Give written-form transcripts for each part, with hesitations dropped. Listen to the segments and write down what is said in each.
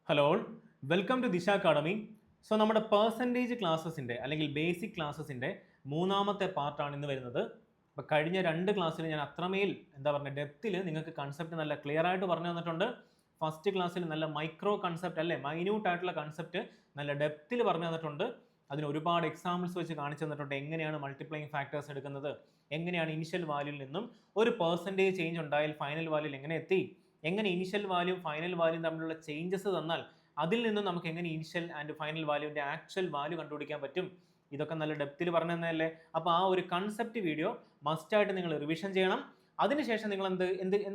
Hello, welcome to ദിശ academy. So നമ്മുടെ percentage ക്ലാസ്സസിൻ്റെ അല്ലെങ്കിൽ ബേസിക് ക്ലാസ്സസിൻ്റെ മൂന്നാമത്തെ പാർട്ടാണ് ഇന്ന് വരുന്നത്. അപ്പോൾ കഴിഞ്ഞ രണ്ട് ക്ലാസ്സിൽ ഞാൻ അത്രമേൽ ഡെപ്തിൽ നിങ്ങൾക്ക് കൺസെപ്റ്റ് നല്ല ക്ലിയർ ആയിട്ട് പറഞ്ഞു തന്നിട്ടുണ്ട്. ഫസ്റ്റ് ക്ലാസ്സിൽ നല്ല മൈക്രോ കൺസെപ്റ്റ് അല്ലേ, മൈന്യൂട്ട് ആയിട്ടുള്ള കൺസെപ്റ്റ് നല്ല ഡെപ്തിൽ പറഞ്ഞു തന്നിട്ടുണ്ട്. അതിന് ഒരുപാട് എക്സാമ്പിൾസ് വെച്ച് കാണിച്ചു തന്നിട്ടുണ്ട്. എങ്ങനെയാണ് മൾട്ടിപ്ലൈയിങ് ഫാക്ടേഴ്സ് എടുക്കുന്നത്, എങ്ങനെയാണ് ഇനിഷ്യൽ വാല്യൂവിൽ നിന്നും ഒരു പെർസെൻറ്റേജ് ചേഞ്ച് ഉണ്ടായാൽ ഫൈനൽ വാല്യൂവിൽ എങ്ങനെ എത്തി, എങ്ങനെ ഇനിഷ്യൽ വാല്യൂ ഫൈനൽ വാല്യൂ തമ്മിലുള്ള ചേഞ്ചസ് തന്നാൽ അതിൽ നിന്നും നമുക്ക് എങ്ങനെ ഇനിഷ്യൽ ആൻഡ് ഫൈനൽ വാല്യൂവിൻ്റെ ആക്ച്വൽ വാല്യൂ കണ്ടുപിടിക്കാൻ പറ്റും. ഇതൊക്കെ നല്ല ഡെപ്തിൽ പറഞ്ഞു തന്നതല്ലേ. അപ്പോൾ ആ ഒരു കൺസെപ്റ്റ് വീഡിയോ മസ്റ്റായിട്ട് നിങ്ങൾ റിവിഷൻ ചെയ്യണം. അതിനുശേഷം നിങ്ങൾ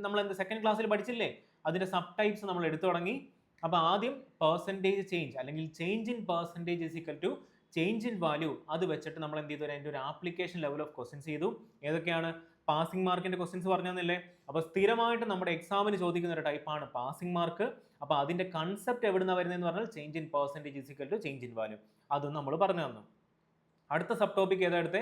നമ്മൾ സെക്കൻഡ് ക്ലാസ്സിൽ പഠിച്ചില്ലേ, അതിൻ്റെ സബ് ടൈപ്സ് നമ്മൾ എടുത്തു തുടങ്ങി. അപ്പോൾ ആദ്യം പെർസെൻറ്റേജ് ചേഞ്ച് അല്ലെങ്കിൽ change in percentage is equal to change in value. അത് വെച്ചിട്ട് നമ്മൾ എന്ത് ചെയ്തു, അതിൻ്റെ ഒരു ആപ്ലിക്കേഷൻ ലെവൽ ഓഫ് ക്വസ്റ്റ്യൻസ് ചെയ്തു. ഏതൊക്കെയാണ്? പാസിംഗ് മാർക്കിന്റെ ക്വസ്റ്റ്യൻസ് പറഞ്ഞു തന്നില്ലേ. അപ്പോൾ സ്ഥിരമായിട്ട് നമ്മുടെ എക്സാമിന് ചോദിക്കുന്ന ഒരു ടൈപ്പാണ് പാസിംഗ് മാർക്ക്. അപ്പോൾ അതിന്റെ കൺസെപ്റ്റ് എവിടുന്ന വരുന്നതെന്ന് പറഞ്ഞാൽ change in percentage is equal to change in value. അതും നമ്മൾ പറഞ്ഞു തന്നു. അടുത്ത സബ് ടോപ്പിക് ഏതെടുത്ത്?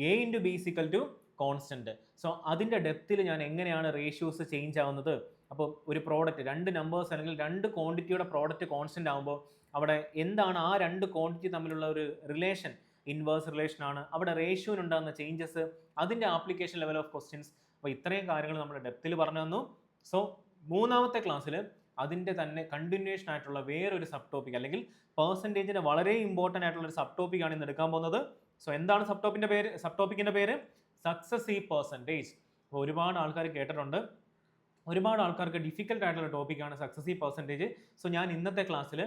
A into b is equal to constant. So അതിന്റെ ഡെപ്തിൽ ഞാൻ എങ്ങനെയാണ് റേഷ്യോസ് ചേഞ്ച് ആവുന്നത്. അപ്പോൾ ഒരു പ്രോഡക്റ്റ്, രണ്ട് നമ്പേഴ്സ് അല്ലെങ്കിൽ രണ്ട് ക്വാണ്ടിറ്റിയുടെ പ്രോഡക്റ്റ് കോൺസ്റ്റന്റ് ആകുമ്പോൾ അവിടെ എന്താണ് ആ രണ്ട് ക്വാണ്ടിറ്റി തമ്മിലുള്ള ഒരു റിലേഷൻ? ഇൻവേഴ്സ് റിലേഷൻ ആണ്. അവിടെ റേഷ്യോനുണ്ടാകുന്ന ചേഞ്ചസ്, അതിൻ്റെ ആപ്ലിക്കേഷൻ ലെവൽ ഓഫ് ക്വസ്റ്റ്യൻസ്. അപ്പോൾ ഇത്രയും കാര്യങ്ങൾ നമ്മൾ ഡെപ്തിൽ പറഞ്ഞു തന്നു. സോ മൂന്നാമത്തെ ക്ലാസ്സിൽ അതിൻ്റെ തന്നെ കണ്ടിന്യൂഷൻ ആയിട്ടുള്ള വേറൊരു സബ് ടോപ്പിക് അല്ലെങ്കിൽ പെർസെൻറ്റേജിൻ്റെ വളരെ ഇമ്പോർട്ടൻ്റ് ആയിട്ടുള്ള ഒരു സബ് ടോപ്പിക്കാണ് ഇന്ന് എടുക്കാൻ പോകുന്നത്. സോ എന്താണ് സബ് ടോപ്പിക്കിൻ്റെ പേര്? Successive percentage. അപ്പോൾ ഒരുപാട് ആൾക്കാർ കേട്ടിട്ടുണ്ട്, ഒരുപാട് ആൾക്കാർക്ക് ഡിഫിക്കൽട്ട് ആയിട്ടുള്ള ടോപ്പിക്കാണ് സക്സസീവ് പെർസെൻറ്റേജ്. സോ ഞാൻ ഇന്നത്തെ ക്ലാസ്സിൽ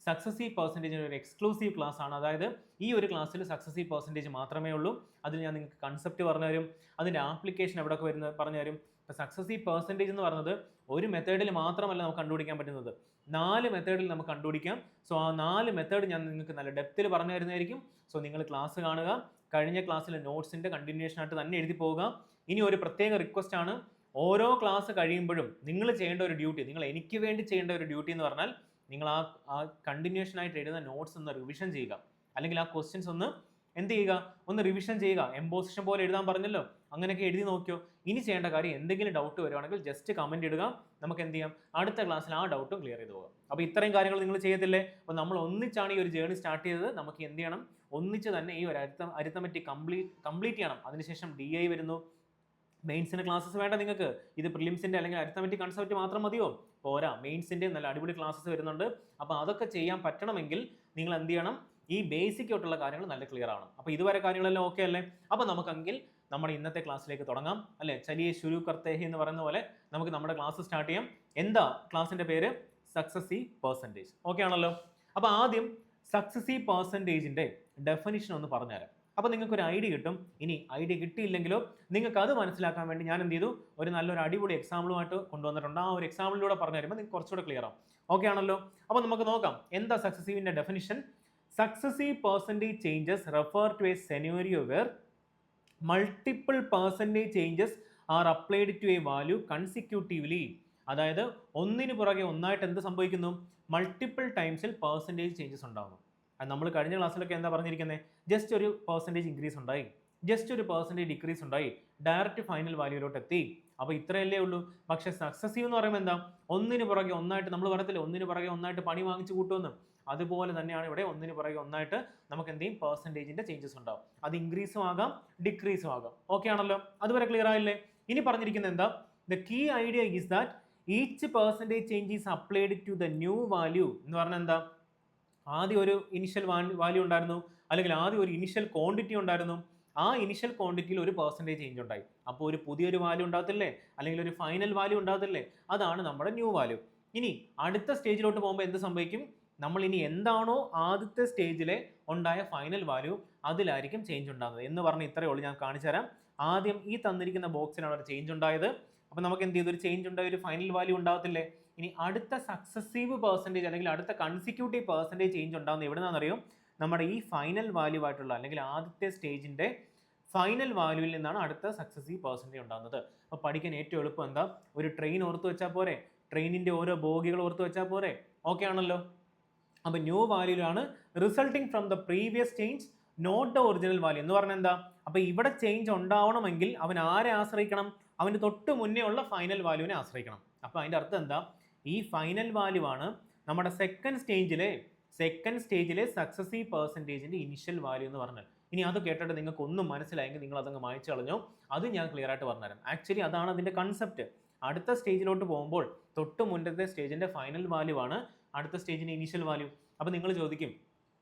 സക്സസീവ് പെർസെൻറ്റേജിന് ഒരു എക്സ്ക്ലൂസീവ് ക്ലാസ് ആണ്. അതായത് ഈ ഒരു ക്ലാസ്സിൽ സക്സസീവ് പെർസെൻറ്റേജ് മാത്രമേ ഉള്ളൂ. അതിൽ ഞാൻ നിങ്ങൾക്ക് കൺസെപ്റ്റ് പറഞ്ഞു തരും, അതിൻ്റെ ആപ്ലിക്കേഷൻ എവിടെയൊക്കെ വരുന്നത് പറഞ്ഞു തരും. ഇപ്പോൾ സക്സസീവ് പെർസെൻറ്റേജ് എന്ന് പറയുന്നത് ഒരു മെത്തേഡിൽ മാത്രമല്ല നമുക്ക് കണ്ടുപിടിക്കാൻ പറ്റുന്നത്, 4 മെത്തേഡിൽ നമുക്ക് കണ്ടുപിടിക്കാം. സോ ആ 4 മെത്തേഡ് ഞാൻ നിങ്ങൾക്ക് നല്ല ഡെപ്തിൽ പറഞ്ഞു തരുന്നതായിരിക്കും. സോ നിങ്ങൾ ക്ലാസ് കാണുക. കഴിഞ്ഞ ക്ലാസ്സിലെ നോട്ട്സിൻ്റെ കണ്ടിന്യൂഷൻ ആയിട്ട് തന്നെ എഴുതി പോവുക. ഇനി ഒരു പ്രത്യേക റിക്വസ്റ്റ് ആണ്, ഓരോ ക്ലാസ് കഴിയുമ്പോഴും നിങ്ങൾ ചെയ്യേണ്ട ഒരു ഡ്യൂട്ടി, നിങ്ങൾ എനിക്ക് വേണ്ടി ചെയ്യേണ്ട ഒരു ഡ്യൂട്ടി എന്ന് പറഞ്ഞാൽ നിങ്ങൾ ആ കണ്ടിന്യൂഷൻ ആയിട്ട് എഴുതുന്ന നോട്ട്സ് ഒന്ന് റിവിഷൻ ചെയ്യുക, അല്ലെങ്കിൽ ആ ക്വസ്റ്റ്യൻസ് ഒന്ന് എന്ത് ചെയ്യുക, ഒന്ന് റിവിഷൻ ചെയ്യുക. എംപോസിഷൻ പോലെ എഴുതാൻ പറഞ്ഞല്ലോ, അങ്ങനെയൊക്കെ എഴുതി നോക്കിയോ. ഇനി ചെയ്യേണ്ട കാര്യം, എന്തെങ്കിലും ഡൗട്ട് വരുവാണെങ്കിൽ ജസ്റ്റ് കമൻറ്റ് ഇടുക. നമുക്ക് എന്ത് ചെയ്യാം, അടുത്ത ക്ലാസ്സിൽ ആ ഡൗട്ടും ക്ലിയർ ചെയ്ത് പോകാം. അപ്പോൾ ഇത്രയും കാര്യങ്ങൾ നിങ്ങൾ ചെയ്യത്തില്ലേ. അപ്പോൾ നമ്മൾ ഒന്നിച്ചാണ് ഈ ഒരു ജേർണി സ്റ്റാർട്ട് ചെയ്തത്. നമുക്ക് എന്ത് ചെയ്യണം, ഒന്നിച്ച് തന്നെ ഈ ഒരു അരിത്തമെറ്റിക് കംപ്ലീറ്റ് ചെയ്യണം. അതിനുശേഷം DI വരുന്നു. മെയിൻസിൻ്റെ ക്ലാസ്സസ് വേണ്ട നിങ്ങൾക്ക്, ഇത് പ്രിലിംസിൻ്റെ അല്ലെങ്കിൽ അരിത്തമെറ്റിക് കൺസെപ്റ്റ് മാത്രം മതിയോ? പോരാ, മെയിൻസിൻ്റെ നല്ല അടിപൊളി ക്ലാസ്സസ് വരുന്നുണ്ട്. അപ്പോൾ അതൊക്കെ ചെയ്യാൻ പറ്റണമെങ്കിൽ നിങ്ങൾ എന്ത് ചെയ്യണം, ഈ ബേസിക് ആയിട്ടുള്ള കാര്യങ്ങൾ നല്ല ക്ലിയർ ആണ്. അപ്പോൾ ഇതുവരെ കാര്യങ്ങളെല്ലാം ഓക്കെ അല്ലേ? അപ്പോൾ നമുക്കെങ്കിൽ നമ്മുടെ ഇന്നത്തെ ക്ലാസ്സിലേക്ക് തുടങ്ങാം അല്ലേ. ചലിയെ ശുരു കർത്തേ ഹി എന്ന് പറയുന്ന പോലെ നമുക്ക് നമ്മുടെ ക്ലാസ് സ്റ്റാർട്ട് ചെയ്യാം. എന്താ ക്ലാസ്സിൻ്റെ പേര്? Successive percentage. ഓക്കെ ആണല്ലോ. അപ്പോൾ ആദ്യം സക്സസീവ് പെർസെൻറ്റേജിൻ്റെ ഡെഫിനിഷൻ ഒന്ന് പറഞ്ഞുതരാം. അപ്പോൾ നിങ്ങൾക്ക് ഒരു ഐഡിയ കിട്ടും. ഇനി ഐഡിയ കിട്ടിയില്ലെങ്കിലോ നിങ്ങൾക്ക് അത് മനസ്സിലാക്കാൻ വേണ്ടി ഞാൻ എന്ത് ചെയ്തു, ഒരു നല്ലൊരു അടിപൊളി എക്സാമ്പിളുമായിട്ട് കൊണ്ടുവന്നിട്ടുണ്ട്. ആ ഒരു എക്സാമ്പിളിലൂടെ പറഞ്ഞു തരുമ്പോൾ നിങ്ങൾക്ക് കുറച്ചുകൂടെ ക്ലിയർ ആവും. ഓക്കെ ആണല്ലോ. അപ്പോൾ നമുക്ക് നോക്കാം എന്താ സക്സസീവിൻ്റെ definition. Successive percentage changes refer to a scenario where multiple percentage changes are applied to a value consecutively. അതായത് ഒന്നിന് പുറകെ ഒന്നായിട്ട് എന്ത് സംഭവിക്കുന്നു, മൾട്ടിപ്പിൾ ടൈംസിൽ പെർസെൻറ്റേജ് ചേഞ്ചസ് ഉണ്ടാകുന്നു. നമ്മൾ കഴിഞ്ഞ ക്ലാസ്സിലൊക്കെ എന്താ പറഞ്ഞിരിക്കുന്നത്, ജസ്റ്റ് ഒരു പെർസെൻറ്റേജ് ഇൻക്രീസ് ഉണ്ടായി, ജസ്റ്റ് ഒരു പെർസെൻറ്റേജ് ഡിക്രീസ് ഉണ്ടായി, ഡയറക്റ്റ് ഫൈനൽ വാല്യൂയിലോട്ട് എത്തി. അപ്പോൾ ഇത്രയല്ലേ ഉള്ളൂ. പക്ഷേ സക്സസീവ് എന്ന് പറയുമ്പോൾ എന്താ, ഒന്നിന് പുറകെ ഒന്നായിട്ട്, നമ്മൾ പറയത്തില്ല ഒന്നിന് പുറകെ ഒന്നായിട്ട് പണി വാങ്ങിച്ചു കൂട്ടുമെന്ന്, അതുപോലെ തന്നെയാണ് ഇവിടെ ഒന്നിന് പുറകെ ഒന്നായിട്ട് നമുക്ക് എന്ത് ചെയ്യും, പെർസെൻറ്റേജിൻ്റെ ചേഞ്ചസ് ഉണ്ടാവും. അത് ഇൻക്രീസും ആകാം ഡിക്രീസും ആകാം. ഓക്കെ ആണല്ലോ, അതുവരെ ക്ലിയർ ആയില്ലേ. ഇനി പറഞ്ഞിരിക്കുന്നത് എന്താ, the key idea is that each percentage change is applied to the new value. എന്ന് പറഞ്ഞാൽ എന്താ, ആദ്യം ഒരു ഇനിഷ്യൽ വാല്യൂ ഉണ്ടായിരുന്നു, അല്ലെങ്കിൽ ആദ്യം ഒരു ഇനിഷ്യൽ ക്വാണ്ടിറ്റി ഉണ്ടായിരുന്നു. ആ ഇനിഷ്യൽ ക്വാണ്ടിറ്റിയിൽ ഒരു പെർസെൻറ്റേജ് ചേഞ്ച് ഉണ്ടായി. അപ്പോൾ ഒരു പുതിയൊരു വാല്യൂ ഉണ്ടാകത്തില്ലേ, അല്ലെങ്കിൽ ഒരു ഫൈനൽ വാല്യൂ ഉണ്ടാകത്തില്ലേ, അതാണ് നമ്മുടെ ന്യൂ വാല്യൂ. ഇനി അടുത്ത സ്റ്റേജിലോട്ട് പോകുമ്പോൾ എന്ത് സംഭവിക്കും, നമ്മൾ ഇനി എന്താണോ ആദ്യത്തെ സ്റ്റേജിലെ ഉണ്ടായ ഫൈനൽ വാല്യൂ അതിലായിരിക്കും ചേഞ്ച് ഉണ്ടാകുന്നത് എന്ന് പറഞ്ഞ് ഇത്രയേ ഉള്ളൂ. ഞാൻ കാണിച്ചു തരാം. ആദ്യം ഈ തന്നിരിക്കുന്ന ബോക്സിനാണ് ഒരു ചേഞ്ച് ഉണ്ടായത്. അപ്പോൾ നമുക്ക് എന്ത് ചെയ്തു, ഒരു ചേഞ്ച് ഉണ്ടായ ഒരു ഫൈനൽ വാല്യൂ ഉണ്ടാകത്തില്ലേ. ഇനി അടുത്ത സക്സസീവ് പെർസെൻറ്റേജ് അല്ലെങ്കിൽ അടുത്ത കൺസിക്യൂട്ടീവ് പെർസെൻറ്റേജ് ചേഞ്ച് ഉണ്ടാകുന്നത് എവിടെ നിന്നാണെന്നറിയോ, നമ്മുടെ ഈ ഫൈനൽ വാല്യൂ ആയിട്ടുള്ള അല്ലെങ്കിൽ ആദ്യത്തെ സ്റ്റേജിൻ്റെ ഫൈനൽ വാല്യൂവിൽ നിന്നാണ് അടുത്ത സക്സസീവ് പെർസെൻറ്റേജ് ഉണ്ടാകുന്നത്. അപ്പോൾ പഠിക്കാൻ ഏറ്റവും എളുപ്പം എന്താ, ഒരു ട്രെയിൻ ഓർത്ത് വെച്ചാൽ പോരെ, ട്രെയിനിൻ്റെ ഓരോ ബോഗികൾ ഓർത്ത് വെച്ചാൽ പോരെ. ഓക്കെ ആണല്ലോ. അപ്പോൾ ന്യൂ വാല്യൂലാണ് resulting from the previous change not the original value എന്ന് പറഞ്ഞാൽ എന്താ, അപ്പോൾ ഇവിടെ ചേഞ്ച് ഉണ്ടാവണമെങ്കിൽ അവൻ ആരെ ആശ്രയിക്കണം, അവന് തൊട്ട് മുന്നേ ഉള്ള ഫൈനൽ വാല്യൂവിനെ ആശ്രയിക്കണം. അപ്പോൾ അതിൻ്റെ അർത്ഥം എന്താ, ഈ ഫൈനൽ വാല്യൂ ആണ് നമ്മുടെ സെക്കൻഡ് സ്റ്റേജിലെ സക്സസീവ് പെർസെൻറ്റേജിൻ്റെ ഇനിഷ്യൽ വാല്യൂ എന്ന് പറഞ്ഞാൽ. ഇനി അത് കേട്ടിട്ട് നിങ്ങൾക്ക് ഒന്നും മനസ്സിലായെങ്കിൽ നിങ്ങൾ അതങ്ങ് മായ്ച്ചു കളഞ്ഞോ, അത് ഞാൻ ക്ലിയർ ആയിട്ട് പറഞ്ഞുതരാം. ആക്ച്വലി അതാണ് അതിൻ്റെ കൺസെപ്റ്റ്. അടുത്ത സ്റ്റേജിലോട്ട് പോകുമ്പോൾ തൊട്ട് മുന്നത്തെ സ്റ്റേജിൻ്റെ ഫൈനൽ വാല്യൂ ആണ് അടുത്ത സ്റ്റേജിൻ്റെ ഇനീഷ്യൽ വാല്യൂ. അപ്പോൾ നിങ്ങൾ ചോദിക്കും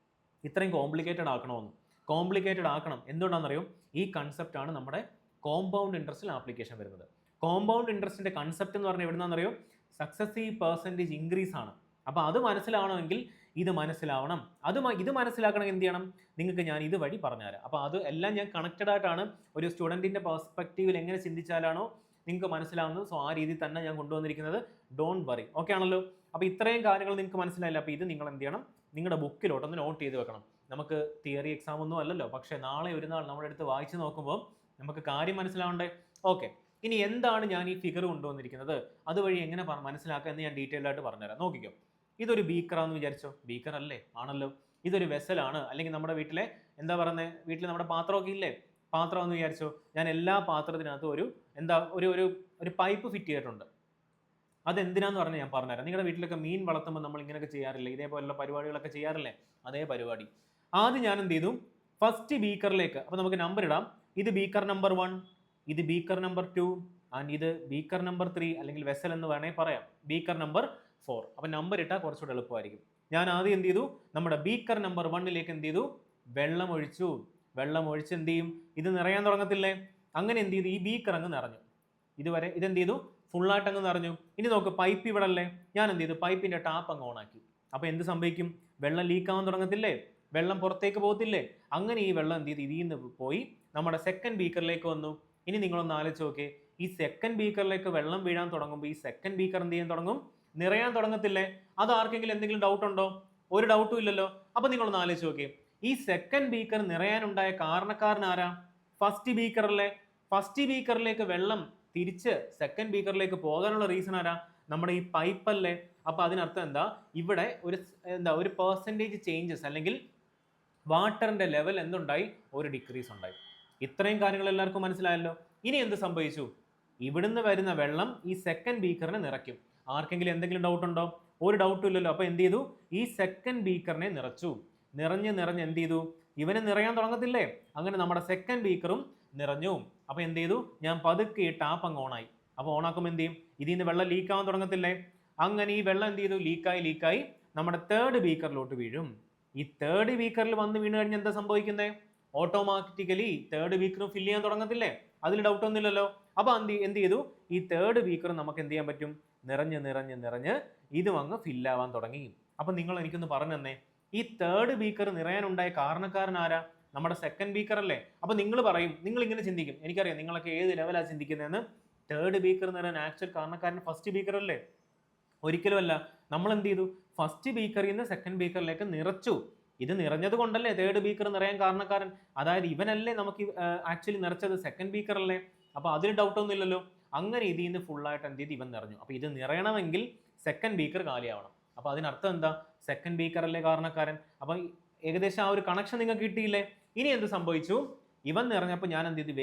ഇത്രയും കോംപ്ലിക്കേറ്റഡ് ആക്കണമെന്ന്. കോംപ്ലിക്കേറ്റഡ് ആക്കണം എന്തുകൊണ്ടാണെന്നറിയോ? ഈ കൺസെപ്റ്റാണ് നമ്മുടെ കോമ്പൗണ്ട് ഇൻട്രസ്റ്റിൽ ആപ്ലിക്കേഷൻ വരുന്നത്. കോമ്പൗണ്ട് ഇൻട്രസ്റ്റിൻ്റെ കൺസെപ്റ്റ് എന്ന് പറഞ്ഞാൽ എവിടുന്നാണെന്നറിയോ? സക്സസീവ് പെർസെൻറ്റേജ് ഇൻക്രീസ് ആണ്. അപ്പോൾ അത് മനസ്സിലാവണമെങ്കിൽ ഇത് മനസ്സിലാവണം. ഇത് മനസ്സിലാക്കണമെങ്കിൽ എന്ത് ചെയ്യണം? നിങ്ങൾക്ക് ഞാൻ ഇതുവഴി പറഞ്ഞുതരാം. അപ്പോൾ അത് എല്ലാം ഞാൻ കണക്റ്റഡ് ആയിട്ടാണ്. ഒരു സ്റ്റുഡൻറ്റിൻ്റെ പെർസ്പെക്റ്റീവിൽ എങ്ങനെ ചിന്തിച്ചാലാണോ നിങ്ങൾക്ക് മനസ്സിലാവുന്നത്, സോ ആ രീതിയിൽ തന്നെ ഞാൻ കൊണ്ടുവന്നിരിക്കുന്നത്. Don't worry. ഓക്കെ ആണല്ലോ? അപ്പോൾ ഇത്രയും കാര്യങ്ങൾ നിങ്ങൾക്ക് മനസ്സിലായില്ല. അപ്പോൾ ഇത് നിങ്ങൾ എന്ത് ചെയ്യണം? നിങ്ങളുടെ ബുക്കിലോട്ടൊന്ന് നോട്ട് ചെയ്ത് വെക്കണം. നമുക്ക് തിയറി എക്സാം ഒന്നും അല്ലല്ലോ, പക്ഷേ നാളെ ഒരു നാൾ നമ്മുടെ അടുത്ത് വായിച്ച് നോക്കുമ്പോൾ നമുക്ക് കാര്യം മനസ്സിലാവണ്ടേ? ഓക്കെ, ഇനി എന്താണ് ഞാൻ ഈ ഫിഗർ കൊണ്ടുവന്നിരിക്കുന്നത്, അതുവഴി എങ്ങനെ മനസ്സിലാക്കുക എന്ന് ഞാൻ ഡീറ്റെയിൽ ആയിട്ട് പറഞ്ഞുതരാം. നോക്കിക്കോ. ഇതൊരു ബീക്കറാന്ന് വിചാരിച്ചോ. ബീക്കർ അല്ലേ? ആണല്ലോ. ഇതൊരു വെസലാണ്, അല്ലെങ്കിൽ നമ്മുടെ വീട്ടിലെ എന്താ പറയുന്നത്, വീട്ടിൽ നമ്മുടെ പാത്രമൊക്കെ ഇല്ലേ, പാത്രം എന്ന് വിചാരിച്ചോ. ഞാൻ എല്ലാ പാത്രത്തിനകത്തും ഒരു പൈപ്പ് ഫിറ്റ് ചെയ്തിട്ടുണ്ട്. അതെന്തിനാന്ന് പറഞ്ഞാൽ ഞാൻ പറഞ്ഞുതരാം. നിങ്ങളുടെ വീട്ടിലൊക്കെ മീൻ വളർത്തുമ്പോൾ നമ്മൾ ഇങ്ങനെയൊക്കെ ചെയ്യാറില്ലേ? ഇതേപോലുള്ള പരിപാടികളൊക്കെ ചെയ്യാറില്ലേ? അതേ പരിപാടി. ആദ്യം ഞാൻ എന്ത് ചെയ്തു? ഫസ്റ്റ് ബീക്കറിലേക്ക്, അപ്പോൾ നമുക്ക് നമ്പർ ഇടാം. ഇത് ബീക്കർ നമ്പർ 1, ഇത് ബീക്കർ നമ്പർ 2, ആൻഡ് ഇത് ബീക്കർ നമ്പർ 3, അല്ലെങ്കിൽ വെസൽ എന്ന് വേണേൽ പറയാം, ബീക്കർ നമ്പർ 4. അപ്പോൾ നമ്പർ ഇട്ടാൽ കുറച്ചുകൂടെ എളുപ്പമായിരിക്കും. ഞാൻ ആദ്യം എന്ത് ചെയ്തു? നമ്മുടെ ബീക്കർ നമ്പർ 1ലേക്ക് എന്ത് ചെയ്തു? വെള്ളം ഒഴിച്ചു. വെള്ളം ഒഴിച്ച് എന്ത് ചെയ്യും? ഇത് നിറയാൻ തുടങ്ങത്തില്ലേ? അങ്ങനെ എന്ത് ചെയ്തു? ഈ ബീക്കർ അങ്ങ് നിറഞ്ഞു. ഇതുവരെ ഇതെന്ത് ചെയ്തു? ഫുള്ളായിട്ട് അങ്ങ് നിറഞ്ഞു. ഇനി നോക്ക്, പൈപ്പ് ഇവിടെ അല്ലേ? ഞാൻ എന്ത് ചെയ്തു? പൈപ്പിൻ്റെ ടാപ്പ് അങ്ങ് ഓണാക്കി. അപ്പോൾ എന്ത് സംഭവിക്കും? വെള്ളം ലീക്കാവാൻ തുടങ്ങത്തില്ലേ? വെള്ളം പുറത്തേക്ക് പോകത്തില്ലേ? അങ്ങനെ ഈ വെള്ളം എന്ത് ചെയ്തു? ഇതിൽ നിന്ന് പോയി നമ്മുടെ സെക്കൻഡ് ബീക്കറിലേക്ക് വന്നു. ഇനി നിങ്ങളൊന്ന് ആലോചിച്ച് നോക്കേ, ഈ സെക്കൻഡ് ബീക്കറിലേക്ക് വെള്ളം വീഴാൻ തുടങ്ങുമ്പോൾ ഈ സെക്കൻഡ് ബീക്കർ എന്ത് ചെയ്യാൻ തുടങ്ങും? നിറയാൻ തുടങ്ങത്തില്ലേ? അത് ആർക്കെങ്കിലും എന്തെങ്കിലും ഡൗട്ട് ഉണ്ടോ? ഒരു ഡൗട്ടും ഇല്ലല്ലോ. അപ്പോൾ നിങ്ങളൊന്ന് ആലോചിച്ച് നോക്കേ, ഈ സെക്കൻഡ് ബീക്കർ നിറയാനുണ്ടായ കാരണക്കാരൻ ആരാ? ഫസ്റ്റ് ബീക്കറല്ലേ? ഫസ്റ്റ് ബീക്കറിലേക്ക് വെള്ളം തിരിച്ച് സെക്കൻഡ് ബീക്കറിലേക്ക് പോകാനുള്ള റീസൺ ആരാ? നമ്മുടെ ഈ പൈപ്പല്ലേ? അപ്പോൾ അതിനർത്ഥം എന്താ? ഇവിടെ ഒരു പെർസെൻറ്റേജ് ചേഞ്ചസ്, അല്ലെങ്കിൽ വാട്ടറിന്റെ ലെവൽ എന്തുണ്ടായി? ഒരു ഡിക്രീസ് ഉണ്ടായി. ഇത്രയും കാര്യങ്ങൾ എല്ലാവർക്കും മനസ്സിലായല്ലോ. ഇനി എന്ത് സംഭവിച്ചു? ഇവിടുന്ന് വരുന്ന വെള്ളം ഈ സെക്കൻഡ് ബീക്കറിനെ നിറയ്ക്കും. ആർക്കെങ്കിലും എന്തെങ്കിലും ഡൗട്ട് ഉണ്ടോ? ഒരു ഡൗട്ടും ഇല്ലല്ലോ. അപ്പോൾ എന്ത് ചെയ്തു? ഈ സെക്കൻഡ് ബീക്കറിനെ നിറച്ചു. നിറഞ്ഞ് എന്ത് ചെയ്തു? ഇവനെ നിറയാൻ തുടങ്ങത്തില്ലേ? അങ്ങനെ നമ്മുടെ സെക്കൻഡ് ബീക്കറും നിറഞ്ഞു. അപ്പോൾ എന്ത് ചെയ്തു? ഞാൻ പതുക്കെ ഈ ടാപ്പ് അങ്ങ് ഓണായി. അപ്പോൾ ഓണാക്കുമ്പോൾ എന്ത് ചെയ്യും? ഇതിൽ നിന്ന് വെള്ളം ലീക്കാവാൻ തുടങ്ങത്തില്ലേ? അങ്ങനെ ഈ വെള്ളം എന്ത് ചെയ്തു? ലീക്കായി നമ്മുടെ തേർഡ് ബീക്കറിലോട്ട് വീഴും. ഈ തേർഡ് ബീക്കറിൽ വന്ന് വീണ് കഴിഞ്ഞാൽ എന്താ സംഭവിക്കുന്നത്? ഓട്ടോമാറ്റിക്കലി തേർഡ് ബീക്കറും ഫില്ല് ചെയ്യാൻ തുടങ്ങത്തില്ലേ? അതിൽ ഡൗട്ട് ഒന്നുമില്ലല്ലോ. അപ്പോൾ എന്ത് ചെയ്തു? ഈ തേർഡ് ബീക്കർ നമുക്ക് എന്ത് ചെയ്യാൻ പറ്റും? നിറഞ്ഞ് ഇതും അങ്ങ് ഫില്ലാവാൻ തുടങ്ങി. അപ്പം നിങ്ങൾ എനിക്കൊന്ന് പറഞ്ഞു തന്നെ, ഈ തേർഡ് ബീക്കർ നിറയാനുണ്ടായ കാരണക്കാരൻ ആരാ? നമ്മുടെ സെക്കൻഡ് ബീക്കർ അല്ലേ? അപ്പോൾ നിങ്ങൾ പറയും, നിങ്ങൾ ഇങ്ങനെ ചിന്തിക്കും, എനിക്കറിയാം നിങ്ങളൊക്കെ ഏത് ലെവലാണ് ചിന്തിക്കുന്നതെന്ന്. തേർഡ് ബീക്കർ നിറയാൻ ആക്ച്വൽ കാരണക്കാരൻ ഫസ്റ്റ് ബീക്കർ അല്ലേ? ഒരിക്കലും അല്ല. നമ്മൾ എന്ത് ചെയ്തു? ഫസ്റ്റ് ബീക്കറിൽ നിന്ന് സെക്കൻഡ് ബീക്കറിലേക്ക് നിറച്ചു. ഇത് നിറഞ്ഞത് കൊണ്ടല്ലേ തേർഡ് ബീക്കർ നിറയാൻ കാരണക്കാരൻ. അതായത് ഇവനല്ലേ നമുക്ക് ആക്ച്വലി നിറച്ചത്, സെക്കൻഡ് ബീക്കർ അല്ലേ? അപ്പോൾ അതിന് ഡൗട്ടൊന്നും ഇല്ലല്ലോ. അങ്ങനെ ഇതിൽ നിന്ന് ഫുള്ളായിട്ട് എന്ത് ചെയ്ത് ഇവൻ നിറഞ്ഞു. അപ്പോൾ ഇത് നിറയണമെങ്കിൽ സെക്കൻഡ് ബീക്കർ കാലിയാവണം. അപ്പോൾ അതിനർത്ഥം എന്താ? സെക്കൻഡ് ബീക്കർ അല്ലേ കാരണക്കാരൻ. അപ്പോൾ ഏകദേശം ആ ഒരു കണക്ഷൻ നിങ്ങൾക്ക് കിട്ടിയില്ലേ? ഇനി എന്ത് സംഭവിച്ചു? ഇവൻ നിറഞ്ഞപ്പോൾ ഞാൻ എന്ത് ചെയ്തു?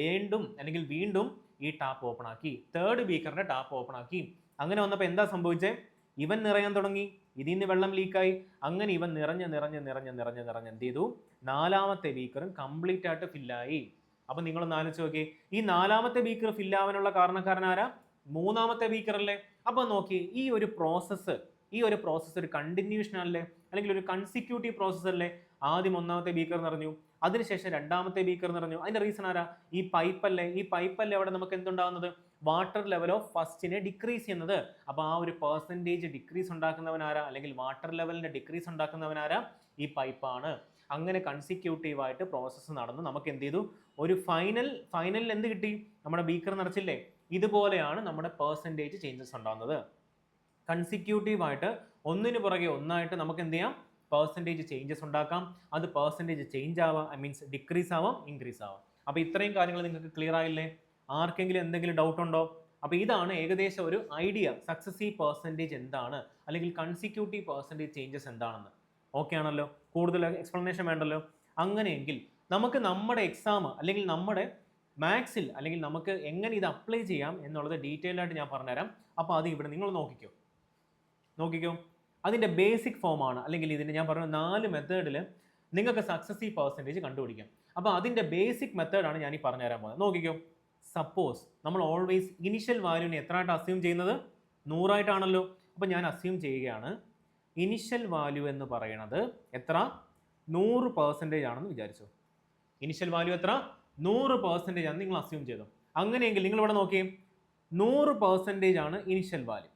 വീണ്ടും ഈ ടാപ്പ് ഓപ്പൺ ആക്കി, തേർഡ് ബീക്കറിന്റെ ടാപ്പ് ഓപ്പൺ ആക്കി. അങ്ങനെ വന്നപ്പോൾ എന്താ സംഭവിച്ചേ? ഇവൻ നിറയാൻ തുടങ്ങി, ഇതിൽ നിന്ന് വെള്ളം ലീക്കായി. അങ്ങനെ ഇവൻ നിറഞ്ഞ് എന്ത് ചെയ്തു? നാലാമത്തെ ബീക്കറും കംപ്ലീറ്റ് ആയിട്ട് ഫില്ലായി. അപ്പം നിങ്ങളൊന്ന് ആലോചിച്ച് നോക്കി, ഈ നാലാമത്തെ ബീക്കർ ഫില്ലാവാനുള്ള കാരണക്കാരൻ ആരാ? മൂന്നാമത്തെ ബീക്കർ അല്ലേ? അപ്പം നോക്കി, ഈ ഒരു പ്രോസസ്സ് ഒരു കണ്ടിന്യൂഷൻ അല്ലേ, അല്ലെങ്കിൽ ഒരു കൺസിക്യൂട്ടീവ് പ്രോസസ്സ് അല്ലേ? ആദ്യം ഒന്നാമത്തെ ബീക്കർ നിറഞ്ഞു, അതിനുശേഷം രണ്ടാമത്തെ ബീക്കർ നിറഞ്ഞു. അതിന്റെ റീസൺ ആരാ? ഈ പൈപ്പല്ലേ അവിടെ നമുക്ക് എന്തുണ്ടാകുന്നത്? വാട്ടർ ലെവൽ ഓഫ് ഫസ്റ്റിനെ ഡിക്രീസ് ചെയ്യുന്നത്. അപ്പോൾ ആ ഒരു പെർസെൻറ്റേജ് ഡിക്രീസ് ഉണ്ടാക്കുന്നവനാരാ, അല്ലെങ്കിൽ വാട്ടർ ലെവലിന്റെ ഡിക്രീസ് ഉണ്ടാക്കുന്നവനാരാ? ഈ പൈപ്പാണ്. അങ്ങനെ കൺസിക്യൂട്ടീവായിട്ട് പ്രോസസ്സ് നടന്ന് നമുക്ക് എന്ത് ചെയ്തു? ഒരു ഫൈനലിൽ എന്ത് കിട്ടി? നമ്മുടെ ബീക്കർ നിറച്ചില്ലേ? ഇതുപോലെയാണ് നമ്മുടെ പെർസെൻറ്റേജ് ചേഞ്ചസ് ഉണ്ടാകുന്നത്. കൺസിക്യൂട്ടീവായിട്ട് ഒന്നിനു പുറകെ ഒന്നായിട്ട് നമുക്ക് എന്ത് ചെയ്യാം? പെർസെൻറ്റേജ് ചേഞ്ചസ് ഉണ്ടാക്കാം. അത് പെർസെൻറ്റേജ് ചേഞ്ച് ആവാം, ഡിക്രീസ് ആവാം, ഇൻക്രീസ് ആവാം. അപ്പോൾ ഇത്രയും കാര്യങ്ങൾ നിങ്ങൾക്ക് ക്ലിയർ ആയില്ലേ? ആർക്കെങ്കിലും എന്തെങ്കിലും ഡൗട്ട് ഉണ്ടോ? അപ്പോൾ ഇതാണ് ഏകദേശം ഒരു ഐഡിയ, സക്സസീവ് പെർസെൻറ്റേജ് എന്താണ്, അല്ലെങ്കിൽ കൺസിക്യൂട്ടീവ് പെർസെൻറ്റേജ് ചേഞ്ചസ് എന്താണെന്ന്. ഓക്കെ ആണല്ലോ? കൂടുതൽ എക്സ്പ്ലനേഷൻ വേണ്ടല്ലോ. അങ്ങനെയെങ്കിൽ നമുക്ക് നമ്മുടെ എക്സാം, അല്ലെങ്കിൽ നമ്മുടെ മാത്സിൽ, അല്ലെങ്കിൽ നമുക്ക് എങ്ങനെ ഇത് അപ്ലൈ ചെയ്യാം എന്നുള്ളത് ഡീറ്റെയിൽ ആയിട്ട് ഞാൻ പറഞ്ഞുതരാം. അപ്പോൾ അത് ഇവിടെ നിങ്ങൾ നോക്കിക്കോ. അതിൻ്റെ ബേസിക് ഫോമാണ്, അല്ലെങ്കിൽ ഇതിന് ഞാൻ പറഞ്ഞ 4 മെത്തേഡിൽ നിങ്ങൾക്ക് സക്സസീവ് പെർസെൻറ്റേജ് കണ്ടുപിടിക്കാം. അപ്പോൾ അതിൻ്റെ ബേസിക് മെത്തേഡാണ് ഞാൻ ഈ പറഞ്ഞുതരാൻ പോകുന്നത്. നോക്കിക്കോ, സപ്പോസ് നമ്മൾ ഓൾവേസ് ഇനിഷ്യൽ വാല്യൂവിനെ എത്രയായിട്ട് അസ്യൂം ചെയ്യുന്നത്? 100 അപ്പോൾ ഞാൻ അസ്യൂം ചെയ്യുകയാണ് ഇനിഷ്യൽ വാല്യൂ എന്ന് പറയുന്നത് എത്ര? 100% ആണെന്ന് വിചാരിച്ചു. ഇനിഷ്യൽ വാല്യൂ എത്ര? 100% ആണ് നിങ്ങൾ അസ്യൂം ചെയ്തു. അങ്ങനെയെങ്കിൽ നിങ്ങൾ ഇവിടെ നോക്കിയേ, 100% ആണ് ഇനിഷ്യൽ വാല്യൂ.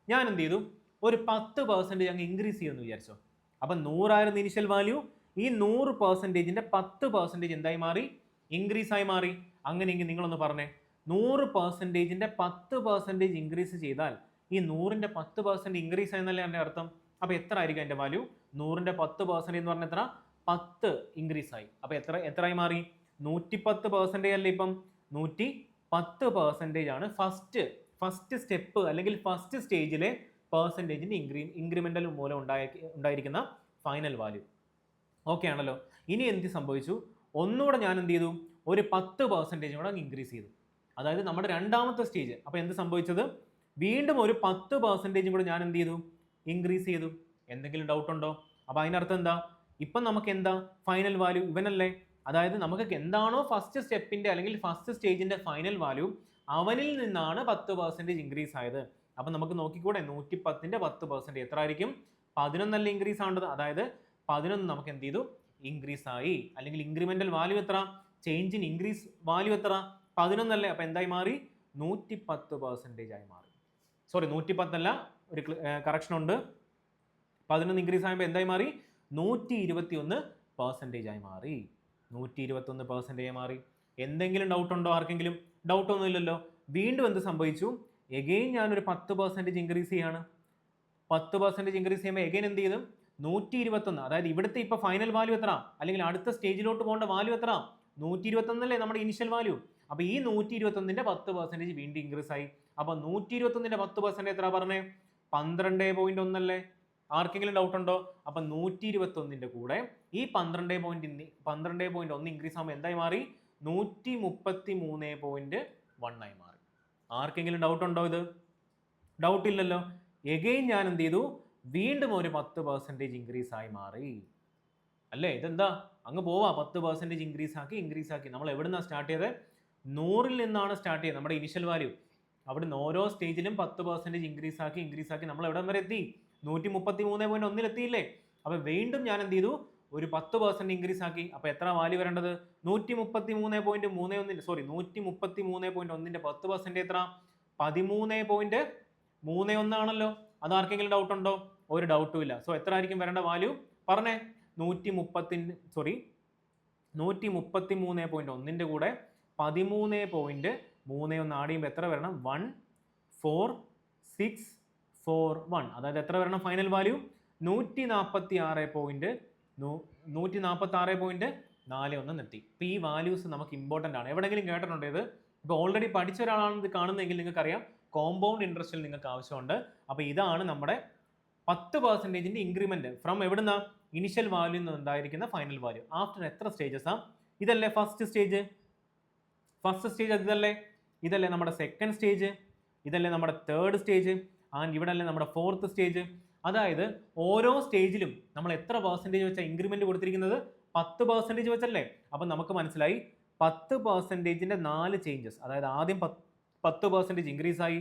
ഞാൻ എന്ത് ചെയ്തു? ഒരു 10% അങ്ങ് ഇൻക്രീസ് ചെയ്യുമെന്ന് വിചാരിച്ചോ. അപ്പം 100 ആയിരുന്നു ഇനിഷ്യൽ വാല്യൂ. ഈ 100%ന്റെ 10% എന്തായി മാറി? ഇൻക്രീസ് ആയി മാറി. അങ്ങനെയെങ്കിൽ നിങ്ങളൊന്ന് പറഞ്ഞേ, 100%ന്റെ 10% ഇൻക്രീസ് ചെയ്താൽ ഈ 100ന്റെ 10% ഇൻക്രീസ് ആയെന്നല്ലേ എൻ്റെ അർത്ഥം. അപ്പോൾ എത്ര ആയിരിക്കും എൻ്റെ വാല്യൂ? 100ന്റെ 10% എന്ന് പറഞ്ഞാൽ എത്ര? 10 ഇൻക്രീസ് ആയി. അപ്പോൾ എത്രയായി മാറി? 110% അല്ലേ ഇപ്പം? 110% ആണ് ഫസ്റ്റ് സ്റ്റെപ്പ് അല്ലെങ്കിൽ ഫസ്റ്റ് സ്റ്റേജിലെ പെർസെൻറ്റേജിൻ്റെ ഇൻക്രിമെൻ്റൽ മൂലം ഉണ്ടായിരിക്കുന്ന ഫൈനൽ വാല്യൂ. ഓക്കെ ആണല്ലോ. ഇനി എന്ത് സംഭവിച്ചു? ഒന്നുകൂടെ ഞാൻ എന്ത് ചെയ്തു? ഒരു 10% കൂടെ ഇൻക്രീസ് ചെയ്തു. അതായത് നമ്മുടെ രണ്ടാമത്തെ സ്റ്റേജ്. അപ്പോൾ എന്ത് സംഭവിച്ചത്? വീണ്ടും ഒരു 10% കൂടെ ഞാൻ എന്ത് ചെയ്തു? ഇൻക്രീസ് ചെയ്തു. എന്തെങ്കിലും ഡൗട്ട് ഉണ്ടോ? അപ്പോൾ അതിനർത്ഥം എന്താ? ഇപ്പം നമുക്ക് എന്താ ഫൈനൽ വാല്യൂ? ഇവനല്ലേ. അതായത് നമുക്ക് എന്താണോ ഫസ്റ്റ് സ്റ്റെപ്പിൻ്റെ അല്ലെങ്കിൽ ഫസ്റ്റ് സ്റ്റേജിൻ്റെ ഫൈനൽ വാല്യൂ, അവനിൽ നിന്നാണ് 10% ഇൻക്രീസ് ആയത്. അപ്പം നമുക്ക് നോക്കിക്കൂടെ, 110ന്റെ 10% എത്ര ആയിരിക്കും? 11 ഇൻക്രീസ് ആവേണ്ടത്. അതായത് 11 നമുക്ക് എന്ത് ചെയ്തു? ഇൻക്രീസ് ആയി. അല്ലെങ്കിൽ ഇൻക്രിമെൻ്റൽ വാല്യൂ എത്ര? ചേഞ്ച് ഇൻ ഇൻക്രീസ് വാല്യൂ എത്ര? 11 അല്ലേ. അപ്പോൾ എന്തായി മാറി? 110% ആയി മാറി. സോറി, 110 അല്ല, ഒരു കറക്ഷൻ ഉണ്ട്. 11 ഇൻക്രീസ് ആകുമ്പോൾ എന്തായി മാറി? 121% ആയി മാറി. 121% ആയി മാറി. എന്തെങ്കിലും ഡൗട്ട് ഉണ്ടോ ആർക്കെങ്കിലും? ഡൗട്ട് ഒന്നും ഇല്ലല്ലോ. വീണ്ടും എന്ത് സംഭവിച്ചു? എഗെയിൻ ഞാനൊരു 10% ഇൻക്രീസ് ചെയ്യാണ്. 10% ഇൻക്രീസ് ചെയ്യുമ്പോൾ എഗെയിൻ എന്ത് ചെയ്തു? 121. അതായത് ഇവിടുത്തെ ഇപ്പോൾ ഫൈനൽ വാല്യൂ എത്ര? അല്ലെങ്കിൽ അടുത്ത സ്റ്റേജിലോട്ട് പോകേണ്ട വാല്യൂ എത്ര? 121 അല്ലേ നമ്മുടെ ഇനിഷ്യൽ വാല്യൂ. അപ്പോൾ ഈ 121ന്റെ 10% വീണ്ടും ഇൻക്രീസ് ആയി. അപ്പോൾ 121ന്റെ 10% എത്ര പറഞ്ഞേ? 12.1 അല്ലേ. ആർക്കെങ്കിലും ഡൗട്ട് ഉണ്ടോ? അപ്പം 121ന്റെ കൂടെ ഈ 12.1 ഇൻക്രീസ് ആകുമ്പോൾ എന്തായി മാറി? 133.1 ആയി മാറി. ആർക്കെങ്കിലും ഡൗട്ട് ഉണ്ടോ? ഇത് ഡൗട്ട് ഇല്ലല്ലോ. എഗെയിൻ ഞാൻ എന്ത് ചെയ്തു? വീണ്ടും ഒരു 10% ഇൻക്രീസ് ആയി മാറി അല്ലേ. ഇതെന്താ അങ്ങ് പോവാ? 10% ഇൻക്രീസ് ആക്കി. നമ്മൾ എവിടെ നിന്നാണ് സ്റ്റാർട്ട് ചെയ്തത്? 100ൽ നിന്നാണ് സ്റ്റാർട്ട് ചെയ്തത് നമ്മുടെ ഇനിഷ്യൽ വാല്യൂ. അവിടുന്ന് ഓരോ സ്റ്റേജിലും 10% ഇൻക്രീസ് ആക്കി നമ്മൾ എവിടെ വരെ എത്തി? 133.1 എത്തിയില്ലേ. അപ്പോൾ വീണ്ടും ഞാൻ എന്ത് ചെയ്തു? ഒരു 10% ഇൻക്രീസ് ആക്കി. അപ്പോൾ എത്ര വാല്യൂ വരേണ്ടത്? 133.31 സോറി 133.1ന്റെ 10% എത്ര? 13.31 ആണല്ലോ. അത് ആർക്കെങ്കിലും ഡൗട്ട് ഉണ്ടോ? ഒരു ഡൗട്ടും ഇല്ല. സോ എത്ര ആയിരിക്കും വരേണ്ട വാല്യൂ? പറഞ്ഞേ. 133.1ന്റെ കൂടെ 13.31 ആഡ് ചെയ്യുമ്പോൾ എത്ര വരണം? 14641. അതായത് എത്ര വരണം ഫൈനൽ വാല്യൂ? 146.41 എത്തി. ഇപ്പോൾ ഈ വാല്യൂസ് നമുക്ക് ഇമ്പോർട്ടൻ്റ് ആണ്. എവിടെയെങ്കിലും കേട്ടിട്ടുണ്ടോ ഇത്? ഇപ്പോൾ ഓൾറെഡി പഠിച്ച ഒരാളാണ് ഇത് കാണുന്നതെങ്കിൽ നിങ്ങൾക്കറിയാം കോമ്പൗണ്ട് ഇൻട്രസ്റ്റിൽ നിങ്ങൾക്ക് ആവശ്യമുണ്ട്. അപ്പോൾ ഇതാണ് നമ്മുടെ 10%ന്റെ ഇൻക്രിമെന്റ് ഫ്രം എവിടുന്ന? ഇനിഷ്യൽ വാല്യൂ ഉണ്ടായിരിക്കുന്ന ഫൈനൽ വാല്യൂ. ആഫ്റ്റർ എത്ര സ്റ്റേജസ് ആ? ഇതല്ലേ ഫസ്റ്റ് സ്റ്റേജ്. ഇതല്ലേ നമ്മുടെ സെക്കൻഡ് സ്റ്റേജ്. ഇതല്ലേ നമ്മുടെ തേർഡ് സ്റ്റേജ്. ആൻഡ് ഇവിടെ അല്ലേ നമ്മുടെ ഫോർത്ത് സ്റ്റേജ്. അതായത് ഓരോ സ്റ്റേജിലും നമ്മൾ എത്ര പെർസെൻറ്റേജ് വെച്ചാൽ ഇൻക്രിമെന്റ് കൊടുത്തിരിക്കുന്നത്? 10% വെച്ചല്ലേ. അപ്പം നമുക്ക് മനസ്സിലായി 10%ന്റെ 4 ചേഞ്ചസ്. അതായത് ആദ്യം 10% ഇൻക്രീസ് ആയി,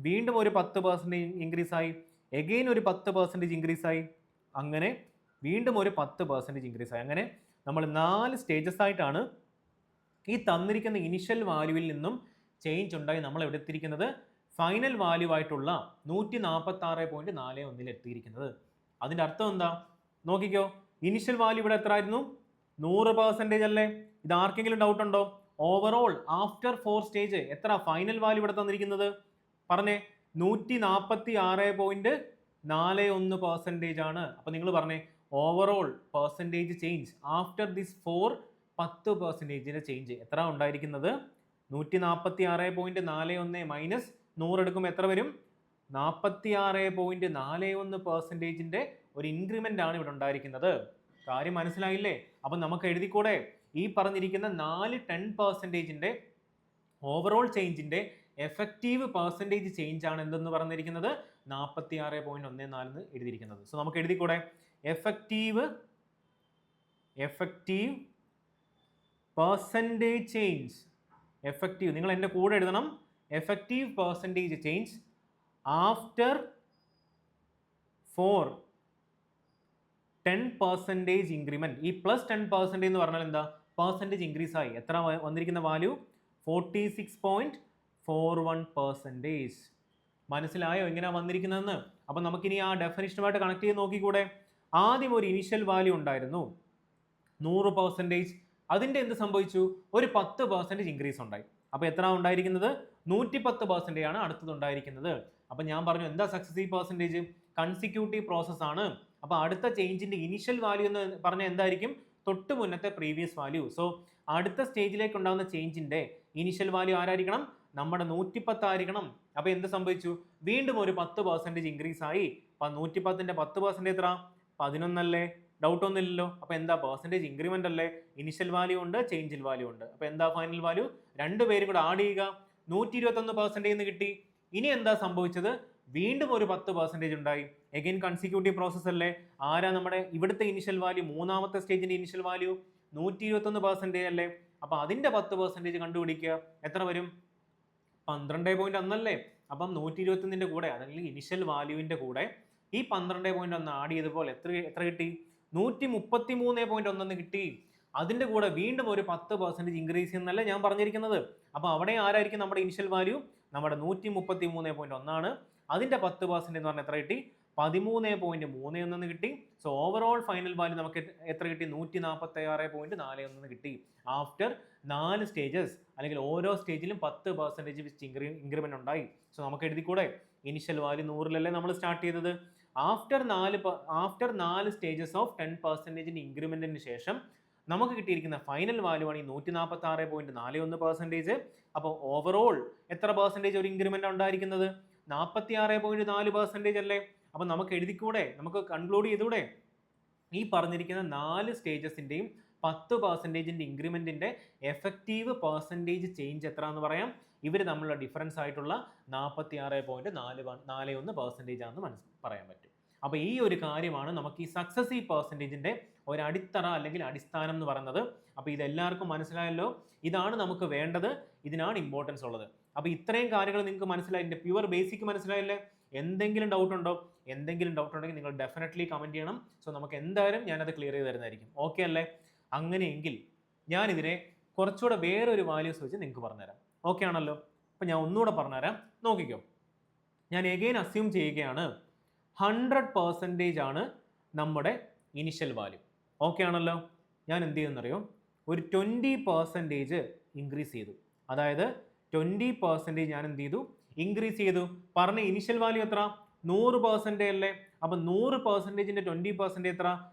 വീണ്ടും ഒരു 10% ഇൻക്രീസ് ആയി, എഗെയിൻ ഒരു 10% ഇൻക്രീസ് ആയി, അങ്ങനെ വീണ്ടും ഒരു 10% ഇൻക്രീസ് ആയി. അങ്ങനെ നമ്മൾ 4 സ്റ്റേജസ് ആയിട്ടാണ് ഈ തന്നിരിക്കുന്ന ഇനിഷ്യൽ വാല്യൂവിൽ നിന്നും ചേഞ്ച് ഉണ്ടായി നമ്മൾ എവിടെ എത്തിയിരിക്കുന്നത്? ഫൈനൽ വാല്യൂ ആയിട്ടുള്ള 146.41 എത്തിയിരിക്കുന്നത്. അതിൻ്റെ അർത്ഥം എന്താ? നോക്കിക്കോ, ഇനിഷ്യൽ വാല്യൂ ഇവിടെ എത്ര ആയിരുന്നു? 100% അല്ലേ. ഇത് ആർക്കെങ്കിലും ഡൗട്ട് ഉണ്ടോ? ഓവറോൾ ആഫ്റ്റർ 4 സ്റ്റേജ് എത്ര ഫൈനൽ വാല്യൂ ഇവിടെ തന്നിരിക്കുന്നത്? പറഞ്ഞേ. 147.41% ആണ്. അപ്പം നിങ്ങൾ പറഞ്ഞേ overall percentage change after this 10%ന്റെ ചേഞ്ച് എത്ര ഉണ്ടായിരിക്കുന്നത്? 146.41 മൈനസ് 100 എടുക്കുമ്പോൾ എത്ര വരും? 46.41%ന്റെ ഒരു ഇൻക്രിമെന്റ് ആണ് ഇവിടെ ഉണ്ടായിരിക്കുന്നത്. കാര്യം മനസ്സിലായില്ലേ? അപ്പം നമുക്ക് എഴുതിക്കൂടെ? ഈ പറഞ്ഞിരിക്കുന്ന 10%ന്റെ ഓവറോൾ ചേഞ്ചിന്റെ എഫക്റ്റീവ് പെർസെൻറ്റേജ് ചേഞ്ച് ആണ് എന്തെന്ന് പറഞ്ഞിരിക്കുന്നത് 46.14 എഴുതിയിരിക്കുന്നത്. സോ നമുക്ക് എഴുതിക്കൂടെ എഫക്റ്റീവ് പെർസെൻറ്റേജ് ചേഞ്ച്, എഫക്റ്റീവ് നിങ്ങൾ എൻ്റെ കൂടെ എഴുതണം, effective percentage change after four 10% increment. ഈ പ്ലസ് 10% എന്ന് പറഞ്ഞാൽ എന്താ, പെർസെൻറ്റേജ് ഇൻക്രീസ് ആയി. എത്ര വന്നിരിക്കുന്ന വാല്യൂ 46.41%. മനസ്സിലായോ എങ്ങനെയാ വന്നിരിക്കുന്നതെന്ന്? അപ്പൊ നമുക്കിനി ആ ഡെഫിനിഷനുമായിട്ട് കണക്ട് ചെയ്ത് നോക്കിക്കൂടെ. ആദ്യം ഒരു ഇനിഷ്യൽ വാല്യൂ ഉണ്ടായിരുന്നു 100%. അതിന്റെ എന്ത് സംഭവിച്ചു, ഒരു 10% ഇൻക്രീസ് ഉണ്ടായി. അപ്പൊ എത്ര ഉണ്ടായിരിക്കുന്നത് 110% ആണ് അടുത്തത് ഉണ്ടായിരിക്കുന്നത്. അപ്പൊ ഞാൻ പറഞ്ഞു എന്താ സക്സസീവ് പെർസെൻറ്റേജ്, കൺസിക്യൂട്ടീവ് പ്രോസസ് ആണ്. അപ്പൊ അടുത്ത ചേഞ്ചിന്റെ ഇനിഷ്യൽ വാല്യൂ എന്ന് പറഞ്ഞാൽ എന്തായിരിക്കും, തൊട്ട് മുന്നത്തെ പ്രീവിയസ് വാല്യൂ. സോ അടുത്ത സ്റ്റേജിലേക്ക് ഉണ്ടാകുന്ന ചേഞ്ചിന്റെ ഇനിഷ്യൽ വാല്യൂ ആരായിരിക്കണം, നമ്മുടെ 110 ആയിരിക്കണം. അപ്പൊ എന്ത് സംഭവിച്ചു, വീണ്ടും ഒരു 10% ഇൻക്രീസ് ആയി. 110ന്റെ 10% എത്ര, 11 അല്ലേ, ഡൗട്ട് ഒന്നുമില്ലല്ലോ. അപ്പൊ എന്താ പെർസെൻറ്റേജ് ഇൻക്രിമെന്റ് അല്ലേ, ഇനിഷ്യൽ വാല്യൂ ഉണ്ട് ചേഞ്ചിൽ വാല്യൂ ഉണ്ട്. അപ്പൊ എന്താ ഫൈനൽ വാല്യൂ, രണ്ടുപേരും കൂടെ ആഡ് ചെയ്യുക, 121% കിട്ടി. ഇനി എന്താ സംഭവിച്ചത്, വീണ്ടും ഒരു 10% ഉണ്ടായി. എഗൈൻ കൺസിക്യൂട്ടീവ് പ്രോസസ് അല്ലേ. ആരാ നമ്മുടെ ഇവിടുത്തെ ഇനിഷ്യൽ വാല്യൂ, മൂന്നാമത്തെ സ്റ്റേജിന്റെ ഇനിഷ്യൽ വാല്യൂ 121% അല്ലേ. അപ്പൊ അതിന്റെ 10% കണ്ടുപിടിക്കുക, എത്ര വരും, 12.1 അല്ലേ. അപ്പം 121ന്റെ കൂടെ അല്ലെങ്കിൽ ഇനിഷ്യൽ വാല്യൂവിന്റെ കൂടെ ഈ 12.1 ആഡ് ചെയ്തപ്പോൾ എത്ര കിട്ടി, 133.1 കിട്ടി. അതിന്റെ കൂടെ വീണ്ടും ഒരു 10% ഇൻക്രീസ് എന്നല്ലേ ഞാൻ പറഞ്ഞിരിക്കുന്നത്. അപ്പൊ അവിടെ ആരായിരിക്കും നമ്മുടെ ഇനിഷ്യൽ വാല്യൂ, നമ്മുടെ 133.1 ആണ്. അതിന്റെ 10% എന്ന് പറഞ്ഞാൽ എത്ര കിട്ടി, 13.31 കിട്ടി. സോ ഓവറോൾ ഫൈനൽ വാല്യൂ നമുക്ക് എത്ര കിട്ടി, 146.41 കിട്ടി. ആഫ്റ്റർ 4 സ്റ്റേജസ് അല്ലെങ്കിൽ ഓരോ സ്റ്റേജിലും 10% ഇൻക്രിമെന്റ് ഉണ്ടായി. സോ നമുക്ക് എഴുതിക്കൂടെ, ഇനിഷ്യൽ വാല്യൂ 100ലല്ലേ നമ്മൾ സ്റ്റാർട്ട് ചെയ്തത്. ആഫ്റ്റർ 4 സ്റ്റേജസ് ഓഫ് 10% ഇൻക്രിമെന്റിന് ശേഷം നമുക്ക് കിട്ടിയിരിക്കുന്ന ഫൈനൽ വാല്യൂ ആണ് ഈ 146.41%. അപ്പോൾ ഓവറോൾ എത്ര പെർസെൻറ്റേജ് ഒരു ഇൻക്രിമെന്റ് ഉണ്ടായിരിക്കുന്നത്, 46.4% അല്ലേ. അപ്പൊ നമുക്ക് എഴുതിക്കൂടെ, നമുക്ക് കൺക്ലൂഡ് ചെയ്തൂടെ, ഈ പറഞ്ഞിരിക്കുന്ന 4 സ്റ്റേജസിന്റെയും 10% ഇൻക്രിമെന്റിന്റെ എഫക്റ്റീവ് പെർസെൻറ്റേജ് ചേഞ്ച് എത്ര എന്ന് പറയാം, ഇവർ തമ്മിലുള്ള ഡിഫറൻസ് ആയിട്ടുള്ള 46.41% ആണെന്ന് പറയാൻ പറ്റും. അപ്പൊ ഈ ഒരു കാര്യമാണ് നമുക്ക് ഈ സക്സസീവ് പെർസെൻറ്റേജിന്റെ ഒരു അടിത്തറ അല്ലെങ്കിൽ അടിസ്ഥാനം എന്ന് പറയുന്നത്. അപ്പൊ ഇതെല്ലാവർക്കും മനസ്സിലായല്ലോ, ഇതാണ് നമുക്ക് വേണ്ടത്, ഇതിനാണ് ഇമ്പോർട്ടൻസ് ഉള്ളത്. അപ്പൊ ഇത്രയും കാര്യങ്ങൾ നിങ്ങൾക്ക് മനസ്സിലായി, പ്യുവർ ബേസിക് മനസ്സിലായില്ലേ. എന്തെങ്കിലും ഡൗട്ട് ഉണ്ടോ, എന്തെങ്കിലും ഡൗട്ട് ഉണ്ടെങ്കിൽ നിങ്ങൾ ഡെഫിനറ്റ്ലി കമന്റ് ചെയ്യണം. സോ നമുക്ക് എന്തായാലും ഞാനത് ക്ലിയർ ചെയ്ത് തരുന്നതായിരിക്കും. ഓക്കെ അല്ലേ. അങ്ങനെയെങ്കിൽ ഞാൻ ഇതിനെ കുറച്ചുകൂടെ വേറൊരു വാല്യൂസ് വെച്ച് നിങ്ങൾക്ക് പറഞ്ഞുതരാം. ഓക്കെ ആണല്ലോ. അപ്പൊ ഞാൻ ഒന്നുകൂടെ പറഞ്ഞുതരാം, നോക്കിക്കോ. ഞാൻ എഗെയിൻ അസ്യൂം ചെയ്യുകയാണ് 100% ആണ് നമ്മുടെ ഇനിഷ്യൽ വാല്യൂ. ഓക്കെ ആണല്ലോ. ഞാൻ എന്ത് ചെയ്യുന്നറിയോ, ഒരു 20% ഇൻക്രീസ് ചെയ്തു. അതായത് 20% ഞാൻ എന്ത് ചെയ്തു, ഇൻക്രീസ് ചെയ്തു. പറഞ്ഞ ഇനിഷ്യൽ വാല്യൂ എത്ര, 100% അല്ലേ. അപ്പൊ 100%ന്റെ 20% എത്ര,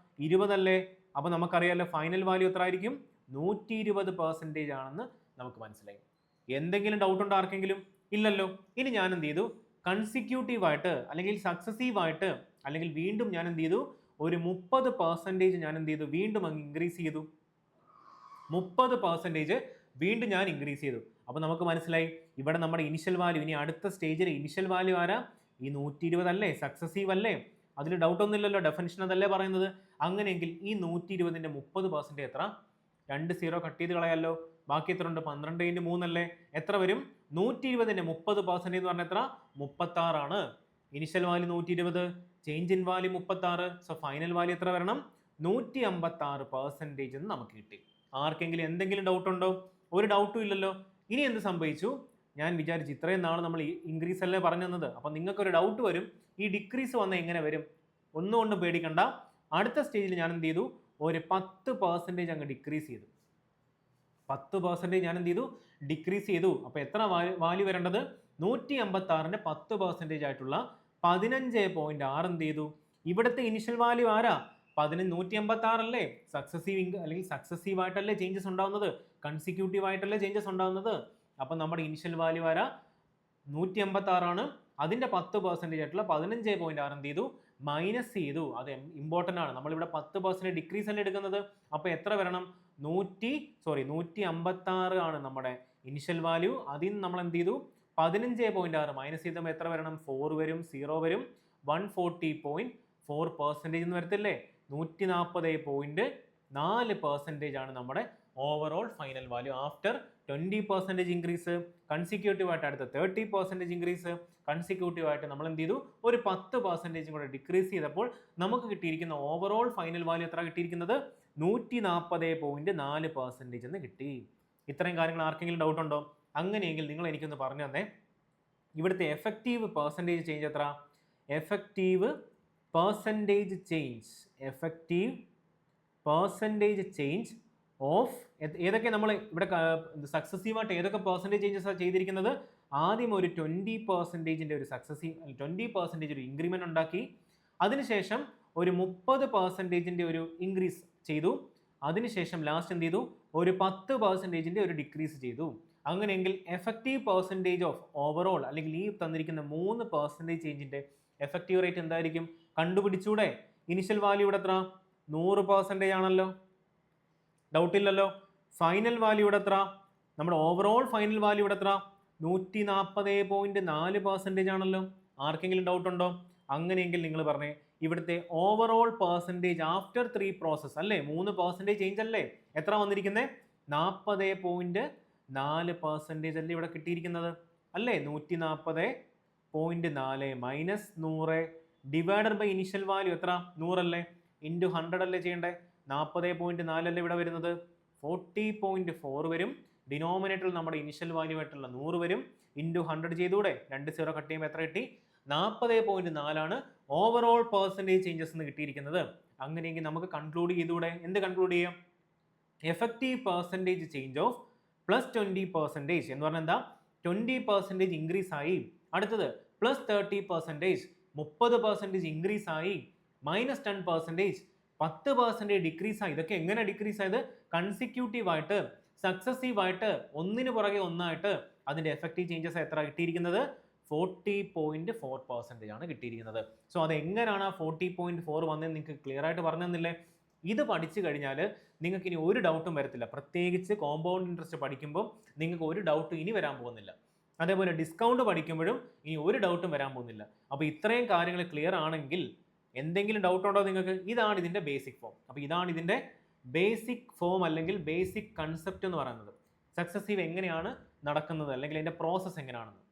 20 അല്ലേ. അപ്പൊ നമുക്കറിയാലോ ഫൈനൽ വാല്യൂ എത്ര ആയിരിക്കും, 120% ആണെന്ന് നമുക്ക് മനസ്സിലായി. എന്തെങ്കിലും ഡൗട്ട് ഉണ്ടോ ആർക്കെങ്കിലും, ഇല്ലല്ലോ. ഇനി ഞാൻ എന്ത് ചെയ്തു, കൺസിക്യൂട്ടീവ് ആയിട്ട് അല്ലെങ്കിൽ സക്സസീവ് ആയിട്ട് അല്ലെങ്കിൽ വീണ്ടും ഞാൻ എന്ത് ചെയ്തു, ഒരു 30% ഞാൻ എന്ത് ചെയ്തു, വീണ്ടും അങ്ങ് ഇൻക്രീസ് ചെയ്തു. 30% വീണ്ടും ഞാൻ ഇൻക്രീസ് ചെയ്തു. അപ്പൊ നമുക്ക് മനസ്സിലായി ഇവിടെ നമ്മുടെ ഇനിഷ്യൽ വാല്യൂ, ഇനി അടുത്ത സ്റ്റേജിൽ ഇനിഷ്യൽ വാല്യൂ ആരാ, ഈ 120 അല്ലേ, സക്സസീവ് അല്ലേ, അതിൽ ഡൗട്ട് ഒന്നുമില്ലല്ലോ, ഡെഫിനിഷൻ അതല്ലേ പറയുന്നത്. അങ്ങനെയെങ്കിൽ ഈ 120ന്റെ 30% എത്ര, 2 0 കട്ട് ചെയ്ത് കളയാലോ. ബാക്കി എത്ര ഉണ്ട്, 12×3 അല്ലേ. എത്ര വരും, 120ന്റെ 30% എന്ന് പറഞ്ഞാൽ എത്ര, 36 ആണ്. Initial value 120, change in value 36. So final value എത്ര വരണം, 156% എന്ന് നമുക്ക് കിട്ടി. ആർക്കെങ്കിലും എന്തെങ്കിലും ഡൗട്ട് ഉണ്ടോ, ഒരു ഡൗട്ടും ഇല്ലല്ലോ. ഇനി എന്ത് സംഭവിച്ചു, ഞാൻ വിചാരിച്ചു ഇത്രയും നാൾ നമ്മൾ ഇൻക്രീസ് അല്ലേ പറഞ്ഞു തന്നത്, അപ്പൊ നിങ്ങൾക്കൊരു ഡൗട്ട് വരും, ഈ ഡിക്രീസ് വന്നാൽ എങ്ങനെ വരും. ഒന്നുകൊണ്ട് പേടിക്കണ്ട, അടുത്ത സ്റ്റേജിൽ ഞാൻ എന്ത് ചെയ്തു, ഒരു 10% അങ്ങ് ഡിക്രീസ് ചെയ്തു. 10% ഞാൻ എന്ത് ചെയ്തു, ഡിക്രീസ് ചെയ്തു. അപ്പൊ എത്ര വാല്യൂ വരേണ്ടത്, 156ന്റെ 10% ആയിട്ടുള്ള 15.6 എന്ത് ചെയ്തു. ഇവിടുത്തെ ഇനിഷ്യൽ വാല്യൂ ആരാ, 156 അല്ലേ. സക്സസീവ് അല്ലെങ്കിൽ സക്സസീവ് ആയിട്ടല്ലേ ചേഞ്ചസ് ഉണ്ടാവുന്നത്, കൺസിക്യൂട്ടീവ് ആയിട്ടല്ലേ ചേഞ്ചസ് ഉണ്ടാവുന്നത്. അപ്പൊ നമ്മുടെ ഇനിഷ്യൽ വാല്യൂ ആരാ, 156 ആണ്. അതിന്റെ 10% ആയിട്ടുള്ള 15.6 എന്ത് ചെയ്തു, മൈനസ് ചെയ്തു. അത് ഇമ്പോർട്ടൻ്റ് ആണ്. നമ്മളിവിടെ 10% ഡിക്രീസ് അല്ലേ എടുക്കുന്നത്. അപ്പൊ എത്ര വരണം, 156 ആണ് നമ്മുടെ ഇനിഷ്യൽ വാല്യൂ. അതിൽ നമ്മൾ എന്ത് ചെയ്തു, 15.6 മൈനസ് ചെയ്തുമ്പോൾ എത്ര വരണം? 4 വരും, 0 വരും, 140.4% എന്ന് വരത്തില്ലേ? 140.4% ആണ് നമ്മുടെ overall final value after 20% increase, consecutive ആയിട്ട് അടുത്ത 30% ഇൻക്രീസ്, കൺസിക്യൂട്ടീവ് ആയിട്ട് നമ്മൾ എന്ത് ചെയ്തു? ഒരു 10% കൂടെ ഡിക്രീസ് ചെയ്തപ്പോൾ നമുക്ക് കിട്ടിയിരിക്കുന്ന ഓവറോൾ ഫൈനൽ വാല്യൂ എത്ര കിട്ടിയിരിക്കുന്നത്? 140.4% എന്ന് കിട്ടി. ഇത്രയും കാര്യങ്ങൾ ആർക്കെങ്കിലും ഡൗട്ട് ഉണ്ടോ? അങ്ങനെയെങ്കിൽ നിങ്ങൾ എനിക്കൊന്ന് പറഞ്ഞു തന്നെ, ഇവിടുത്തെ എഫക്റ്റീവ് പെർസെൻറ്റേജ് ചേഞ്ച് എത്ര? എഫക്റ്റീവ് പെർസെൻറ്റേജ് ചേഞ്ച് ഓഫ് ഏതൊക്കെ നമ്മൾ ഇവിടെ സക്സസീവായിട്ട് ഏതൊക്കെ പെർസെൻറ്റേജ് ചേഞ്ചസ് ചെയ്തിരിക്കുന്നത്? ആദ്യം ഒരു 20% ഒരു 20% ഒരു ഇൻക്രിമെന്റ് ഉണ്ടാക്കി, അതിനുശേഷം ഒരു 30% ഒരു ഇൻക്രീസ് ചെയ്തു, അതിനുശേഷം ലാസ്റ്റ് എന്ത് ചെയ്തു? ഒരു 10% ഒരു ഡിക്രീസ് ചെയ്തു. അങ്ങനെയെങ്കിൽ എഫക്റ്റീവ് പെർസെൻറ്റേജ് ഓഫ് ഓവറോൾ അല്ലെങ്കിൽ ഈ തന്നിരിക്കുന്ന 3% ചേഞ്ചിന്റെ എഫക്റ്റീവ് റേറ്റ് എന്തായിരിക്കും? കണ്ടുപിടിച്ചൂടെ? ഇനിഷ്യൽ വാല്യൂ ഇവിടെ എത്ര? 100% ആണല്ലോ, ഡൗട്ട് ഇല്ലല്ലോ. ഫൈനൽ വാല്യൂ ഇവിടെ എത്ര? നമ്മുടെ ഓവറോൾ ഫൈനൽ വാല്യൂ ഇവിടെ എത്ര? 140.4% ആണല്ലോ. ആർക്കെങ്കിലും ഡൗട്ട് ഉണ്ടോ? അങ്ങനെയെങ്കിൽ നിങ്ങൾ പറഞ്ഞേ, ഇവിടുത്തെ ഓവറോൾ പെർസെൻറ്റേജ് ആഫ്റ്റർ 3 പ്രോസസ് അല്ലേ, 3% ചേഞ്ച് അല്ലേ, എത്ര വന്നിരിക്കുന്നത്? 40.4% അല്ലേ ഇവിടെ കിട്ടിയിരിക്കുന്നത് അല്ലേ? 140.4 minus 100 divided by initial value എത്ര? 100 അല്ലേ, ഇൻറ്റു 100 അല്ലേ ചെയ്യേണ്ടത്? 40.4 അല്ലേ ഇവിടെ വരുന്നത്? 40.4 വരും. ഡിനോമിനേറ്ററിൽ നമ്മുടെ ഇനിഷ്യൽ വാല്യൂ ആയിട്ടുള്ള 100 വരും, ഇൻറ്റു 100 ചെയ്തൂടെ? 2 0 കട്ട് ചെയ്യുമ്പോൾ എത്ര കിട്ടി? 40.4 ആണ് ഓവറോൾ പെർസെൻറ്റേജ് ചേഞ്ചസ് എന്ന് കിട്ടിയിരിക്കുന്നത്. അങ്ങനെയെങ്കിൽ നമുക്ക് കൺക്ലൂഡ് ചെയ്തൂടെ? എന്ത് കൺക്ലൂഡ് ചെയ്യാം? Effective percentage change of plus 20% എന്ന് പറഞ്ഞാൽ എന്താ? 20% ഇൻക്രീസ് ആയി. അടുത്തത് പ്ലസ് 30%, 30% ഇൻക്രീസ് ആയി. മൈനസ് 10%, 10% ഡിക്രീസ് ആയി. ഇതൊക്കെ എങ്ങനെ ഡിക്രീസ് ആയത്? കൺസിക്യൂട്ടീവ് ആയിട്ട്, സക്സസീവ് ആയിട്ട്, ഒന്നിനു പുറകെ ഒന്നായിട്ട് അതിന്റെ എഫക്റ്റീവ് ചേഞ്ചസ് എത്ര കിട്ടിയിരിക്കുന്നത്? 40.4% ആണ് കിട്ടിയിരിക്കുന്നത്. സോ അത് എങ്ങനെയാണ് ആ 40.4 വന്നതെന്ന് നിങ്ങൾക്ക് ക്ലിയർ ആയിട്ട് പറഞ്ഞു തന്നില്ലേ? ഇത് പഠിച്ചു കഴിഞ്ഞാൽ നിങ്ങൾക്ക് ഇനി ഒരു ഡൗട്ടും വരത്തില്ല. പ്രത്യേകിച്ച് കോമ്പൗണ്ട് ഇൻട്രസ്റ്റ് പഠിക്കുമ്പോൾ നിങ്ങൾക്ക് ഒരു ഡൗട്ടും ഇനി വരാൻ പോകുന്നില്ല. അതേപോലെ ഡിസ്കൗണ്ട് പഠിക്കുമ്പോഴും ഇനി ഒരു ഡൗട്ടും വരാൻ പോകുന്നില്ല. അപ്പോൾ ഇത്രയും കാര്യങ്ങൾ ക്ലിയർ ആണെങ്കിൽ എന്തെങ്കിലും ഡൗട്ട് ഉണ്ടോ നിങ്ങൾക്ക്? ഇതാണ് ഇതിന്റെ ബേസിക് ഫോം. അപ്പോൾ ഇതാണ് ഇതിന്റെ ബേസിക് ഫോം അല്ലെങ്കിൽ ബേസിക് കൺസെപ്റ്റ് എന്ന് പറയുന്നത്. സക്സസീവ് എങ്ങനെയാണ് നടക്കുന്നത് അല്ലെങ്കിൽ അതിന്റെ പ്രോസസ്സ് എങ്ങനെയാണെന്ന്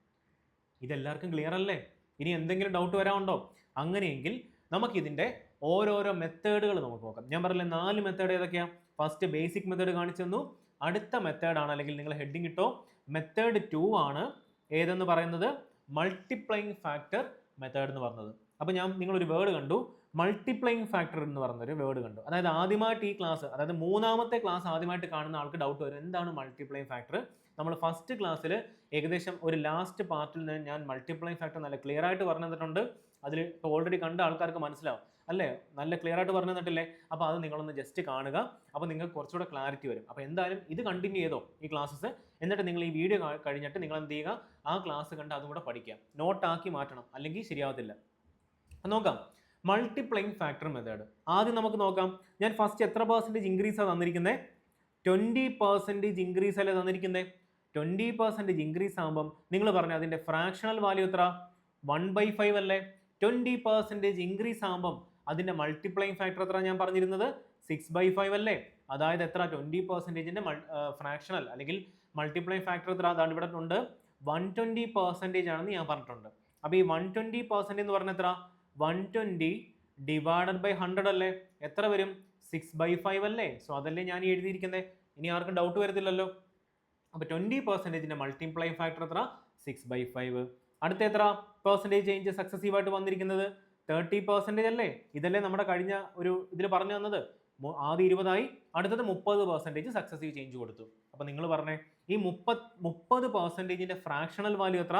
ഇതെല്ലാവർക്കും ക്ലിയർ അല്ലേ? ഇനി എന്തെങ്കിലും ഡൗട്ട് വരാനുണ്ടോ? അങ്ങനെയെങ്കിൽ നമുക്കിതിൻ്റെ ഓരോരോ മെത്തേഡുകൾ നമുക്ക് നോക്കാം. ഞാൻ പറഞ്ഞില്ലേ 4 മെത്തേഡ് ഏതൊക്കെയാണ്? ഫസ്റ്റ് ബേസിക് മെത്തേഡ് കാണിച്ചു തന്നു. അടുത്ത മെത്തേഡാണ്, അല്ലെങ്കിൽ നിങ്ങൾ ഹെഡിങ് ഇട്ടോ, മെത്തേഡ് 2 ആണ് ഏതെന്ന് പറയുന്നത്? മൾട്ടിപ്ലൈയിങ് ഫാക്ടർ മെത്തേഡ് എന്ന് പറഞ്ഞത്. അപ്പോൾ നിങ്ങളൊരു വേർഡ് കണ്ടു, മൾട്ടിപ്ലൈയിങ് ഫാക്ടർ എന്ന് പറഞ്ഞൊരു വേർഡ് കണ്ടു. അതായത് ആദ്യമായിട്ട് ഈ ക്ലാസ്, അതായത് 3ാമത്തെ ക്ലാസ് ആദ്യമായിട്ട് കാണുന്ന ആൾക്ക് ഡൗട്ട് വരും, എന്താണ് മൾട്ടിപ്ലൈയിങ് ഫാക്ടർ? നമ്മൾ ഫസ്റ്റ് ക്ലാസ്സിൽ ഏകദേശം ഒരു ലാസ്റ്റ് പാർട്ടിൽ ഞാൻ മൾട്ടിപ്ലൈയിങ് ഫാക്ടർ നല്ല ക്ലിയർ ആയിട്ട് പറഞ്ഞു തന്നിട്ടുണ്ട്. അതിൽ ഇപ്പോൾ ഓൾറെഡി കണ്ട ആൾക്കാർക്ക് മനസ്സിലാവും അല്ലേ? നല്ല ക്ലിയർ ആയിട്ട് പറഞ്ഞു തന്നിട്ടില്ലേ? അപ്പോൾ അത് നിങ്ങളൊന്ന് ജസ്റ്റ് കാണുക, അപ്പോൾ നിങ്ങൾക്ക് കുറച്ചുകൂടെ ക്ലാരിറ്റി വരും. അപ്പോൾ എന്തായാലും ഇത് കണ്ടിന്യൂ ചെയ്തോ ഈ ക്ലാസ്സസ്. എന്നിട്ട് നിങ്ങൾ ഈ വീഡിയോ കഴിഞ്ഞിട്ട് നിങ്ങൾ എന്ത് ചെയ്യുക? ആ ക്ലാസ് കണ്ട് അതും കൂടെ പഠിക്കുക, നോട്ടാക്കി മാറ്റണം, അല്ലെങ്കിൽ ശരിയാവത്തില്ല. നോക്കാം മൾട്ടിപ്ലൈയിങ് ഫാക്ടർ മെത്തേഡ്. ആദ്യം നമുക്ക് നോക്കാം. ഞാൻ ഫസ്റ്റ് എത്ര പെർസെൻറ്റേജ് ഇൻക്രീസാണ് തന്നിരിക്കുന്നത്? 20% ഇൻക്രീസ് അല്ലേ തന്നിരിക്കുന്നത്? 20% ഇൻക്രീസ് ആകുമ്പം നിങ്ങൾ പറഞ്ഞു അതിൻ്റെ ഫ്രാക്ഷണൽ വാല്യൂ എത്ര? 1/5 അല്ലേ? 20% ഇൻക്രീസ് ആകുമ്പം അതിൻ്റെ മൾട്ടിപ്ലൈയിങ് ഫാക്ടർ എത്ര ഞാൻ പറഞ്ഞിരുന്നത്? 6/5 അല്ലേ? അതായത് എത്ര? 20%ന്റെ ഫ്രാക്ഷണൽ അല്ലെങ്കിൽ മൾട്ടിപ്ലൈയിങ് ഫാക്ടർ എത്ര? അതാണ് ഇവിടെ ഉണ്ട്, 120% ആണെന്ന് ഞാൻ പറഞ്ഞിട്ടുണ്ട്. അപ്പോൾ ഈ 120% എന്ന് പറഞ്ഞാൽ എത്ര? 120 ഡിവൈഡഡ് ബൈ 100 അല്ലേ? എത്ര വരും? 6/5 അല്ലേ? സോ അതല്ലേ ഞാൻ എഴുതിയിരിക്കുന്നത്. ഇനി ആർക്കും ഡൗട്ട് വരത്തില്ലല്ലോ. അപ്പോൾ 20%ന്റെ മൾട്ടിപ്ലൈയിങ് ഫാക്ടർ എത്ര? 6/5. അടുത്ത എത്ര പെർസെൻറ്റേജ് ചേഞ്ച് സക്സസീവ് ആയിട്ട് വന്നിരിക്കുന്നത്? 30% അല്ലേ? ഇതല്ലേ നമ്മുടെ കഴിഞ്ഞ ഒരു ഇതിൽ പറഞ്ഞു തന്നത്. ആദ്യം 20 ആയി, അടുത്തത് 30% സക്സസീവ് ചേഞ്ച് കൊടുത്തു. അപ്പോൾ നിങ്ങൾ പറഞ്ഞേ ഈ 30%ന്റെ ഫ്രാക്ഷണൽ വാല്യൂ എത്ര?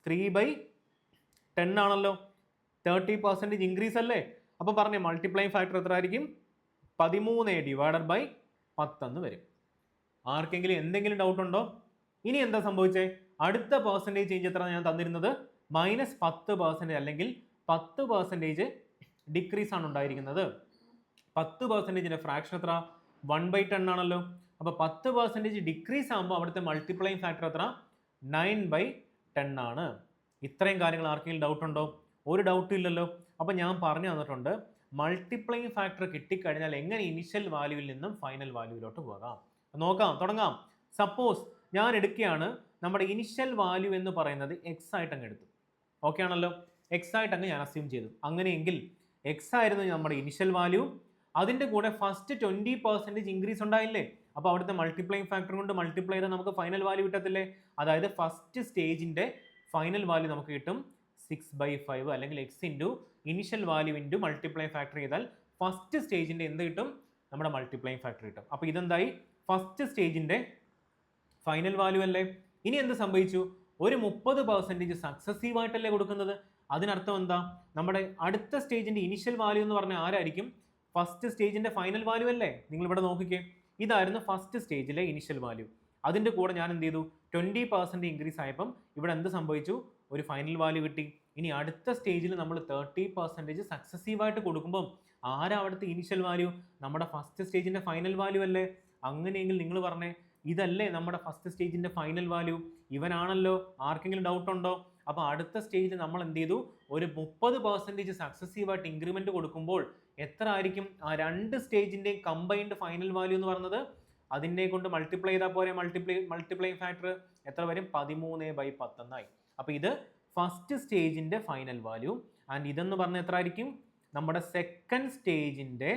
3/10 ആണല്ലോ. 30% ഇൻക്രീസ് അല്ലേ? അപ്പോൾ പറഞ്ഞേ മൾട്ടിപ്ലൈയിങ് ഫാക്ടർ എത്ര ആയിരിക്കും? 13 ഡിവൈഡഡ് ബൈ 10 എന്ന് വരും. ആർക്കെങ്കിലും എന്തെങ്കിലും ഡൗട്ട് ഉണ്ടോ? ഇനി എന്താ സംഭവിച്ചേ? അടുത്ത പെർസെൻറ്റേജ് ചേഞ്ച് എത്ര ഞാൻ തന്നിരുന്നത്? -10% അല്ലെങ്കിൽ 10% ഡിക്രീസ് ആണ് ഉണ്ടായിരിക്കുന്നത്. 10%ന്റെ ഫ്രാക്ഷൻ എത്ര? 1/10 ആണല്ലോ. അപ്പോൾ 10% ഡിക്രീസ് ആകുമ്പോൾ അവിടുത്തെ മൾട്ടിപ്ലൈയിങ് ഫാക്ടർ എത്ര? 9/10 ആണ്. ഇത്രയും കാര്യങ്ങൾ ആർക്കെങ്കിലും ഡൗട്ട് ഉണ്ടോ? ഒരു ഡൗട്ടും ഇല്ലല്ലോ. അപ്പം ഞാൻ പറഞ്ഞു തന്നിട്ടുണ്ട് മൾട്ടിപ്ലൈയിങ് ഫാക്ടർ കിട്ടിക്കഴിഞ്ഞാൽ എങ്ങനെ ഇനിഷ്യൽ വാല്യൂവിൽ നിന്നും ഫൈനൽ വാല്യൂവിലോട്ട് പോകാം. നോക്കാം, തുടങ്ങാം. സപ്പോസ് ഞാൻ എടുക്കുകയാണ്, നമ്മുടെ ഇനിഷ്യൽ വാല്യൂ എന്ന് പറയുന്നത് എക്സ് ആയിട്ട് അങ്ങ് എടുത്തു. ഓക്കെ ആണല്ലോ, എക്സ് ആയിട്ട് അങ്ങ് ഞാൻ അസ്യൂം ചെയ്തു. അങ്ങനെയെങ്കിൽ എക്സ് ആയിരുന്നു നമ്മുടെ ഇനിഷ്യൽ വാല്യൂ, അതിൻ്റെ കൂടെ ഫസ്റ്റ് 20% ഇൻക്രീസ് ഉണ്ടായില്ലേ? അപ്പോൾ അവിടുത്തെ മൾട്ടിപ്ലൈയിങ് ഫാക്ടർ കൊണ്ട് മൾട്ടിപ്ലൈ ചെയ്താൽ നമുക്ക് ഫൈനൽ വാല്യൂ കിട്ടത്തില്ലേ? അതായത് ഫസ്റ്റ് സ്റ്റേജിൻ്റെ ഫൈനൽ വാല്യൂ നമുക്ക് കിട്ടും 6/5, അല്ലെങ്കിൽ X into initial value into multiply factor ചെയ്താൽ ഫസ്റ്റ് സ്റ്റേജിൻ്റെ എന്ത് കിട്ടും? നമ്മുടെ മൾട്ടിപ്ലൈയിങ് ഫാക്ടർ കിട്ടും. അപ്പോൾ ഇതെന്തായി? ഫസ്റ്റ് സ്റ്റേജിൻ്റെ ഫൈനൽ വാല്യൂ അല്ലേ? ഇനി എന്ത് സംഭവിച്ചു? ഒരു 30% സക്സസീവ് ആയിട്ടല്ലേ കൊടുക്കുന്നത്. അതിനർത്ഥം എന്താ? നമ്മുടെ അടുത്ത സ്റ്റേജിൻ്റെ ഇനിഷ്യൽ വാല്യൂ എന്ന് പറഞ്ഞാൽ ആരായിരിക്കും? ഫസ്റ്റ് സ്റ്റേജിൻ്റെ ഫൈനൽ വാല്യൂ അല്ലേ? നിങ്ങൾ ഇവിടെ നോക്കിക്കേ, ഇതായിരുന്നു ഫസ്റ്റ് സ്റ്റേജിലെ ഇനിഷ്യൽ വാല്യൂ. അതിൻ്റെ കൂടെ ഞാൻ എന്ത് ചെയ്തു? 20% ഇൻക്രീസ് ആയപ്പം ഇവിടെ എന്ത് സംഭവിച്ചു? ഒരു ഫൈനൽ വാല്യൂ കിട്ടി. ഇനി അടുത്ത സ്റ്റേജിൽ നമ്മൾ 30% സക്സസീവായിട്ട് കൊടുക്കുമ്പം ആരാ അവിടുത്തെ ഇനിഷ്യൽ വാല്യൂ? നമ്മുടെ ഫസ്റ്റ് സ്റ്റേജിൻ്റെ ഫൈനൽ വാല്യൂ അല്ലേ? അങ്ങനെയെങ്കിൽ നിങ്ങൾ പറഞ്ഞേ, ഇതല്ലേ നമ്മുടെ ഫസ്റ്റ് സ്റ്റേജിൻ്റെ ഫൈനൽ വാല്യൂ? ഇവനാണല്ലോ. ആർക്കെങ്കിലും ഡൗട്ട് ഉണ്ടോ? അപ്പോൾ അടുത്ത സ്റ്റേജിൽ നമ്മൾ എന്ത് ചെയ്തു? ഒരു 30% സക്സസീവായിട്ട് ഇൻക്രിമെൻറ്റ് കൊടുക്കുമ്പോൾ എത്ര ആയിരിക്കും ആ രണ്ട് സ്റ്റേജിൻ്റെയും കമ്പൈൻഡ് ഫൈനൽ വാല്യൂ എന്ന് പറയുന്നത്? അതിനെ കൊണ്ട് മൾട്ടിപ്ലൈ ചെയ്താൽ പോരെ. മൾട്ടിപ്ലൈയിങ് ഫാക്ടർ എത്ര വരും? 13/10 എന്നായി. അപ്പോൾ ഇത് ഫസ്റ്റ് സ്റ്റേജിൻ്റെ ഫൈനൽ വാല്യൂ, ആൻഡ് ഇതെന്ന് പറഞ്ഞാൽ എത്ര ആയിരിക്കും? നമ്മുടെ സെക്കൻഡ് സ്റ്റേജിൻ്റെ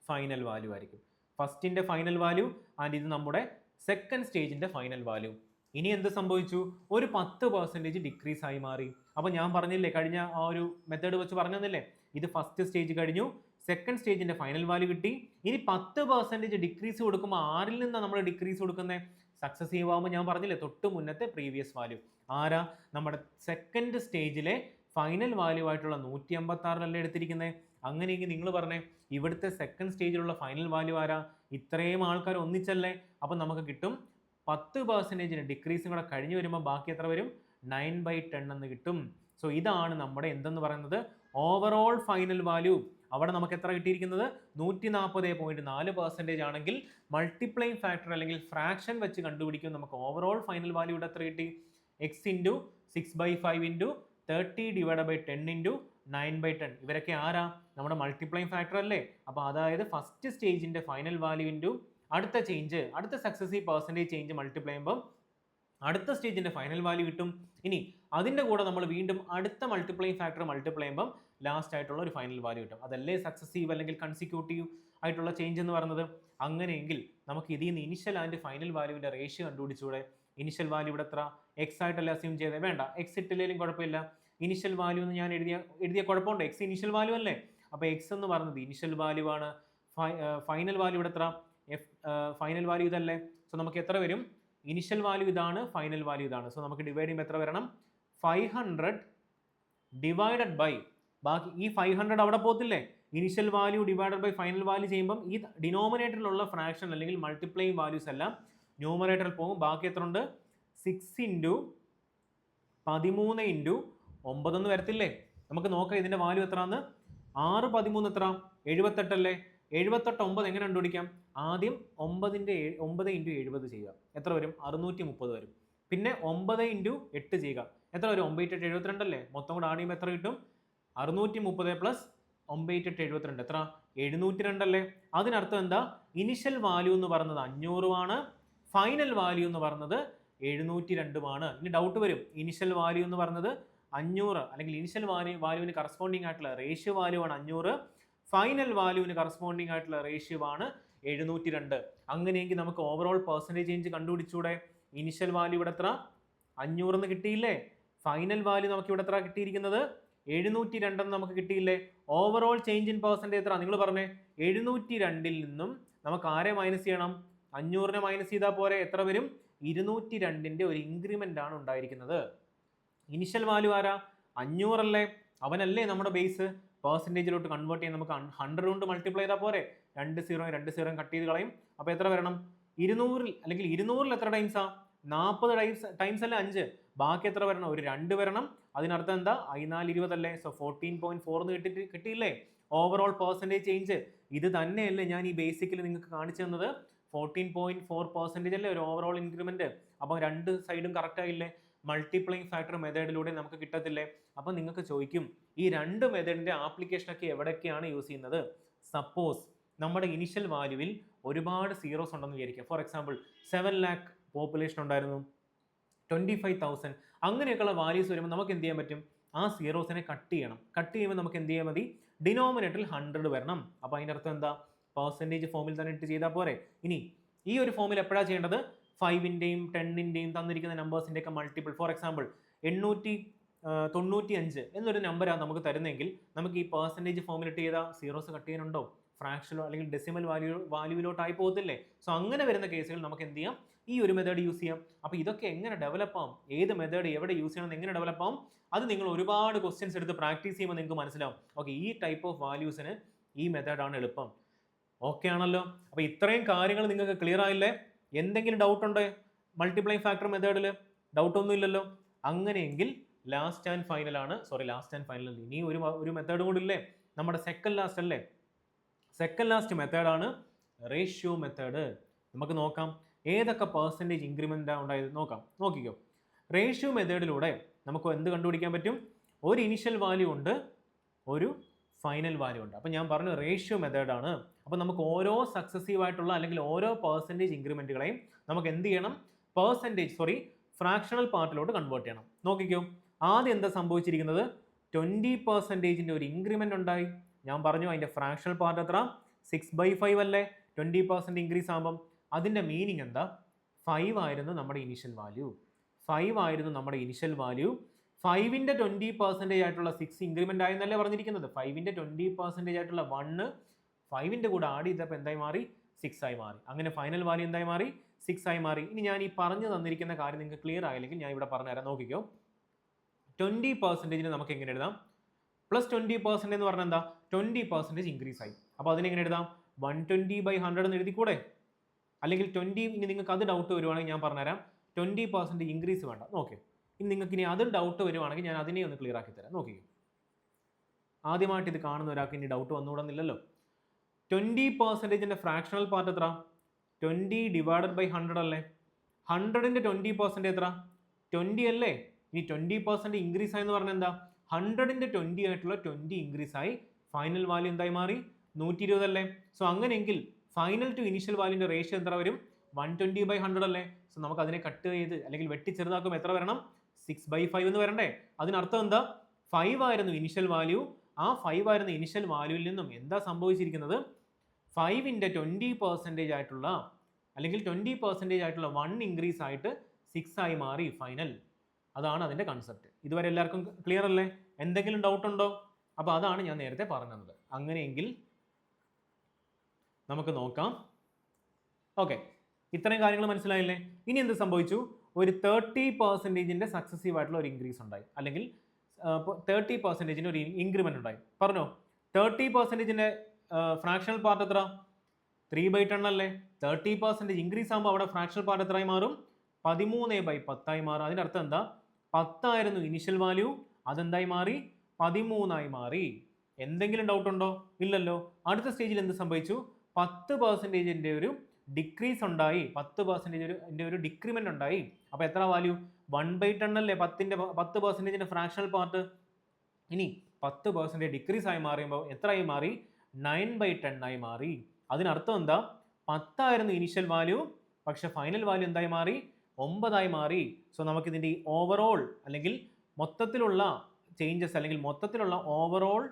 ഫൈനൽ വാല്യൂ ആയിരിക്കും. ഫസ്റ്റിൻ്റെ ഫൈനൽ വാല്യൂ ആൻഡ് ഇത് നമ്മുടെ സെക്കൻഡ് സ്റ്റേജിൻ്റെ ഫൈനൽ വാല്യൂ. ഇനി എന്ത് സംഭവിച്ചു? ഒരു 10% ഡിക്രീസ് ആയി മാറി. അപ്പോൾ ഞാൻ പറഞ്ഞില്ലേ, കഴിഞ്ഞ ആ ഒരു മെത്തേഡ് വെച്ച് പറഞ്ഞു തന്നില്ലേ, ഇത് ഫസ്റ്റ് സ്റ്റേജ് കഴിഞ്ഞു, സെക്കൻഡ് സ്റ്റേജിൻ്റെ ഫൈനൽ വാല്യൂ കിട്ടി. ഇനി 10% ഡിക്രീസ് കൊടുക്കുമ്പോൾ ആരിൽ നിന്നാണ് നമ്മൾ ഡിക്രീസ് കൊടുക്കുന്നത്? സക്സസീവ് ആകുമ്പോൾ ഞാൻ പറഞ്ഞില്ലേ, തൊട്ട് മുന്നത്തെ പ്രീവിയസ് വാല്യൂ. ആരാ? നമ്മുടെ സെക്കൻഡ് സ്റ്റേജിലെ ഫൈനൽ വാല്യൂ ആയിട്ടുള്ള 156 എടുത്തിരിക്കുന്നത്. അങ്ങനെയെങ്കിൽ നിങ്ങൾ പറഞ്ഞേ, ഇവിടുത്തെ സെക്കൻഡ് സ്റ്റേജിലുള്ള ഫൈനൽ വാല്യൂ ആരാ? ഇത്രയും ആൾക്കാർ ഒന്നിച്ചല്ലേ? അപ്പം നമുക്ക് കിട്ടും 10% ഡിക്രീസും കൂടെ കഴിഞ്ഞ് വരുമ്പോൾ ബാക്കി എത്ര വരും? 9/10 എന്ന് കിട്ടും. സോ ഇതാണ് നമ്മുടെ എന്തെന്ന് പറയുന്നത് ഓവറോൾ ഫൈനൽ വാല്യൂ. അവിടെ നമുക്ക് എത്ര കിട്ടിയിരിക്കുന്നത്? 140.4% ആണെങ്കിൽ മൾട്ടിപ്ലൈയിങ് ഫാക്ടർ അല്ലെങ്കിൽ ഫ്രാക്ഷൻ വെച്ച് കണ്ടുപിടിക്കും നമുക്ക് ഓവറോൾ ഫൈനൽ വാല്യൂ ഇവിടെ എത്ര കിട്ടി? X into 6/5 into 30/10 into 9/10. ഇവരൊക്കെ ആരാ? നമ്മുടെ മൾട്ടിപ്ലൈയിങ് ഫാക്ടർ അല്ലേ? അപ്പോൾ അതായത് ഫസ്റ്റ് സ്റ്റേജിൻ്റെ ഫൈനൽ വാല്യൂ ഇൻറ്റു അടുത്ത ചേഞ്ച്, അടുത്ത സക്സസീവ് പെർസെൻറ്റേജ് ചേഞ്ച് മൾട്ടിപ്ലൈ ചെയ്യുമ്പോൾ അടുത്ത സ്റ്റേജിൻ്റെ ഫൈനൽ വാല്യൂ കിട്ടും. ഇനി അതിൻ്റെ കൂടെ നമ്മൾ വീണ്ടും അടുത്ത മൾട്ടിപ്ലൈയിങ് ഫാക്ടർ മൾട്ടിപ്ലൈ ചെയ്യുമ്പോൾ ലാസ്റ്റ് ആയിട്ടുള്ള ഒരു ഫൈനൽ വാല്യൂ കിട്ടും. അതല്ലേ സക്സസീവ് അല്ലെങ്കിൽ കൺസിക്യൂട്ടീവ് ആയിട്ടുള്ള ചേഞ്ച് എന്ന് പറയുന്നത്. അങ്ങനെയെങ്കിൽ നമുക്ക് ഇതിൽ നിന്ന് ഇനിഷ്യൽ ആൻഡ് ഫൈനൽ വാല്യൂവിൻ്റെ റേഷ്യോ കണ്ടുപിടിച്ചൂടെ? ഇനിഷ്യൽ വാല്യൂ ഇവിടെ എത്ര? എക്സ് ആയിട്ടല്ല അസ്യൂം ചെയ്തത്. വേണ്ട, എക്സ് ഇട്ടില്ലെങ്കിലും കുഴപ്പമില്ല. ഇനിഷ്യൽ വാല്യൂ എന്ന് ഞാൻ എഴുതിയ കുഴപ്പമുണ്ട്. എക്സ് ഇനിഷ്യൽ വാല്യൂ അല്ലേ? അപ്പോൾ എക്സ് എന്ന് പറയുന്നത് ഇനിഷ്യൽ വാല്യൂ ആണ്. ഫൈനൽ വാല്യൂ ഇവിടെ എത്ര? ഫൈനൽ വാല്യൂ ഇതല്ലേ? സോ നമുക്ക് എത്ര വരും? ഇനിഷ്യൽ വാല്യൂ ഇതാണ്, ഫൈനൽ വാല്യൂ ഇതാണ്. സോ നമുക്ക് ഡിവൈഡ് ചെയ്യുമ്പോൾ എത്ര വരണം? 500 ഡിവൈഡഡ് ബൈ ബാക്കി ഈ 500 അവിടെ പോകത്തില്ലേ? Initial value divided by final value ചെയ്യുമ്പം ഈ ഡിനോമിനേറ്ററിലുള്ള ഫ്രാക്ഷൻ അല്ലെങ്കിൽ മൾട്ടിപ്ലൈയിങ് വാല്യൂസ് എല്ലാം ന്യൂമറേറ്ററിൽ പോകും. ബാക്കി എത്ര ഉണ്ട്? 6 ഇൻറ്റു 13 ഇൻറ്റു 9 എന്ന് വരത്തില്ലേ? നമുക്ക് നോക്കാം ഇതിൻ്റെ വാല്യൂ എത്രയാണെന്ന്. 6 13 എത്ര? 78 അല്ലേ? 78 9 എങ്ങനെ കണ്ടുപിടിക്കാം? ആദ്യം 9 ഇൻറ്റു 70 ചെയ്യുക. എത്ര വരും? 630 വരും. പിന്നെ 9 ഇൻറ്റു 8 ചെയ്യുക. എത്ര വരും? 9 8 72 അല്ലേ? മൊത്തം കൂടെ ആഡ് ചെയ്യുമ്പോൾ എത്ര കിട്ടും? 630 പ്ലസ് 9 8 72 എത്ര? 702 അല്ലേ? അതിനർത്ഥം എന്താ? ഇനിഷ്യൽ വാല്യൂ എന്ന് പറയുന്നത് 500 ആണ്, ഫൈനൽ വാല്യൂ എന്ന് പറയുന്നത് 702 ആണ്. ഇനി ഡൗട്ട് വരും, ഇനിഷ്യൽ വാല്യൂ എന്ന് പറയുന്നത് 500 അല്ലെങ്കിൽ ഇനിഷ്യൽ വാല്യൂവിന് കറസ്പോണ്ടിങ് ആയിട്ടുള്ള റേഷ്യോ വാല്യൂ ആണ് 500, ഫൈനൽ വാല്യൂവിന് കറസ്പോണ്ടിങ് ആയിട്ടുള്ള റേഷ്യോ ആണ് 702. അങ്ങനെയെങ്കിൽ നമുക്ക് ഓവറോൾ പെർസെൻറ്റേജ് ചേഞ്ച് കണ്ടുപിടിച്ചൂടെ? ഇനിഷ്യൽ വാല്യൂ ഇവിടെ എത്ര? 500 എന്ന് കിട്ടിയില്ലേ? ഫൈനൽ വാല്യൂ നമുക്ക് ഇവിടെ എത്ര കിട്ടിയിരിക്കുന്നത്? 702 എന്ന് നമുക്ക് കിട്ടിയില്ലേ? ഓവറോൾ ചേഞ്ച് ഇൻ പെർസെൻറ്റേജ് എത്ര? നിങ്ങൾ പറഞ്ഞേ. 702 നിന്നും നമുക്ക് ആരെ മൈനസ് ചെയ്യണം? 500 മൈനസ് ചെയ്താൽ പോരെ? എത്ര വരും? 202 ഒരു ഇൻക്രിമെൻ്റ് ആണ് ഉണ്ടായിരിക്കുന്നത്. ഇനിഷ്യൽ വാല്യൂ ആരാ? 500 അല്ലേ? അവനല്ലേ നമ്മുടെ ബേസ്. പെർസെൻറ്റേജിലോട്ട് കൺവേർട്ട് ചെയ്യാൻ നമുക്ക് 100 കൊണ്ട് മൾട്ടിപ്ലൈ ചെയ്താൽ പോരെ? 2 0 കട്ട് ചെയ്ത് കളയും. അപ്പോൾ എത്ര വരണം? 200 അല്ലെങ്കിൽ 200 എത്ര ടൈംസാ? 40 ടൈംസ് അല്ലേ 5. ബാക്കി എത്ര വരണം? ഒരു 2 വരണം. അതിനർത്ഥം എന്താ? I4 20 അല്ലേ? സോ 14.4 കിട്ടിയില്ലേ ഓവറോൾ പെർസെൻറ്റേജ് ചേഞ്ച്? ഇത് തന്നെയല്ലേ ഞാൻ ഈ ബേസിക്കലി നിങ്ങൾക്ക് കാണിച്ചു തന്നത്? 14.4% അല്ലേ ഒരു ഓവറോൾ ഇൻക്രിമെന്റ്. അപ്പോൾ രണ്ട് സൈഡും കറക്റ്റ് ആയില്ലേ? മൾട്ടിപ്ലൈങ് ഫാക്ടർ മെത്തേഡിലൂടെ നമുക്ക് കിട്ടത്തില്ലേ? അപ്പോൾ നിങ്ങൾക്ക് ചോദിക്കും ഈ രണ്ട് മെത്തേഡിന്റെ ആപ്ലിക്കേഷനൊക്കെ എവിടെയൊക്കെയാണ് യൂസ് ചെയ്യുന്നത്? സപ്പോസ് നമ്മുടെ ഇനിഷ്യൽ വാല്യൂവിൽ ഒരുപാട് സീറോസ് ഉണ്ടെന്ന് വിചാരിക്കുക. ഫോർ എക്സാമ്പിൾ 7 lakh പോപ്പുലേഷൻ ഉണ്ടായിരുന്നു, 25,000 അങ്ങനെയൊക്കെയുള്ള വാല്യൂസ് വരുമ്പോൾ നമുക്ക് എന്ത് ചെയ്യാൻ പറ്റും? ആ സീറോസിനെ കട്ട് ചെയ്യണം. കട്ട് ചെയ്യുമ്പോൾ നമുക്ക് എന്ത് ചെയ്യാൻ മതി? ഡിനോമിനേറ്ററിൽ 100 വരണം. അപ്പോൾ അതിൻ്റെ അർത്ഥം എന്താ? പെർസെൻറ്റേജ് ഫോമിൽ തന്നെ ഇട്ട് ചെയ്താൽ പോരെ. ഇനി ഈ ഒരു ഫോമിൽ എപ്പോഴാണ് ചെയ്യേണ്ടത്? 5ന്റെയും 10ന്റെയും തന്നിരിക്കുന്ന നമ്പേഴ്സിൻ്റെ ഒക്കെ മൾട്ടിപ്പിൾ. ഫോർ എക്സാമ്പിൾ 895 എന്നൊരു നമ്പറാണ് നമുക്ക് തരുന്നെങ്കിൽ നമുക്ക് ഈ പെർസെൻറ്റേജ് ഫോമിലിട്ട് ചെയ്താൽ സീറോസ് കട്ട് ചെയ്യാനുണ്ടോ? ഫ്രാക്ഷനോ അല്ലെങ്കിൽ ഡെസിമൽ വാല്യൂവിലോട്ടായി പോകത്തില്ലേ? സോ അങ്ങനെ വരുന്ന കേസുകൾ നമുക്ക് എന്ത് ചെയ്യാം? ഈ ഒരു മെത്തേഡ് യൂസ് ചെയ്യാം. അപ്പോൾ ഇതൊക്കെ എങ്ങനെ ഡെവലപ്പ് ആവും, ഏത് മെത്തേഡ് എവിടെ യൂസ് ചെയ്യണം, എങ്ങനെ ഡെവലപ്പ് ആവും, അത് നിങ്ങൾ ഒരുപാട് ക്വസ്റ്റ്യൻസ് എടുത്ത് പ്രാക്ടീസ് ചെയ്യുമ്പോൾ നിങ്ങൾക്ക് മനസ്സിലാവും. ഓക്കെ, ഈ ടൈപ്പ് ഓഫ് വാല്യൂസിന് ഈ മെത്തേഡാണ് എളുപ്പം. ഓക്കെ ആണല്ലോ? അപ്പോൾ ഇത്രയും കാര്യങ്ങൾ നിങ്ങൾക്ക് ക്ലിയർ ആയില്ലേ? എന്തെങ്കിലും ഡൗട്ട് ഉണ്ടോ മൾട്ടിപ്ലൈ ഫാക്ടർ മെത്തേഡിൽ? ഡൗട്ട് ഒന്നും ഇല്ലല്ലോ? അങ്ങനെയെങ്കിൽ ലാസ്റ്റ് ആൻഡ് ഫൈനൽ ആണ്. സോറി, ലാസ്റ്റ് ആൻഡ് ഫൈനൽ ഇനി ഒരു മെത്തേഡ് കൂടി ഇല്ലേ? നമ്മുടെ സെക്കൻഡ് ലാസ്റ്റ് അല്ലേ? സെക്കൻഡ് ലാസ്റ്റ് മെത്തേഡാണ് റേഷ്യോ മെത്തേഡ്. നമുക്ക് നോക്കാം ഏതൊക്കെ പെർസെൻറ്റേജ് ഇൻക്രിമെൻ്റാണ് ഉണ്ടായത് നോക്കാം. നോക്കിക്കോ, റേഷ്യോ മെത്തേഡിലൂടെ നമുക്ക് എന്ത് കണ്ടുപിടിക്കാൻ പറ്റും? ഒരു ഇനിഷ്യൽ വാല്യൂ ഉണ്ട്, ഒരു ഫൈനൽ വാല്യൂ ഉണ്ട്. അപ്പോൾ ഞാൻ പറഞ്ഞു റേഷ്യോ മെത്തേഡാണ്. അപ്പോൾ നമുക്ക് ഓരോ സക്സസീവ് ആയിട്ടുള്ള അല്ലെങ്കിൽ ഓരോ പെർസെൻറ്റേജ് ഇൻക്രിമെൻറ്റുകളെയും നമുക്ക് എന്ത് ചെയ്യണം? ഫ്രാക്ഷണൽ പാർട്ടിലോട്ട് കൺവേർട്ട് ചെയ്യണം. നോക്കിക്കോ, ആദ്യം എന്താ സംഭവിച്ചിരിക്കുന്നത്? 20% ഒരു ഇൻക്രിമെൻ്റ് ഉണ്ടായി. ഞാൻ പറഞ്ഞു അതിൻ്റെ ഫ്രാക്ഷണൽ പാർട്ട് എത്ര? 6/5 അല്ലേ? 20% ഇൻക്രീസ് ആകുമ്പം അതിൻ്റെ മീനിങ് എന്താ? 5 ആയിരുന്നു നമ്മുടെ ഇനിഷ്യൽ വാല്യൂ. 5 ആയിരുന്നു നമ്മുടെ ഇനിഷ്യൽ വാല്യൂ. 5ന്റെ 20% ആയിട്ടുള്ള 6 ഇൻക്രിമെൻ്റ് ആയെന്നല്ലേ പറഞ്ഞിരിക്കുന്നത്. 5ന്റെ 20% ആയിട്ടുള്ള 1 5ന്റെ കൂടെ ആഡ് ചെയ്തപ്പോൾ എന്തായി മാറി? 6 ആയി മാറി. അങ്ങനെ ഫൈനൽ വാല്യൂ എന്തായി മാറി? 6 ആയി മാറി. ഇനി ഞാൻ ഈ പറഞ്ഞു തന്നിരിക്കുന്ന കാര്യം നിങ്ങൾക്ക് ക്ലിയർ ആയില്ലെങ്കിൽ ഞാൻ ഇവിടെ പറഞ്ഞുതരാം. നോക്കിക്കോ, 20% നമുക്ക് എങ്ങനെ എഴുതാം? പ്ലസ് 20% എന്ന് പറഞ്ഞാൽ എന്താ? 20% ഇൻക്രീസ് ആയി. അപ്പോൾ അതിനെങ്ങനെ എഴുതാം? 120/100 എന്ന് എഴുതിക്കൂടെ? അല്ലെങ്കിൽ 20, ഇനി നിങ്ങൾക്ക് അത് ഡൗട്ട് വരുവാണെങ്കിൽ ഞാൻ പറഞ്ഞുതരാം. 20% ഇൻക്രീസ് വേണ്ട. നോക്കി, ഇനി നിങ്ങൾക്ക് ഇനി അത് ഡൗട്ട് വരുവാണെങ്കിൽ ഞാൻ അതിനെ ഒന്ന് ക്ലിയർ ആക്കി തരാം. നോക്കി, ആദ്യമായിട്ട് ഇത് കാണുന്ന ഒരാൾക്ക് ഇനി ഡൗട്ട് വന്നുകൂടുന്നില്ലല്ലോ. 20%ന്റെ ഫ്രാക്ഷണൽ പാർട്ട് എത്ര? 20/100 അല്ലേ? 100ന്റെ 20% എത്ര? 20 അല്ലേ? ഇനി 20% ഇൻക്രീസ് ആയെന്ന് പറഞ്ഞാൽ എന്താ? 100ന്റെ 20 ആയിട്ടുള്ള 20 ഇൻക്രീസ് ആയി. ഫൈനൽ വാല്യൂ എന്തായി മാറി? 120 അല്ലേ? സോ അങ്ങനെയെങ്കിൽ ഫൈനൽ ടു ഇനിഷ്യൽ വാല്യൂന്റെ റേഷ്യോ എത്ര വരും? 120/100 അല്ലേ? സോ നമുക്ക് അതിനെ കട്ട് ചെയ്ത് അല്ലെങ്കിൽ വെട്ടി ചെറുതാക്കുമ്പോൾ എത്ര വരണം? 6/5 എന്ന് വരണ്ടേ? അതിനർത്ഥം എന്താ? 5 ആയിരുന്നു ഇനിഷ്യൽ വാല്യൂ. ആ 5 ആയിരുന്ന ഇനിഷ്യൽ വാല്യൂവിൽ നിന്നും എന്താ സംഭവിച്ചിരിക്കുന്നത്? 5ന്റെ 20% ആയിട്ടുള്ള അല്ലെങ്കിൽ 20% ആയിട്ടുള്ള 1 ഇൻക്രീസ് ആയിട്ട് 6 ആയി മാറി ഫൈനൽ. അതാണ് അതിൻ്റെ കൺസെപ്റ്റ്. ഇതുവരെ എല്ലാവർക്കും ക്ലിയർ അല്ലേ? എന്തെങ്കിലും ഡൗട്ട് ഉണ്ടോ? അപ്പോൾ അതാണ് ഞാൻ നേരത്തെ പറഞ്ഞത്. അങ്ങനെയെങ്കിൽ നമുക്ക് നോക്കാം. ഓക്കെ, ഇത്രയും കാര്യങ്ങൾ മനസ്സിലായില്ലേ? ഇനി എന്ത് സംഭവിച്ചു? ഒരു 30%ന്റെ സക്സസീവ് ആയിട്ടുള്ള ഒരു ഇൻക്രീസ് ഉണ്ടായി, അല്ലെങ്കിൽ 30%ന്റെ ഒരു ഇൻക്രിമെന്റ് ഉണ്ടായി. പറഞ്ഞോ, 30%ന്റെ ഫ്രാക്ഷണൽ പാർട്ട് എത്ര? 3/10 അല്ലേ? 30% ഇൻക്രീസ് ആകുമ്പോൾ അവിടെ ഫ്രാക്ഷണൽ പാർട്ട് എത്രയായി മാറും? 13/10 ആയി മാറും. അതിൻ്റെ അർത്ഥം എന്താ? 10 ആയിരുന്നു ഇനിഷ്യൽ വാല്യൂ, അതെന്തായി മാറി? 13 മാറി. എന്തെങ്കിലും ഡൗട്ട് ഉണ്ടോ? ഇല്ലല്ലോ. അടുത്ത സ്റ്റേജിൽ എന്ത് സംഭവിച്ചു? 10%ന്റെ ഒരു ഡിക്രീസ് ഉണ്ടായി. 10%ന്റെ ഒരു ഡിക്രിമെന്റ് ഉണ്ടായി. അപ്പോൾ എത്ര വാല്യൂ? 1/10 അല്ലേ? 10%ന്റെ ഫ്രാക്ഷണൽ പാർട്ട്. ഇനി 10% ഡിക്രീസ് ആയി മാറിയുമ്പോൾ എത്രയായി മാറി? 9/10 ആയി മാറി. അതിനർത്ഥം എന്താ? 10 ആയിരുന്നു ഇനിഷ്യൽ വാല്യൂ, പക്ഷെ ഫൈനൽ വാല്യൂ എന്തായി മാറി? 9 ആയി മാറി. സോ നമുക്കിതിൻ്റെ ഈ ഓവറോൾ അല്ലെങ്കിൽ മൊത്തത്തിലുള്ള ചേഞ്ചസ് അല്ലെങ്കിൽ മൊത്തത്തിലുള്ള overall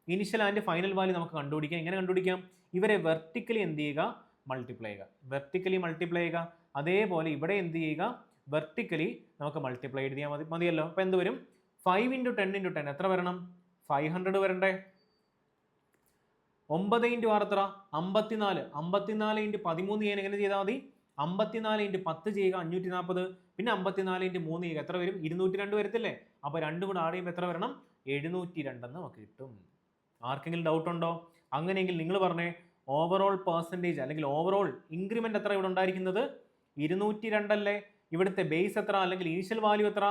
initial and final value നമുക്ക് കണ്ടുപിടിക്കാം. എങ്ങനെ കണ്ടുപിടിക്കാം? ഇവരെ വെർട്ടിക്കലി എന്ത് ചെയ്യുക? മൾട്ടിപ്ലൈ ചെയ്യുക. വെർട്ടിക്കലി മൾട്ടിപ്ലൈ ചെയ്യുക. അതേപോലെ ഇവിടെ എന്ത് ചെയ്യുക? വെർട്ടിക്കലി നമുക്ക് മൾട്ടിപ്ലൈ എഴുതിയാൽ മതിയല്ലോ. അപ്പോൾ എന്ത് വരും? 5 × 10 × 10 എത്ര വരണം? 500 വരണ്ടേ? 9 × 6 എത്ര? 54. 54 × 13 ചെയ്യാൻ എങ്ങനെ ചെയ്താൽ മതി? 54 × 10 ചെയ്യുക 540. പിന്നെ 54 × 3 ചെയ്യുക എത്ര വരും? 202 വരത്തില്ലേ? അപ്പോൾ രണ്ടും കൂടെ ആഡ് ചെയ്യുമ്പോൾ എത്ര വരണം? 702 എന്ന് നമുക്ക് കിട്ടും. ആർക്കെങ്കിലും ഡൗട്ട് ഉണ്ടോ? അങ്ങനെയെങ്കിൽ നിങ്ങൾ പറഞ്ഞേ, ഓവറോൾ പെർസെൻറ്റേജ് അല്ലെങ്കിൽ ഓവറോൾ ഇൻക്രിമെന്റ് എത്ര ഇവിടെ ഉണ്ടായിരിക്കുന്നത്? 202 അല്ലേ? ഇവിടുത്തെ ബേസ് എത്ര അല്ലെങ്കിൽ ഇനിഷ്യൽ വാല്യൂ എത്ര?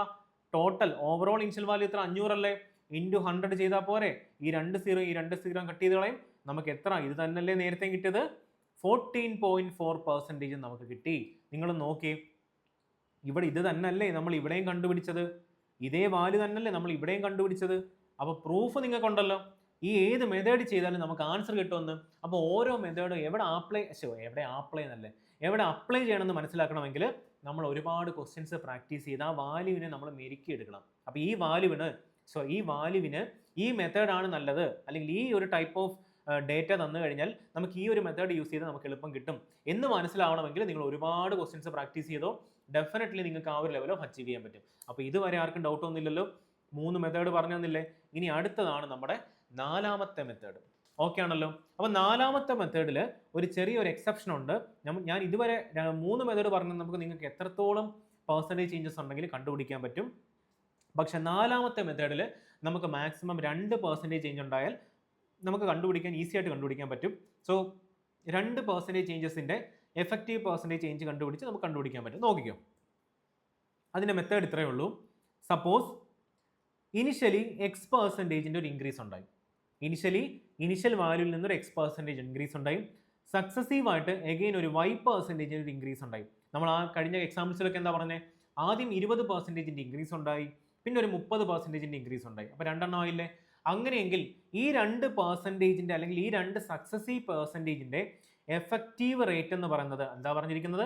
ടോട്ടൽ ഓവറോൾ ഇനിഷ്യൽ വാല്യൂ എത്ര? 500 അല്ലേ? ഇൻറ്റു 100 ചെയ്താൽ പോരെ? ഈ 2 0 കട്ട് ചെയ്ത് കളയും. നമുക്ക് എത്ര? ഇത് തന്നെയല്ലേ നേരത്തെ കിട്ടിയത്? 14.4% നമുക്ക് കിട്ടി. നിങ്ങൾ നോക്കി, ഇവിടെ ഇത് തന്നെയല്ലേ നമ്മൾ ഇവിടെയും കണ്ടുപിടിച്ചത്, ഇതേ വാല്യൂ തന്നെയല്ലേ നമ്മൾ ഇവിടെയും കണ്ടുപിടിച്ചത്. അപ്പോൾ പ്രൂഫ് നിങ്ങൾക്കുണ്ടല്ലോ, ഈ ഏത് മെത്തേഡ് ചെയ്താലും നമുക്ക് ആൻസർ കിട്ടുമെന്ന്. അപ്പോൾ ഓരോ മെത്തേഡും എവിടെ അപ്ലൈ ചെയ്യണമെന്ന് മനസ്സിലാക്കണമെങ്കിൽ നമ്മൾ ഒരുപാട് ക്വസ്റ്റ്യൻസ് പ്രാക്ടീസ് ചെയ്ത് ആ വാല്യൂവിനെ നമ്മൾ മെരുക്കിയെടുക്കണം. അപ്പോൾ ഈ വാല്യൂവിന് ഈ മെത്തേഡാണ് നല്ലത്, അല്ലെങ്കിൽ ഈ ഒരു ടൈപ്പ് ഓഫ് ഡേറ്റ തന്നു കഴിഞ്ഞാൽ നമുക്ക് ഈ ഒരു മെത്തേഡ് യൂസ് ചെയ്ത് നമുക്ക് എളുപ്പം കിട്ടും എന്ന് മനസ്സിലാവണമെങ്കിൽ നിങ്ങൾ ഒരുപാട് ക്വസ്റ്റ്യൻസ് പ്രാക്ടീസ് ചെയ്തോ, ഡെഫിനറ്റ്ലി നിങ്ങൾക്ക് ആ ഒരു ലെവൽ ഓഫ് അച്ചീവ് ചെയ്യാൻ പറ്റും. അപ്പോൾ ഇതുവരെ ആർക്കും ഡൗട്ട് ഒന്നുമില്ലല്ലോ, 3 മെത്തേഡ് പറഞ്ഞു തന്നില്ലേ. ഇനി അടുത്തതാണ് നമ്മുടെ 4ാമത്തെ മെത്തേഡ്. ഓക്കെ ആണല്ലോ. അപ്പോൾ 4ാമത്തെ മെത്തേഡിൽ ഒരു ചെറിയൊരു എക്സെപ്ഷൻ ഉണ്ട്. ഞാൻ ഇതുവരെ 3 മെത്തേഡ് പറഞ്ഞത് നിങ്ങൾക്ക് എത്രത്തോളം പെർസെൻറ്റേജ് ചേഞ്ചസ് ഉണ്ടെങ്കിൽ കണ്ടുപിടിക്കാൻ പറ്റും. പക്ഷെ 4ാമത്തെ മെത്തേഡിൽ നമുക്ക് മാക്സിമം 2% ചേഞ്ച് ഉണ്ടായാൽ നമുക്ക് ഈസി ആയിട്ട് കണ്ടുപിടിക്കാൻ പറ്റും. സോ 2% ചേഞ്ചസിൻ്റെ എഫക്റ്റീവ് പെർസെൻറ്റേജ് ചേഞ്ച് നമുക്ക് കണ്ടുപിടിക്കാൻ പറ്റും. നോക്കിക്കോ, അതിൻ്റെ മെത്തേഡ് ഇത്രയേ ഉള്ളൂ. സപ്പോസ് ഇനിഷ്യലി X% ഒരു ഇൻക്രീസ് ഉണ്ടായി, ഇനിഷ്യൽ വാല്യൂവിൽ നിന്നൊരു X% ഇൻക്രീസ് ഉണ്ടായി. സക്സസീവായിട്ട് എഗെയിൻ ഒരു Y% ഒരു ഇൻക്രീസ് ഉണ്ടായി. നമ്മൾ ആ കഴിഞ്ഞ എക്സാമ്പിൾസിലൊക്കെ എന്താ പറഞ്ഞത്, ആദ്യം 20% ഇൻക്രീസ് ഉണ്ടായി, പിന്നെ ഒരു 30% ഇൻക്രീസ് ഉണ്ടായി. അപ്പോൾ 2 എണ്ണം ആയില്ലേ. അങ്ങനെയെങ്കിൽ ഈ 2% അല്ലെങ്കിൽ ഈ 2 സക്സസീവ് പെർസെൻറ്റേജിൻ്റെ എഫക്റ്റീവ് റേറ്റ് എന്ന് പറയുന്നത് എന്താ പറഞ്ഞിരിക്കുന്നത്,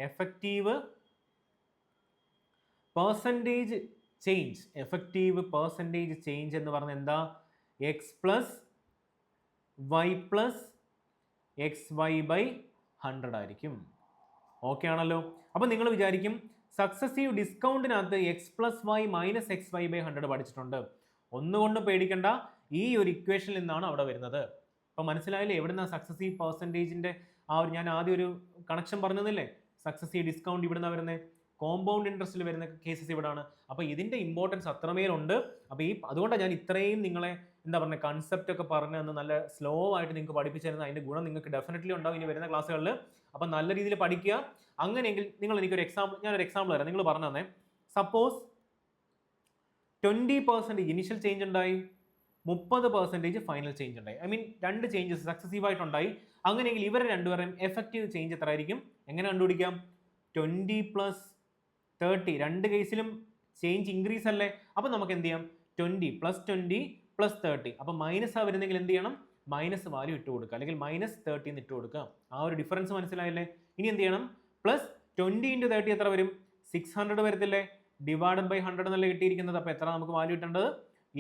എഫക്റ്റീവ് പെർസെൻറ്റേജ് ചേഞ്ച് എന്ന് പറഞ്ഞാൽ എന്താ, X + Y + XY/100 ആയിരിക്കും. ഓക്കെ ആണല്ലോ. അപ്പോൾ നിങ്ങൾ വിചാരിക്കും സക്സസീവ് ഡിസ്കൗണ്ടിനകത്ത് X + Y - XY/100 പഠിച്ചിട്ടുണ്ട്, ഒന്നുകൊണ്ട് പേടിക്കണ്ട, ഈ ഒരു ഇക്വേഷനിൽ നിന്നാണ് അവിടെ വരുന്നത്. അപ്പോൾ മനസ്സിലായില്ലേ എവിടുന്ന സക്സസീവ് പെർസെൻറ്റേജിൻ്റെ ആ ഒരു, ഞാൻ ആദ്യം ഒരു കണക്ഷൻ പറഞ്ഞതില്ലേ, സക്സസീവ് ഡിസ്കൗണ്ട് ഇവിടുന്ന് വരുന്നത്, കോമ്പൗണ്ട് ഇൻട്രസ്റ്റിൽ വരുന്ന കേസസ് ഇവിടാണ്. അപ്പോൾ ഇതിൻ്റെ ഇമ്പോർട്ടൻസ് അത്രമേലുണ്ട്. അപ്പോൾ അതുകൊണ്ടാണ് ഞാൻ ഇത്രയും നിങ്ങളെ എന്താ പറയുക കൺസെപ്റ്റ് ഒക്കെ പറഞ്ഞു തന്ന് നല്ല സ്ലോ ആയിട്ട് നിങ്ങൾക്ക് പഠിപ്പിച്ചു തരുന്നത്. അതിൻ്റെ ഗുണം നിങ്ങൾക്ക് ഡെഫിനറ്റ്ലി ഉണ്ടാവും ഇനി വരുന്ന ക്ലാസ്സുകളിൽ. അപ്പോൾ നല്ല രീതിയിൽ പഠിക്കുക. അങ്ങനെയെങ്കിൽ ഞാനൊരു എക്സാമ്പിൾ തരാം, നിങ്ങൾ പറഞ്ഞു തന്നെ. സപ്പോസ് 20% ഇനിഷ്യൽ ചേഞ്ച് ഉണ്ടായി, 30% ഫൈനൽ ചേഞ്ച് ഉണ്ടായി. ഐ മീൻ 2 ചേഞ്ചസ് സക്സസീവായിട്ടുണ്ടായി. അങ്ങനെയെങ്കിൽ ഇവരെ രണ്ടുപേരും എഫക്റ്റീവ് ചേഞ്ച് എത്ര ആയിരിക്കും, എങ്ങനെ കണ്ടുപിടിക്കാം? 20 + 30, 2 കേസിലും ചേഞ്ച് ഇൻക്രീസ് അല്ലേ. അപ്പോൾ നമുക്ക് എന്ത് ചെയ്യാം, 20 + 20 + 30. അപ്പോൾ മൈനസ് വരുന്നെങ്കിൽ എന്ത് ചെയ്യണം, മൈനസ് വാല്യൂ ഇട്ട് കൊടുക്കുക, അല്ലെങ്കിൽ -30 എന്ന് ഇട്ട് കൊടുക്കുക. ആ ഒരു ഡിഫറൻസ് മനസ്സിലായില്ലേ. ഇനി എന്ത് ചെയ്യണം, +20 × 30 എത്ര വരും, 600 വരത്തില്ലേ, /100 എന്നല്ലേ കിട്ടിയിരിക്കുന്നത്. അപ്പോൾ എത്ര നമുക്ക് വാല്യൂ ഇട്ടേണ്ടത്,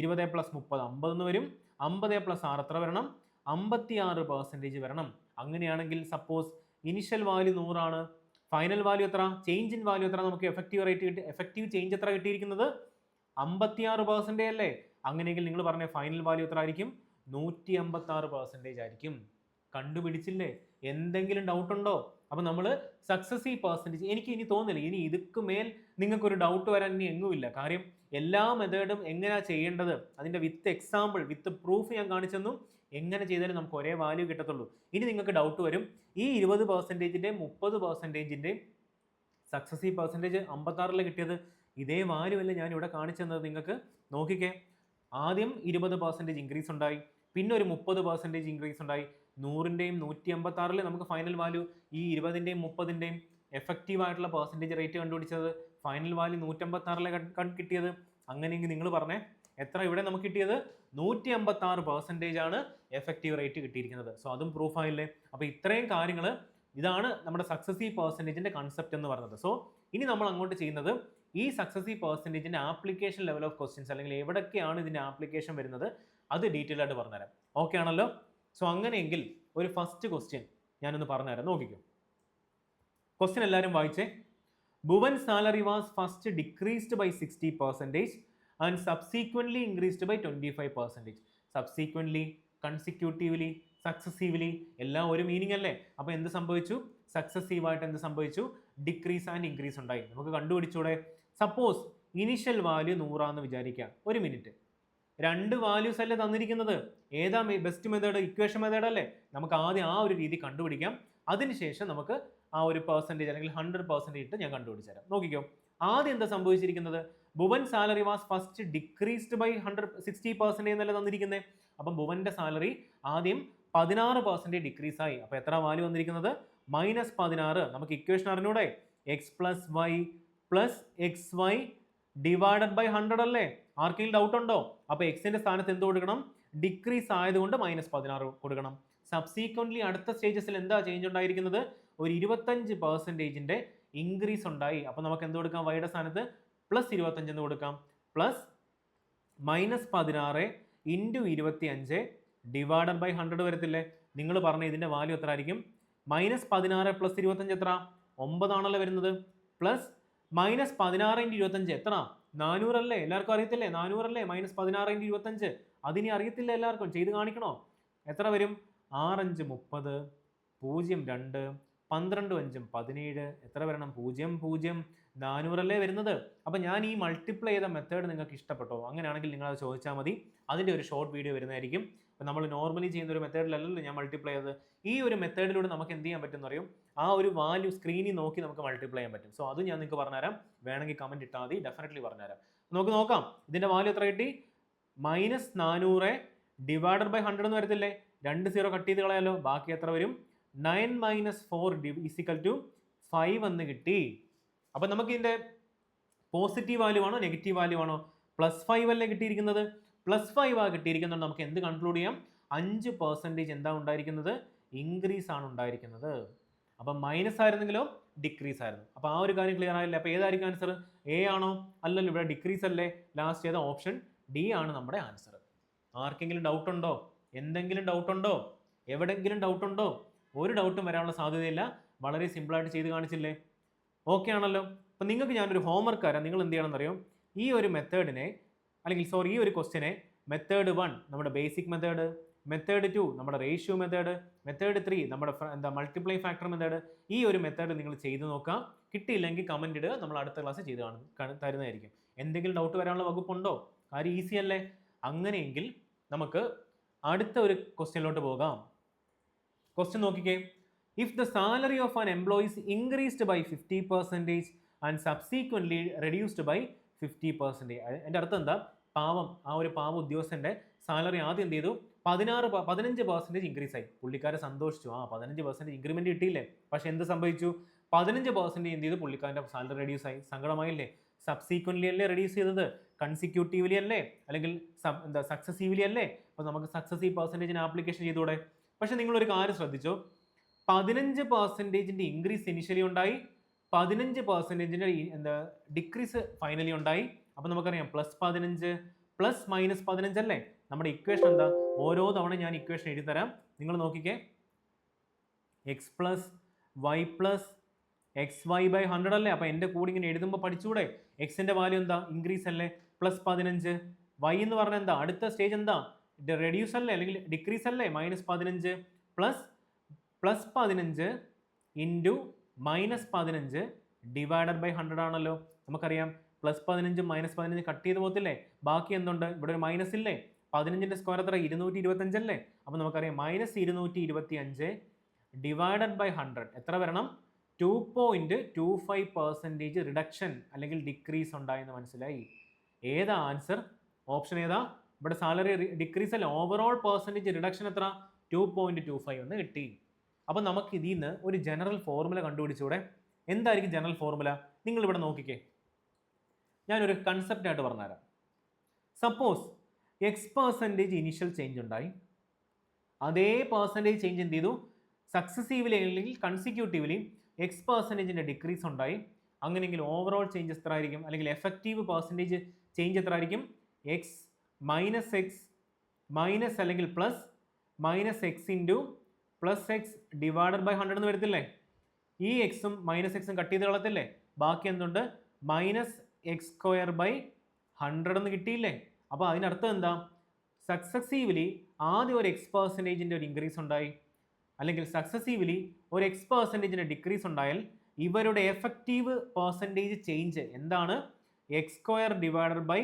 20 + 30 50 എന്ന് വരും. 50 + 6 എത്ര വരണം, 56% വരണം. അങ്ങനെയാണെങ്കിൽ സപ്പോസ് ഇനിഷ്യൽ വാല്യൂ 100 ആണ്, ഫൈനൽ വാല്യൂ എത്ര, ചേഞ്ച് ഇൻ വാല്യൂ എത്ര, നമുക്ക് എഫക്റ്റീവ് ചേഞ്ച് എത്ര കിട്ടിയിരിക്കുന്നത്, 56% അല്ലേ. അങ്ങനെയെങ്കിൽ നിങ്ങൾ പറഞ്ഞ ഫൈനൽ വാല്യൂ എത്ര ആയിരിക്കും, 156% ആയിരിക്കും. കണ്ടുപിടിച്ചില്ലേ? എന്തെങ്കിലും ഡൗട്ട് ഉണ്ടോ? അപ്പോൾ നമ്മൾ സക്സസീവ് പെർസെൻറ്റേജ്, എനിക്ക് ഇനി തോന്നില്ല ഇനി ഇതൊക്കെ മേൽ നിങ്ങൾക്കൊരു ഡൗട്ട് വരാൻ ഇനി എങ്ങുമില്ല. കാര്യം എല്ലാ മെത്തേഡും എങ്ങനെയാണ് ചെയ്യേണ്ടത്, അതിൻ്റെ വിത്ത് എക്സാമ്പിൾ വിത്ത് പ്രൂഫ് ഞാൻ കാണിച്ചെന്നു. എങ്ങനെ ചെയ്താലും നമുക്ക് ഒരേ വാല്യൂ കിട്ടത്തുള്ളൂ. ഇനി നിങ്ങൾക്ക് ഡൗട്ട് വരും, ഈ 20%-ൻ്റെയും 30%-ൻ്റെയും സക്സസീവ് പെർസെൻറ്റേജ് 56 കിട്ടിയത് ഇതേ വാല്യൂ അല്ലേ ഞാൻ ഇവിടെ കാണിച്ചു തന്നത് നിങ്ങൾക്ക്. നോക്കിക്കേ, ആദ്യം 20% ഇൻക്രീസ് ഉണ്ടായി, പിന്നെ ഒരു 30% ഇൻക്രീസ് ഉണ്ടായി. 100ൻ്റെയും 156 നമുക്ക് ഫൈനൽ വാല്യൂ, ഈ 20ൻ്റെയും 30ൻ്റെയും എഫക്റ്റീവ് ആയിട്ടുള്ള പെർസെൻറ്റേജ് റേറ്റ് കണ്ടുപിടിച്ചത്, ഫൈനൽ വാല്യൂ 156 കിട്ടിയത്. അങ്ങനെയെങ്കിൽ നിങ്ങൾ പറഞ്ഞേ എത്ര ഇവിടെ നമുക്ക് കിട്ടിയത്, 156% ആണ് എഫക്റ്റീവ് റേറ്റ് കിട്ടിയിരിക്കുന്നത്. സോ അതും പ്രൂഫായില്ലേ. അപ്പോൾ ഇത്രയും കാര്യങ്ങൾ, ഇതാണ് നമ്മുടെ സക്സസീവ് പെർസെൻറ്റേജിൻ്റെ കൺസെപ്റ്റ് എന്ന് പറയുന്നത്. സോ ഇനി നമ്മൾ അങ്ങോട്ട് ചെയ്യുന്നത്, ഈ സക്സസീവ് പെർസെൻറ്റേജിൻ്റെ ആപ്ലിക്കേഷൻ ലെവൽ ഓഫ് ക്വസ്റ്റ്യൻസ്, അല്ലെങ്കിൽ എവിടെയൊക്കെയാണ് ഇതിൻ്റെ ആപ്ലിക്കേഷൻ വരുന്നത്, അത് ഡീറ്റെയിൽ ആയിട്ട് പറഞ്ഞുതരാം. ഓക്കെ ആണല്ലോ. സോ അങ്ങനെയെങ്കിൽ ഒരു ഫസ്റ്റ് ക്വസ്റ്റ്യൻ ഞാനൊന്ന് പറഞ്ഞുതരാം, നോക്കിക്കോ. ക്വസ്റ്റ്യൻ എല്ലാവരും വായിച്ചേ. Bhuvan salary was first decreased by 60% and subsequently increased by 25%. Subsequently, consecutively, successively എല്ലാം ഒരു മീനിങ് അല്ലേ. അപ്പോൾ എന്ത് സംഭവിച്ചു, സക്സസീവായിട്ട് എന്ത് സംഭവിച്ചു, ഡിക്രീസ് ആൻഡ് ഇൻക്രീസ് ഉണ്ടായി. നമുക്ക് കണ്ടുപിടിച്ചൂടെ. സപ്പോസ് ഇനിഷ്യൽ വാല്യൂ 100 വിചാരിക്കാം. ഒരു മിനിറ്റ്, 2 വാല്യൂസ് അല്ലേ തന്നിരിക്കുന്നത്, ഏതാ ബെസ്റ്റ് മെത്തേഡ്, ഇക്വേഷൻ മെത്തേഡ് അല്ലേ. നമുക്ക് ആദ്യം ആ ഒരു രീതി കണ്ടുപിടിക്കാം. അതിനുശേഷം നമുക്ക് ആ ഒരു പെർസെൻറ്റേജ് അല്ലെങ്കിൽ 100% ഇട്ട് ഞാൻ കണ്ടുപിടിച്ചു തരാം. നോക്കിക്കോ, ആദ്യം എന്താ സംഭവിച്ചിരിക്കുന്നത്, Bhuvan salary was first decreased by 60% എന്നല്ല തന്നിരിക്കുന്നത്. അപ്പം ഭുവന്റെ സാലറി ആദ്യം 16% ഡിക്രീസ് ആയി. അപ്പോൾ എത്ര വാല്യൂ വന്നിരിക്കുന്നത്, -16. നമുക്ക് ഇക്വേഷൻ അറിഞ്ഞൂടെ, X + Y plus X Y divided by 100 അല്ലേ? ആർക്കെങ്കിലും ഡൗട്ട് ഉണ്ടോ? അപ്പോൾ എക്സിന്റെ സ്ഥാനത്ത് എന്ത് കൊടുക്കണം? ഡിക്രീസ് ആയതുകൊണ്ട് -16 കൊടുക്കണം. സബ്സീക്വന്റ്ലി അടുത്ത സ്റ്റേജസിൽ എന്താ ചേഞ്ച് ഉണ്ടായിരിക്കുന്നത്? ഒരു 25% ഇൻക്രീസ് ഉണ്ടായി. അപ്പോൾ നമുക്ക് എന്ത് കൊടുക്കാം? വൈയുടെ സ്ഥാനത്ത് +25 എന്ന് കൊടുക്കാം. പ്ലസ് -16 ഇൻറ്റു 25 ഡിവൈഡഡ് ബൈ 100 വരത്തില്ലേ? നിങ്ങൾ പറഞ്ഞ ഇതിന്റെ വാല്യൂ എത്ര ആയിരിക്കും? -16 + 25 എത്ര? 9 ആണല്ലോ വരുന്നത്. പ്ലസ് -16 × 25 എത്ര? 400 അല്ലേ? എല്ലാവർക്കും അറിയത്തില്ലേ? 400 അല്ലേ? -16 × 25 അതിനി അറിയത്തില്ല എല്ലാവർക്കും, ചെയ്ത് കാണിക്കണോ? എത്ര വരും? 6 5 30, 0 2, 12 5 17, എത്ര വരണം? 0 0, 400 അല്ലേ വരുന്നത്. അപ്പം ഞാൻ ഈ മൾട്ടിപ്ലൈ ചെയ്ത മെത്തേഡ് നിങ്ങൾക്ക് ഇഷ്ടപ്പെട്ടോ? അങ്ങനെയാണെങ്കിൽ നിങ്ങൾ അത് ചോദിച്ചാൽ മതി. അതിൻ്റെ ഒരു ഷോർട്ട് വീഡിയോ വരുന്നതായിരിക്കും. അപ്പം നമ്മൾ നോർമലി ചെയ്യുന്ന ഒരു മെത്തേഡിലല്ലല്ലോ ഞാൻ മൾട്ടിപ്ലൈ ചെയ്തത്. ഈ ഒരു മെത്തേഡിലൂടെ നമുക്ക് എന്ത് ചെയ്യാൻ പറ്റും എന്നറിയും? ആ ഒരു വാല്യൂ സ്ക്രീനിൽ നോക്കി നമുക്ക് മൾട്ടിപ്ലൈ ചെയ്യാൻ പറ്റും. സോ അത് ഞാൻ നിങ്ങൾക്ക് പറഞ്ഞുതരാം. വേണമെങ്കിൽ കമൻറ്റ് ഇട്ടാൽ മതി, ഡെഫിനറ്റ്ലി പറഞ്ഞുതരാം. നമുക്ക് നോക്കാം ഇതിൻ്റെ വാല്യൂ എത്ര കിട്ടി? -400 ഡിവൈഡഡ് ബൈ 100 എന്ന് വരത്തില്ലേ? 2 0 കട്ട് ചെയ്ത് കളയാലോ. ബാക്കി എത്ര വരും? 9 - 4 = 5 എന്ന് കിട്ടി. അപ്പം നമുക്ക് ഇതിൻ്റെ പോസിറ്റീവ് വാല്യൂ ആണോ നെഗറ്റീവ് വാല്യൂ ആണോ? +5 അല്ലേ കിട്ടിയിരിക്കുന്നത്? +5 ആ കിട്ടിയിരിക്കുന്നത്. നമുക്ക് എന്ത് കൺക്ലൂഡ് ചെയ്യാം? 5% എന്താ ഉണ്ടായിരിക്കുന്നത്? ഇൻക്രീസ് ആണ് ഉണ്ടായിരിക്കുന്നത്. അപ്പം മൈനസ് ആയിരുന്നെങ്കിലോ ഡിക്രീസ് ആയിരുന്നു. അപ്പോൾ ആ ഒരു കാര്യം ക്ലിയർ ആയില്ലേ? അപ്പോൾ ഏതായിരിക്കും ആൻസർ? എ ആണോ? അല്ലല്ലോ, ഇവിടെ ഡിക്രീസ് അല്ലേ. ലാസ്റ്റ് ഏതാ? ഓപ്ഷൻ ഡി ആണ് നമ്മുടെ ആൻസർ. ആർക്കെങ്കിലും ഡൗട്ട് ഉണ്ടോ? എന്തെങ്കിലും ഡൗട്ട് ഉണ്ടോ? എവിടെയെങ്കിലും ഡൗട്ട് ഉണ്ടോ? ഒരു ഡൗട്ടും വരാനുള്ള സാധ്യതയില്ല. വളരെ സിമ്പിളായിട്ട് ചെയ്ത് കാണിച്ചില്ലേ? ഓക്കെ ആണല്ലോ. അപ്പം നിങ്ങൾക്ക് ഞാനൊരു ഹോംവർക്ക് തരാം. നിങ്ങൾ എന്ത് ചെയ്യണമെന്നറിയോ? ഈ ഒരു മെത്തേഡിനെ അല്ലെങ്കിൽ ഈ ഒരു ക്വസ്റ്റ്യനെ മെത്തേഡ് 1 നമ്മുടെ ബേസിക് മെത്തേഡ്, മെത്തേഡ് 2 നമ്മുടെ റേഷ്യോ മെത്തേഡ്, മെത്തേഡ് 3 നമ്മുടെ മൾട്ടിപ്ലൈ ഫാക്ടർ മെത്തേഡ്, ഈ ഒരു മെത്തേഡ് നിങ്ങൾ ചെയ്ത് നോക്കാം. കിട്ടിയില്ലെങ്കിൽ കമൻറ്റ് ഇടുക, നമ്മൾ അടുത്ത ക്ലാസ് ചെയ്ത് തരുന്നതായിരിക്കും. എന്തെങ്കിലും ഡൗട്ട് വരാനുള്ള വകുപ്പുണ്ടോ? കാര്യം ഈസി അല്ലേ? അങ്ങനെയെങ്കിൽ നമുക്ക് അടുത്ത ഒരു ക്വസ്റ്റ്യനിലോട്ട് പോകാം. ക്വസ്റ്റ്യൻ നോക്കിക്കേ. If the salary of an employees increased by 50% and subsequently reduced by 50%. എൻ്റെ അർത്ഥം എന്താ? ആ ഒരു പാവ ഉദ്യോഗസ്ഥൻ്റെ സാലറി ആദ്യം എന്ത് ചെയ്തു? 15% ഇൻക്രീസ് ആയി. പുള്ളിക്കാരെ സന്തോഷിച്ചു. 15% ഇൻക്രിമെന്റ് കിട്ടിയില്ലേ? പക്ഷെ എന്ത് സംഭവിച്ചു? 15% എന്ത് ചെയ്തു? പുള്ളിക്കാരൻ്റെ സാലറി റെഡ്യൂസ് ആയി. സങ്കടമായില്ലേ? സബ്സീക്വൻ്റ്ലി അല്ലേ റെഡ്യൂസ് ചെയ്തത്? കൺസിക്യൂട്ടീവ്ലി അല്ലേ? അല്ലെങ്കിൽ സക്സസീവ്ലി അല്ലേ? അപ്പോൾ നമുക്ക് സക്സസീവ് പെർസെൻറ്റേജിന് ആപ്ലിക്കേഷൻ ചെയ്തുകൂടെ? പക്ഷെ നിങ്ങളൊരു കാര്യം ശ്രദ്ധിച്ചോ, 15% ഇൻക്രീസ് ഇനിഷ്യലി ഉണ്ടായി, 15% ഡിക്രീസ് ഫൈനലി ഉണ്ടായി. അപ്പോൾ നമുക്കറിയാം +15 പ്ലസ് -15 അല്ലേ? നമ്മുടെ ഇക്വേഷൻ എന്താ? ഓരോ തവണ ഞാൻ ഇക്വേഷൻ എഴുതി തരാം, നിങ്ങൾ നോക്കിക്കേ. x + y + xy/100 അല്ലേ? അപ്പോൾ എൻ്റെ കൂടെ ഇങ്ങനെ എഴുതുമ്പോൾ പഠിച്ചൂടെ? എക്സിൻ്റെ വാല്യൂ എന്താ? ഇൻക്രീസ് അല്ലേ? +15. y എന്ന് പറഞ്ഞാൽ എന്താ? അടുത്ത സ്റ്റേജ് എന്താ? റെഡ്യൂസ് അല്ലേ? അല്ലെങ്കിൽ ഡിക്രീസ് അല്ലേ? -15 +15 ഇൻറ്റു -15 ഡിവൈഡഡ് ബൈ 100 ആണല്ലോ. നമുക്കറിയാം +15 -15 കട്ട് ചെയ്ത് പോകത്തില്ലേ? ബാക്കി എന്തുണ്ട്? ഇവിടെ ഒരു മൈനസ് ഇല്ലേ? 15ന്റെ സ്ക്വയർ എത്ര? 225 അല്ലേ? അപ്പോൾ നമുക്കറിയാം -225 ഡിവൈഡഡ് ബൈ 100 എത്ര വരണം? 2.25% റിഡക്ഷൻ അല്ലെങ്കിൽ ഡിക്രീസ് ഉണ്ടായെന്ന് മനസ്സിലായി. ഏതാ ആൻസർ? ഓപ്ഷൻ ഏതാ? ഇവിടെ സാലറി ഡിക്രീസ് അല്ലേ? ഓവറോൾ പെർസെൻറ്റേജ് റിഡക്ഷൻ എത്ര? 2.25 എന്ന് കിട്ടി. അപ്പം നമുക്ക് ഇതിൽ നിന്ന് ഒരു ജനറൽ ഫോർമുല കണ്ടുപിടിച്ചൂടെ? എന്തായിരിക്കും ജനറൽ ഫോർമുല? നിങ്ങൾ ഇവിടെ നോക്കിക്കേ, ഞാനൊരു കൺസെപ്റ്റ് ആയിട്ട് പറഞ്ഞുതരാം. സപ്പോസ് X% ഇനിഷ്യൽ ചേഞ്ച് ഉണ്ടായി, അതേ പെർസെൻറ്റേജ് ചേഞ്ച് എന്ത് ചെയ്തു? സക്സസീവ്ലി അല്ലെങ്കിൽ കൺസിക്യൂട്ടീവ്ലി X% ഡിക്രീസ് ഉണ്ടായി. അങ്ങനെയെങ്കിൽ ഓവറോൾ ചേഞ്ച് എത്ര ആയിരിക്കും? അല്ലെങ്കിൽ എഫക്റ്റീവ് പെർസെൻറ്റേജ് ചേഞ്ച് എത്ര ആയിരിക്കും? X മൈനസ് അല്ലെങ്കിൽ plus -x into +x divided by 100 എന്ന് വരത്തില്ലേ? ഈ എക്സും -xും കട്ട് ചെയ്ത് കളത്തില്ലേ? ബാക്കി എന്തുണ്ട്? -x²/100 എന്ന് കിട്ടിയില്ലേ? അപ്പോൾ അതിനർത്ഥം എന്താ? സക്സസീവ്ലി ആദ്യം ഒരു X% ഒരു ഇൻക്രീസ് ഉണ്ടായി, അല്ലെങ്കിൽ സക്സസീവ്ലി ഒരു X% ഡിക്രീസ് ഉണ്ടായാൽ ഇവരുടെ എഫക്റ്റീവ് പെർസെൻറ്റേജ് ചേഞ്ച് എന്താണ്? x² divided by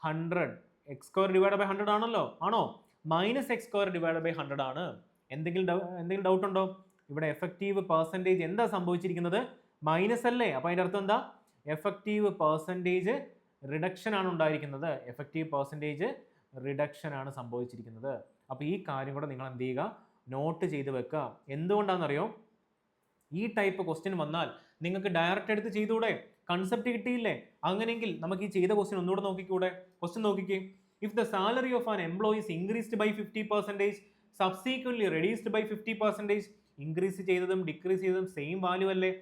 100. x² divided by 100 ആണല്ലോ? ആണോ? -x² ഡിവൈഡഡ് ബൈ 100 ആണ്. എന്തെങ്കിലും ഡൗട്ട് ഉണ്ടോ? ഇവിടെ എഫക്റ്റീവ് പെർസെൻറ്റേജ് എന്താ സംഭവിച്ചിരിക്കുന്നത്? മൈനസ് അല്ലേ? അപ്പോൾ അതിൻ്റെ അർത്ഥം എന്താ? എഫക്റ്റീവ് പെർസെൻറ്റേജ് റിഡക്ഷൻ ആണ് ഉണ്ടായിരിക്കുന്നത്. എഫക്റ്റീവ് പെർസെൻറ്റേജ് റിഡക്ഷൻ ആണ് സംഭവിച്ചിരിക്കുന്നത്. അപ്പോൾ ഈ കാര്യം കൂടെ നിങ്ങൾ എന്ത് ചെയ്യുക? നോട്ട് ചെയ്ത് വെക്കുക. എന്തുകൊണ്ടാണെന്നറിയോ? ഈ ടൈപ്പ് ക്വസ്റ്റ്യൻ വന്നാൽ നിങ്ങൾക്ക് ഡയറക്റ്റ് എടുത്ത് ചെയ്തുകൂടെ? കൺസെപ്റ്റ് കിട്ടിയില്ലേ? അങ്ങനെയെങ്കിൽ നമുക്ക് ഈ ചെയ്ത ക്വസ്റ്റ്യൻ ഒന്നുകൂടെ നോക്കിക്കൂടെ? ക്വസ്റ്റ്യൻ നോക്കിക്കേ. If the salary of an employee is increased by 50%, subsequently reduced by 50%, increase ചെയ്തതും ഡിക്രീസ് ചെയ്തതും സെയിം വാല്യൂ അല്ലേ?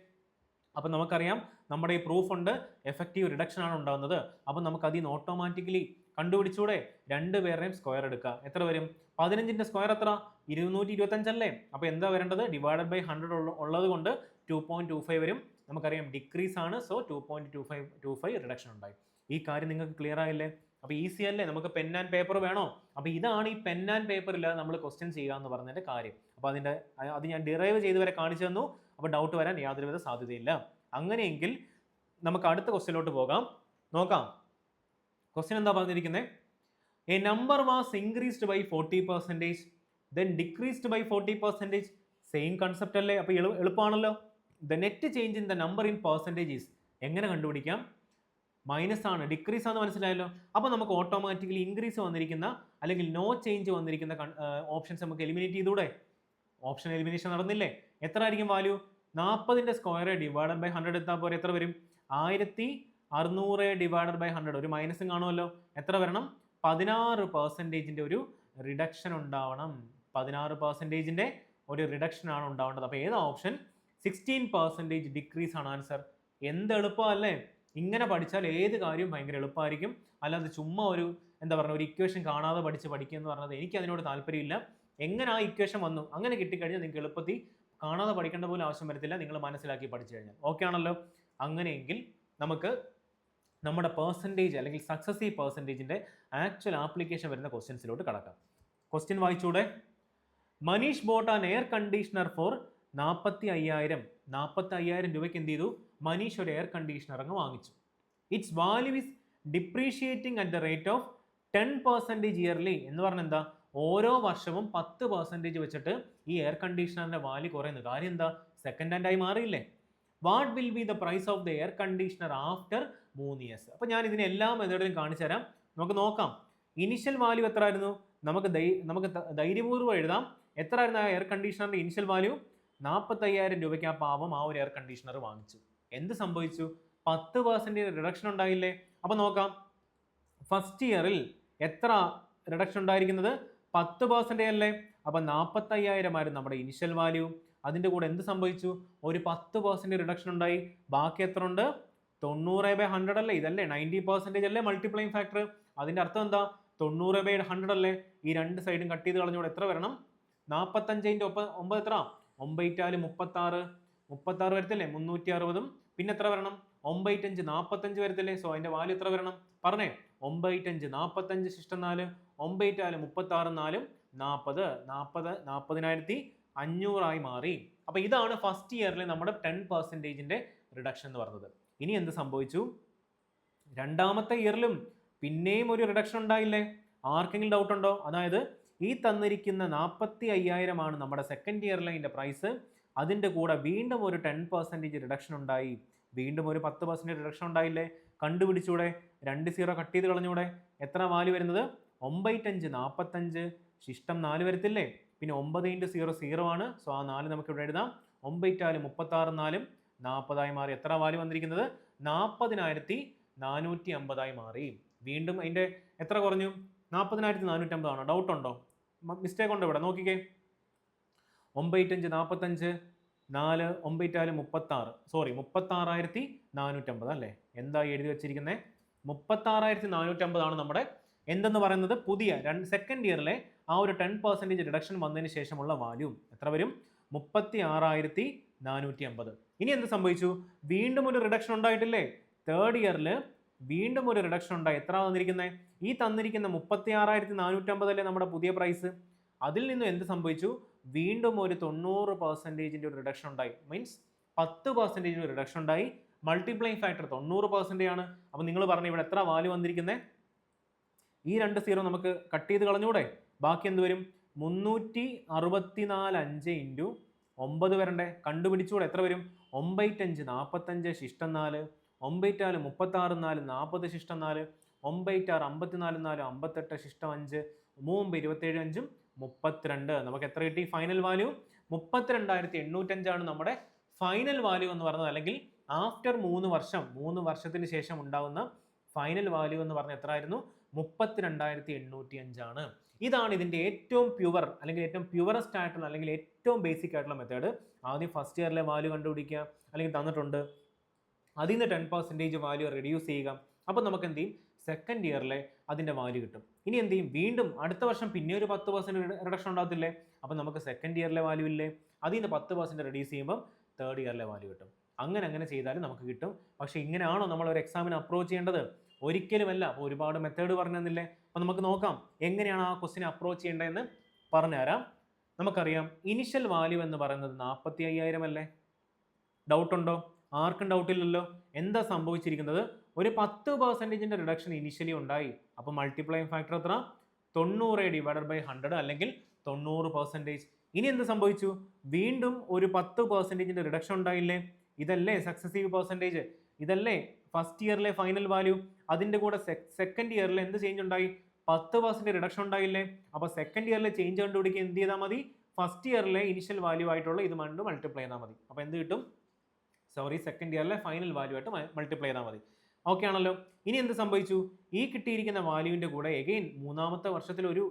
അപ്പം നമുക്കറിയാം നമ്മുടെ ഈ പ്രൂഫ് ഉണ്ട്, എഫക്റ്റീവ് റിഡക്ഷൻ ആണ് ഉണ്ടാകുന്നത്. അപ്പം നമുക്ക് അതിൽ നിന്ന് ഓട്ടോമാറ്റിക്കലി കണ്ടുപിടിച്ചൂടെ? രണ്ടുപേരുടെയും സ്ക്വയർ എടുക്കുക. എത്ര വരും? 15ന്റെ സ്ക്വയർ എത്ര? 225 അല്ലേ? അപ്പോൾ എന്താ വരേണ്ടത്? ഡിവൈഡഡ് ബൈ 100 ഉള്ളത് കൊണ്ട് 2.25 വരും. നമുക്കറിയാം ഡിക്രീസ് ആണ്, സോ 2.25 റിഡക്ഷൻ ഉണ്ടായി. ഈ കാര്യം നിങ്ങൾക്ക് ക്ലിയർ ആയില്ലേ? അപ്പോൾ ഈസി അല്ലേ? നമുക്ക് പെൻ ആൻഡ് പേപ്പർ വേണോ? അപ്പോൾ ഇതാണ് ഈ പെൻ ആൻഡ് പേപ്പർ ഇല്ലാതെ നമ്മൾ ക്വസ്റ്റ്യൻ ചെയ്യുക എന്ന് പറഞ്ഞതിന്റെ കാര്യം. അപ്പോൾ അത് ഞാൻ ഡിറൈവ് ചെയ്ത് വരെ കാണിച്ചു തന്നു. അപ്പോൾ ഡൗട്ട് വരാൻ യാതൊരുവിധ സാധ്യതയില്ല. അങ്ങനെയെങ്കിൽ നമുക്ക് അടുത്ത ക്വസ്റ്റ്യനിലോട്ട് പോകാം. നോക്കാം. ക്വസ്റ്റ്യൻ എന്താ പറഞ്ഞിരിക്കുന്നത്? A number was increased by 40%, then decreased by 40%. Same concept അല്ലേ? അപ്പോൾ എളുപ്പമാണല്ലോ. The net change in the number in percentages എങ്ങനെ കണ്ടുപിടിക്കാം? മൈനസ് ആണ്, ഡിക്രീസ് ആണെന്ന് മനസ്സിലായല്ലോ. അപ്പോൾ നമുക്ക് ഓട്ടോമാറ്റിക്കലി ഇൻക്രീസ് വന്നിരിക്കുന്ന അല്ലെങ്കിൽ നോ ചേഞ്ച് വന്നിരിക്കുന്ന ഓപ്ഷൻസ് നമുക്ക് എലിമിനേറ്റ് ചെയ്തൂടെ? ഓപ്ഷൻ എലിമിനേഷൻ നടന്നില്ലേ? എത്ര ആയിരിക്കും വാല്യൂ? 40ന്റെ സ്ക്വയർ ഡിവൈഡഡ് ബൈ 100 എടുത്താൽ പോലെ എത്ര വരും? 1600 ഡിവൈഡഡ് ബൈ 100. ഒരു മൈനസും കാണുമല്ലോ. എത്ര വരണം? 16% ഒരു റിഡക്ഷൻ ഉണ്ടാവണം. 16% ഒരു റിഡക്ഷൻ ആണ് ഉണ്ടാവേണ്ടത്. അപ്പോൾ ഏതാ ഓപ്ഷൻ? 16% ഡിക്രീസ് ആണ് ആൻസർ. എന്ത് എളുപ്പമല്ലേ? ഇങ്ങനെ പഠിച്ചാൽ ഏത് കാര്യവും ഭയങ്കര എളുപ്പമായിരിക്കും. അല്ലാതെ ചുമ്മാ ഒരു എന്താ പറയുക, ഒരു ഇക്വേഷൻ കാണാതെ പഠിക്കുക എന്ന് പറഞ്ഞത് എനിക്ക് അതിനോട് താല്പര്യമില്ല. എങ്ങനെ ആ ഇക്വേഷൻ വന്നു അങ്ങനെ കിട്ടിക്കഴിഞ്ഞാൽ നിങ്ങൾക്ക് എളുപ്പത്തിൽ കാണാതെ പഠിക്കേണ്ട പോലും ആവശ്യം വരത്തില്ല, നിങ്ങൾ മനസ്സിലാക്കി പഠിച്ചു കഴിഞ്ഞാൽ. ഓക്കെ ആണല്ലോ? അങ്ങനെയെങ്കിൽ നമുക്ക് നമ്മുടെ പെർസെൻറ്റേജ് അല്ലെങ്കിൽ സക്സസീവ് പെർസെൻറ്റേജിൻ്റെ ആക്ച്വൽ ആപ്ലിക്കേഷൻ വരുന്ന ക്വസ്റ്റ്യൻസിലോട്ട് കടക്കാം. ക്വസ്റ്റ്യൻ വായിച്ചൂടെ? Manish bought an air conditioner for 45,000 രൂപയ്ക്ക് എന്ത് ചെയ്തു? മനീഷ് ഒരു എയർ കണ്ടീഷണർ അങ്ങ് വാങ്ങിച്ചു. Its value is depreciating at the rate of 10% yearly. എന്ന് പറഞ്ഞാൽ എന്താ? ഓരോ വർഷവും 10% വെച്ചിട്ട് ഈ എയർ കണ്ടീഷണറിന്റെ വാല്യൂ കുറയുന്നു. കാര്യം എന്താ? സെക്കൻഡ് ഹാൻഡ് ആയി മാറിയില്ലേ? What will be the price of the air conditioner after 3 years? അപ്പോൾ ഞാൻ ഇതിനെ എല്ലാ മെത്തേഡിലും കാണിച്ചു തരാം. നമുക്ക് നോക്കാം. ഇനിഷ്യൽ വാല്യൂ എത്ര ആയിരുന്നു? നമുക്ക് ധൈര്യപൂർവ്വം എഴുതാം. എത്ര ആയിരുന്നു ആ എയർ കണ്ടീഷണറിന്റെ ഇനിഷ്യൽ വാല്യൂ? 45,000 രൂപയ്ക്ക് ആ പാവം ആ ഒരു എയർ കണ്ടീഷണർ വാങ്ങിച്ചു. എന്ത് സംഭവിച്ചു? 10% റിഡക്ഷൻ ഉണ്ടായില്ലേ? അപ്പോൾ നോക്കാം. ഫസ്റ്റ് ഇയറിൽ എത്ര റിഡക്ഷൻ ഉണ്ടായിരിക്കുന്നത്? 10% അല്ലേ? അപ്പം 45,000 ആയിരുന്നു നമ്മുടെ ഇനിഷ്യൽ വാല്യൂ. അതിൻ്റെ കൂടെ എന്ത് സംഭവിച്ചു? ഒരു 10% റിഡക്ഷൻ ഉണ്ടായി. ബാക്കി എത്ര ഉണ്ട്? 90/100 അല്ലേ? ഇതല്ലേ 90% അല്ലേ മൾട്ടിപ്ലൈങ് ഫാക്ടർ? അതിൻ്റെ അർത്ഥം എന്താ? 90/100 അല്ലേ? ഈ രണ്ട് സൈഡും കട്ട് ചെയ്ത് കളഞ്ഞൂടെ എത്ര വരണം? 45ന്റെ ഒപ്പം 9 എത്ര? 9 36 വരത്തില്ലേ? 360. പിന്നെ എത്ര വരണം? 9 5 45 വരത്തില്ലേ? സോ അതിന്റെ വാല്യൂ എത്ര വരണം? പറഞ്ഞേ. 9 5 45 ശിഷ്ടം 4. 9 36 4 40. 40,500 ആയി മാറി. അപ്പൊ ഇതാണ് ഫസ്റ്റ് ഇയറിൽ നമ്മുടെ 10%ന്റെ റിഡക്ഷൻ എന്ന് പറഞ്ഞത്. ഇനി എന്ത് സംഭവിച്ചു? രണ്ടാമത്തെ ഇയറിലും പിന്നെയും ഒരു റിഡക്ഷൻ ഉണ്ടായില്ലേ? ആർക്കെങ്കിലും ഡൗട്ട് ഉണ്ടോ? അതായത് ഈ തന്നിരിക്കുന്ന 45,000 ആണ് നമ്മുടെ സെക്കൻഡ് ഇയറിലെ അതിൻ്റെ പ്രൈസ്. അതിൻ്റെ കൂടെ വീണ്ടും ഒരു 10% റിഡക്ഷൻ ഉണ്ടായി. വീണ്ടും ഒരു 10% റിഡക്ഷൻ ഉണ്ടായില്ലേ? കണ്ടുപിടിച്ചൂടെ? 2 0 കട്ട് ചെയ്ത് കളഞ്ഞൂടെ? എത്ര വാല്യൂ വരുന്നത്? 9 5 45 ശിഷ്ടം 4 വരത്തില്ലേ? പിന്നെ 9 × 0 0 ആണ്. സോ ആ 4 നമുക്ക് ഇവിടെ എഴുതാം. 9 36 4 40 ആയി മാറി. എത്ര വാല്യൂ വന്നിരിക്കുന്നത്? 40,450 ആയി മാറി. വീണ്ടും അതിൻ്റെ എത്ര കുറഞ്ഞു? 40,450 ആണോ? ഡൗട്ട് ഉണ്ടോ? മിസ്റ്റേക്ക് ഉണ്ടോ ഇവിടെ? നോക്കിക്കേ. 9 5 45 4 9 36. സോറി, 36,450 അല്ലേ? എന്താ എഴുതി വെച്ചിരിക്കുന്നത്? 36,450 ആണ് നമ്മുടെ എന്തെന്ന് പറയുന്നത് പുതിയ സെക്കൻഡ് ഇയറിലെ ആ ഒരു 10% റിഡക്ഷൻ വന്നതിന് ശേഷമുള്ള വാല്യൂ. എത്ര വരും? 36,450. ഇനി എന്ത് സംഭവിച്ചു? വീണ്ടും ഒരു റിഡക്ഷൻ ഉണ്ടായിട്ടില്ലേ? തേർഡ് ഇയറിൽ വീണ്ടും ഒരു റിഡക്ഷൻ ഉണ്ടായി. എത്ര വന്നിരിക്കുന്നത്? ഈ തന്നിരിക്കുന്ന 36,450 അല്ലേ നമ്മുടെ പുതിയ പ്രൈസ്. അതിൽ നിന്നും എന്ത് സംഭവിച്ചു? വീണ്ടും ഒരു 90% ഒരു റിഡക്ഷൻ ഉണ്ടായി. മീൻസ് 10% റിഡക്ഷൻ ഉണ്ടായി. മൾട്ടിപ്ലൈങ് ഫാക്ടർ 90% ആണ്. അപ്പം നിങ്ങൾ പറഞ്ഞു ഇവിടെ എത്ര വാല്യൂ വന്നിരിക്കുന്നത്? ഈ 2 0 നമുക്ക് കട്ട് ചെയ്ത് കളഞ്ഞൂടെ? ബാക്കി എന്ത് വരും? 364 × 9 വരണ്ടേ? കണ്ടുപിടിച്ചൂടെ? എത്ര വരും? 9 5 45 ശിഷ്ടം 4. 9 36 4 40 ശിഷ്ടം 4. 9 6 54 4 58 ശിഷ്ടം 5. 3 27 5 32. നമുക്ക് എത്ര കിട്ടി? ഫൈനൽ വാല്യൂ 32,805 ആണ് നമ്മുടെ ഫൈനൽ വാല്യൂ എന്ന് പറയുന്നത്, അല്ലെങ്കിൽ ആഫ്റ്റർ 3 വർഷത്തിന് ശേഷം ഉണ്ടാകുന്ന ഫൈനൽ വാല്യൂ എന്ന് പറഞ്ഞാൽ എത്ര ആയിരുന്നു? 32,805 ആണ്. ഇതാണ് ഇതിന്റെ ഏറ്റവും പ്യുവർ അല്ലെങ്കിൽ ഏറ്റവും പ്യുവറസ്റ്റ് ആയിട്ടുള്ള അല്ലെങ്കിൽ ഏറ്റവും ബേസിക് ആയിട്ടുള്ള മെത്തേഡ്. ആദ്യം ഫസ്റ്റ് ഇയറിലെ വാല്യൂ കണ്ടുപിടിക്കുക, അല്ലെങ്കിൽ തന്നിട്ടുണ്ട് അതിൽ നിന്ന് 10% വാല്യൂ റെഡ്യൂസ് ചെയ്യുക. അപ്പോൾ നമുക്ക് എന്ത് ചെയ്യും? സെക്കൻഡ് ഇയറിലെ അതിന്റെ വാല്യൂ കിട്ടും. ഇനി എന്ത് ചെയ്യും? വീണ്ടും അടുത്ത വർഷം പിന്നെ ഒരു 10% റിഡക്ഷൻ ഉണ്ടാകത്തില്ലേ? അപ്പോൾ നമുക്ക് സെക്കൻഡ് ഇയറിലെ വാല്യൂ ഇല്ലേ, അതിൽ നിന്ന് 10% റെഡ്യൂസ് ചെയ്യുമ്പോൾ തേർഡ് ഇയറിലെ വാല്യൂ കിട്ടും. അങ്ങനെ ചെയ്താലും നമുക്ക് കിട്ടും. പക്ഷേ ഇങ്ങനെയാണോ നമ്മൾ ഒരു എക്സാമിന് അപ്രോച്ച് ചെയ്യേണ്ടത്? ഒരിക്കലുമല്ല. അപ്പോൾ ഒരുപാട് മെത്തേഡ് പറഞ്ഞു തന്നില്ലേ? അപ്പോൾ നമുക്ക് നോക്കാം എങ്ങനെയാണ് ആ ക്വസ്റ്റിനെ അപ്രോച്ച് ചെയ്യേണ്ടതെന്ന് പറഞ്ഞുതരാം. നമുക്കറിയാം ഇനിഷ്യൽ വാല്യൂ എന്ന് പറയുന്നത് 45,000 അല്ലേ? ഡൗട്ട് ഉണ്ടോ? ആർക്കും ഡൗട്ടില്ലല്ലോ. എന്താ സംഭവിച്ചിരിക്കുന്നത്? ഒരു 10% റിഡക്ഷൻ ഇനിഷ്യലി ഉണ്ടായി. അപ്പോൾ മൾട്ടിപ്ലൈയിങ് ഫാക്ടർ എത്ര? 90/100 അല്ലെങ്കിൽ 90%. ഇനി എന്ത് സംഭവിച്ചു? വീണ്ടും ഒരു 10% റിഡക്ഷൻ ഉണ്ടായില്ലേ? ഇതല്ലേ സക്സസീവ് പെർസെൻറ്റേജ്? ഇതല്ലേ ഫസ്റ്റ് ഇയറിലെ ഫൈനൽ വാല്യൂ? അതിൻ്റെ കൂടെ സെക്കൻഡ് ഇയറിൽ എന്ത് ചേഞ്ച് ഉണ്ടായി? 10% റിഡക്ഷൻ ഉണ്ടായില്ലേ? അപ്പോൾ സെക്കൻഡ് ഇയറിലെ ചേഞ്ച് കണ്ടുപിടിക്കുക എന്ത് ചെയ്താൽ മതി? ഫസ്റ്റ് ഇയറിലെ ഇനിഷ്യൽ വാല്യൂ ആയിട്ടുള്ള ഇത് കൊണ്ട് മൾട്ടിപ്ലൈ ചെയ്താൽ മതി. അപ്പോൾ എന്ത് കിട്ടും? സെക്കൻഡ് ഇയറിലെ ഫൈനൽ വാല്യൂ ആയിട്ട് മൾട്ടിപ്ലൈ ചെയ്താൽ മതി. ഓക്കെ ആണല്ലോ. ഇനി എന്ത് സംഭവിച്ചു? ഈ കിട്ടിയിരിക്കുന്ന വാല്യൂവിൻ്റെ കൂടെ എഗെയിൻ മൂന്നാമത്തെ വർഷത്തിൽ ഒരു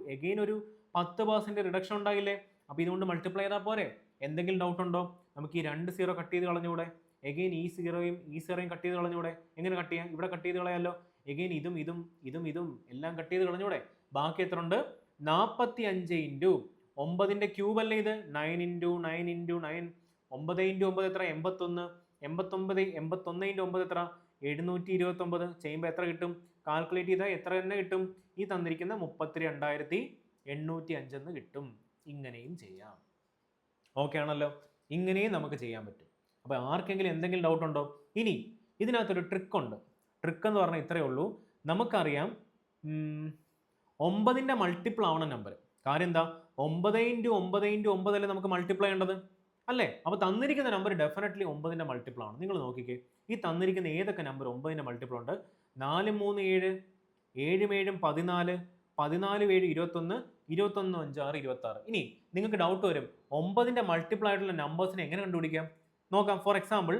10% റിഡക്ഷൻ ഉണ്ടായില്ലേ? അപ്പോൾ ഇതുകൊണ്ട് മൾട്ടിപ്ലൈ ചെയ്താൽ പോരെ? എന്തെങ്കിലും ഡൗട്ട് ഉണ്ടോ? നമുക്ക് ഈ 2 0 കട്ട് ചെയ്ത് കളഞ്ഞൂടെ? എഗെയിൻ ഈ സീറോയും കട്ട് ചെയ്ത് കളഞ്ഞൂടെ? എങ്ങനെ കട്ട് ചെയ്യാം? ഇവിടെ കട്ട് ചെയ്ത് കളയാമല്ലോ. എഗെയിൻ ഇതും എല്ലാം കട്ട് ചെയ്ത് കളഞ്ഞൂടെ? ബാക്കി എത്ര ഉണ്ട്? 45 ഇൻറ്റു 9ന്റെ ക്യൂബ് അല്ലേ ഇത്? 9 ഇൻറ്റു 9 ഇൻറ്റു 9. 9 ഇൻറ്റു 9 എത്ര? 81. 81 ഇൻറ്റു 9 എത്ര? 729. ചെയ്യുമ്പോൾ എത്ര കിട്ടും? കാൽക്കുലേറ്റ് ചെയ്താൽ എത്ര തന്നെ കിട്ടും? ഈ തന്നിരിക്കുന്ന 32,805 എന്ന് കിട്ടും. ഇങ്ങനെയും ചെയ്യാം. ഓക്കെ ആണല്ലോ. ഇങ്ങനെയും നമുക്ക് ചെയ്യാൻ പറ്റും. അപ്പോൾ ആർക്കെങ്കിലും എന്തെങ്കിലും ഡൗട്ട് ഉണ്ടോ? ഇനി ഇതിനകത്തൊരു ട്രിക്ക് ഉണ്ട്. ട്രിക്ക് എന്ന് പറഞ്ഞാൽ ഇത്രയേ ഉള്ളൂ. നമുക്കറിയാം 9ന്റെ മൾട്ടിപ്പിൾ ആവണം നമ്പർ. കാര്യം എന്താ? 9 ഇൻറ്റു 9 ഇൻറ്റു 9 അല്ലേ നമുക്ക് മൾട്ടിപ്ലൈ ചെയ്യേണ്ടത് അല്ലേ? അപ്പോൾ തന്നിരിക്കുന്ന നമ്പർ ഡെഫിനറ്റ്ലി 9ന്റെ മൾട്ടിപ്പിൾ ആണ്. നിങ്ങൾ നോക്കിക്കേ, ഈ തന്നിരിക്കുന്ന ഏതൊക്കെ നമ്പർ 9ന്റെ മൾട്ടിപ്പിൾ ഉണ്ട്? 4 3 7, 7 7 14, 14 7 21, 21 5 6 26. ഇനി നിങ്ങൾക്ക് ഡൗട്ട് വരും, 9ന്റെ മൾട്ടിപ്പിൾ ആയിട്ടുള്ള നമ്പേഴ്സിനെ എങ്ങനെ കണ്ടുപിടിക്കാം? നോക്കാം. ഫോർ എക്സാമ്പിൾ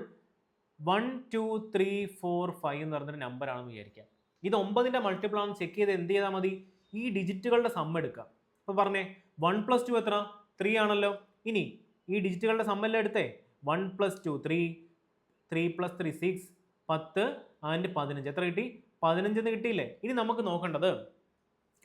1 2 3 4 5 എന്ന് പറഞ്ഞൊരു നമ്പർ ആണെന്ന് വിചാരിക്കാം. ഇത് 9ന്റെ മൾട്ടിപ്പിൾ ആണെന്ന് ചെക്ക് ചെയ്ത് എന്ത് ചെയ്താൽ മതി? ഈ ഡിജിറ്റുകളുടെ സം എടുക്കാം. അപ്പോൾ പറഞ്ഞേ 1 + 2 എത്ര? 3 ആണല്ലോ. ഇനി ഈ ഡിജിറ്റുകളുടെ സമ്മെല്ലാം എടുത്തേ. 1 + 2 3, 3 + 3 6, 10 ആൻഡ് 15. എത്ര കിട്ടി? 15 എന്ന് കിട്ടിയില്ലേ? ഇനി നമുക്ക് നോക്കേണ്ടത്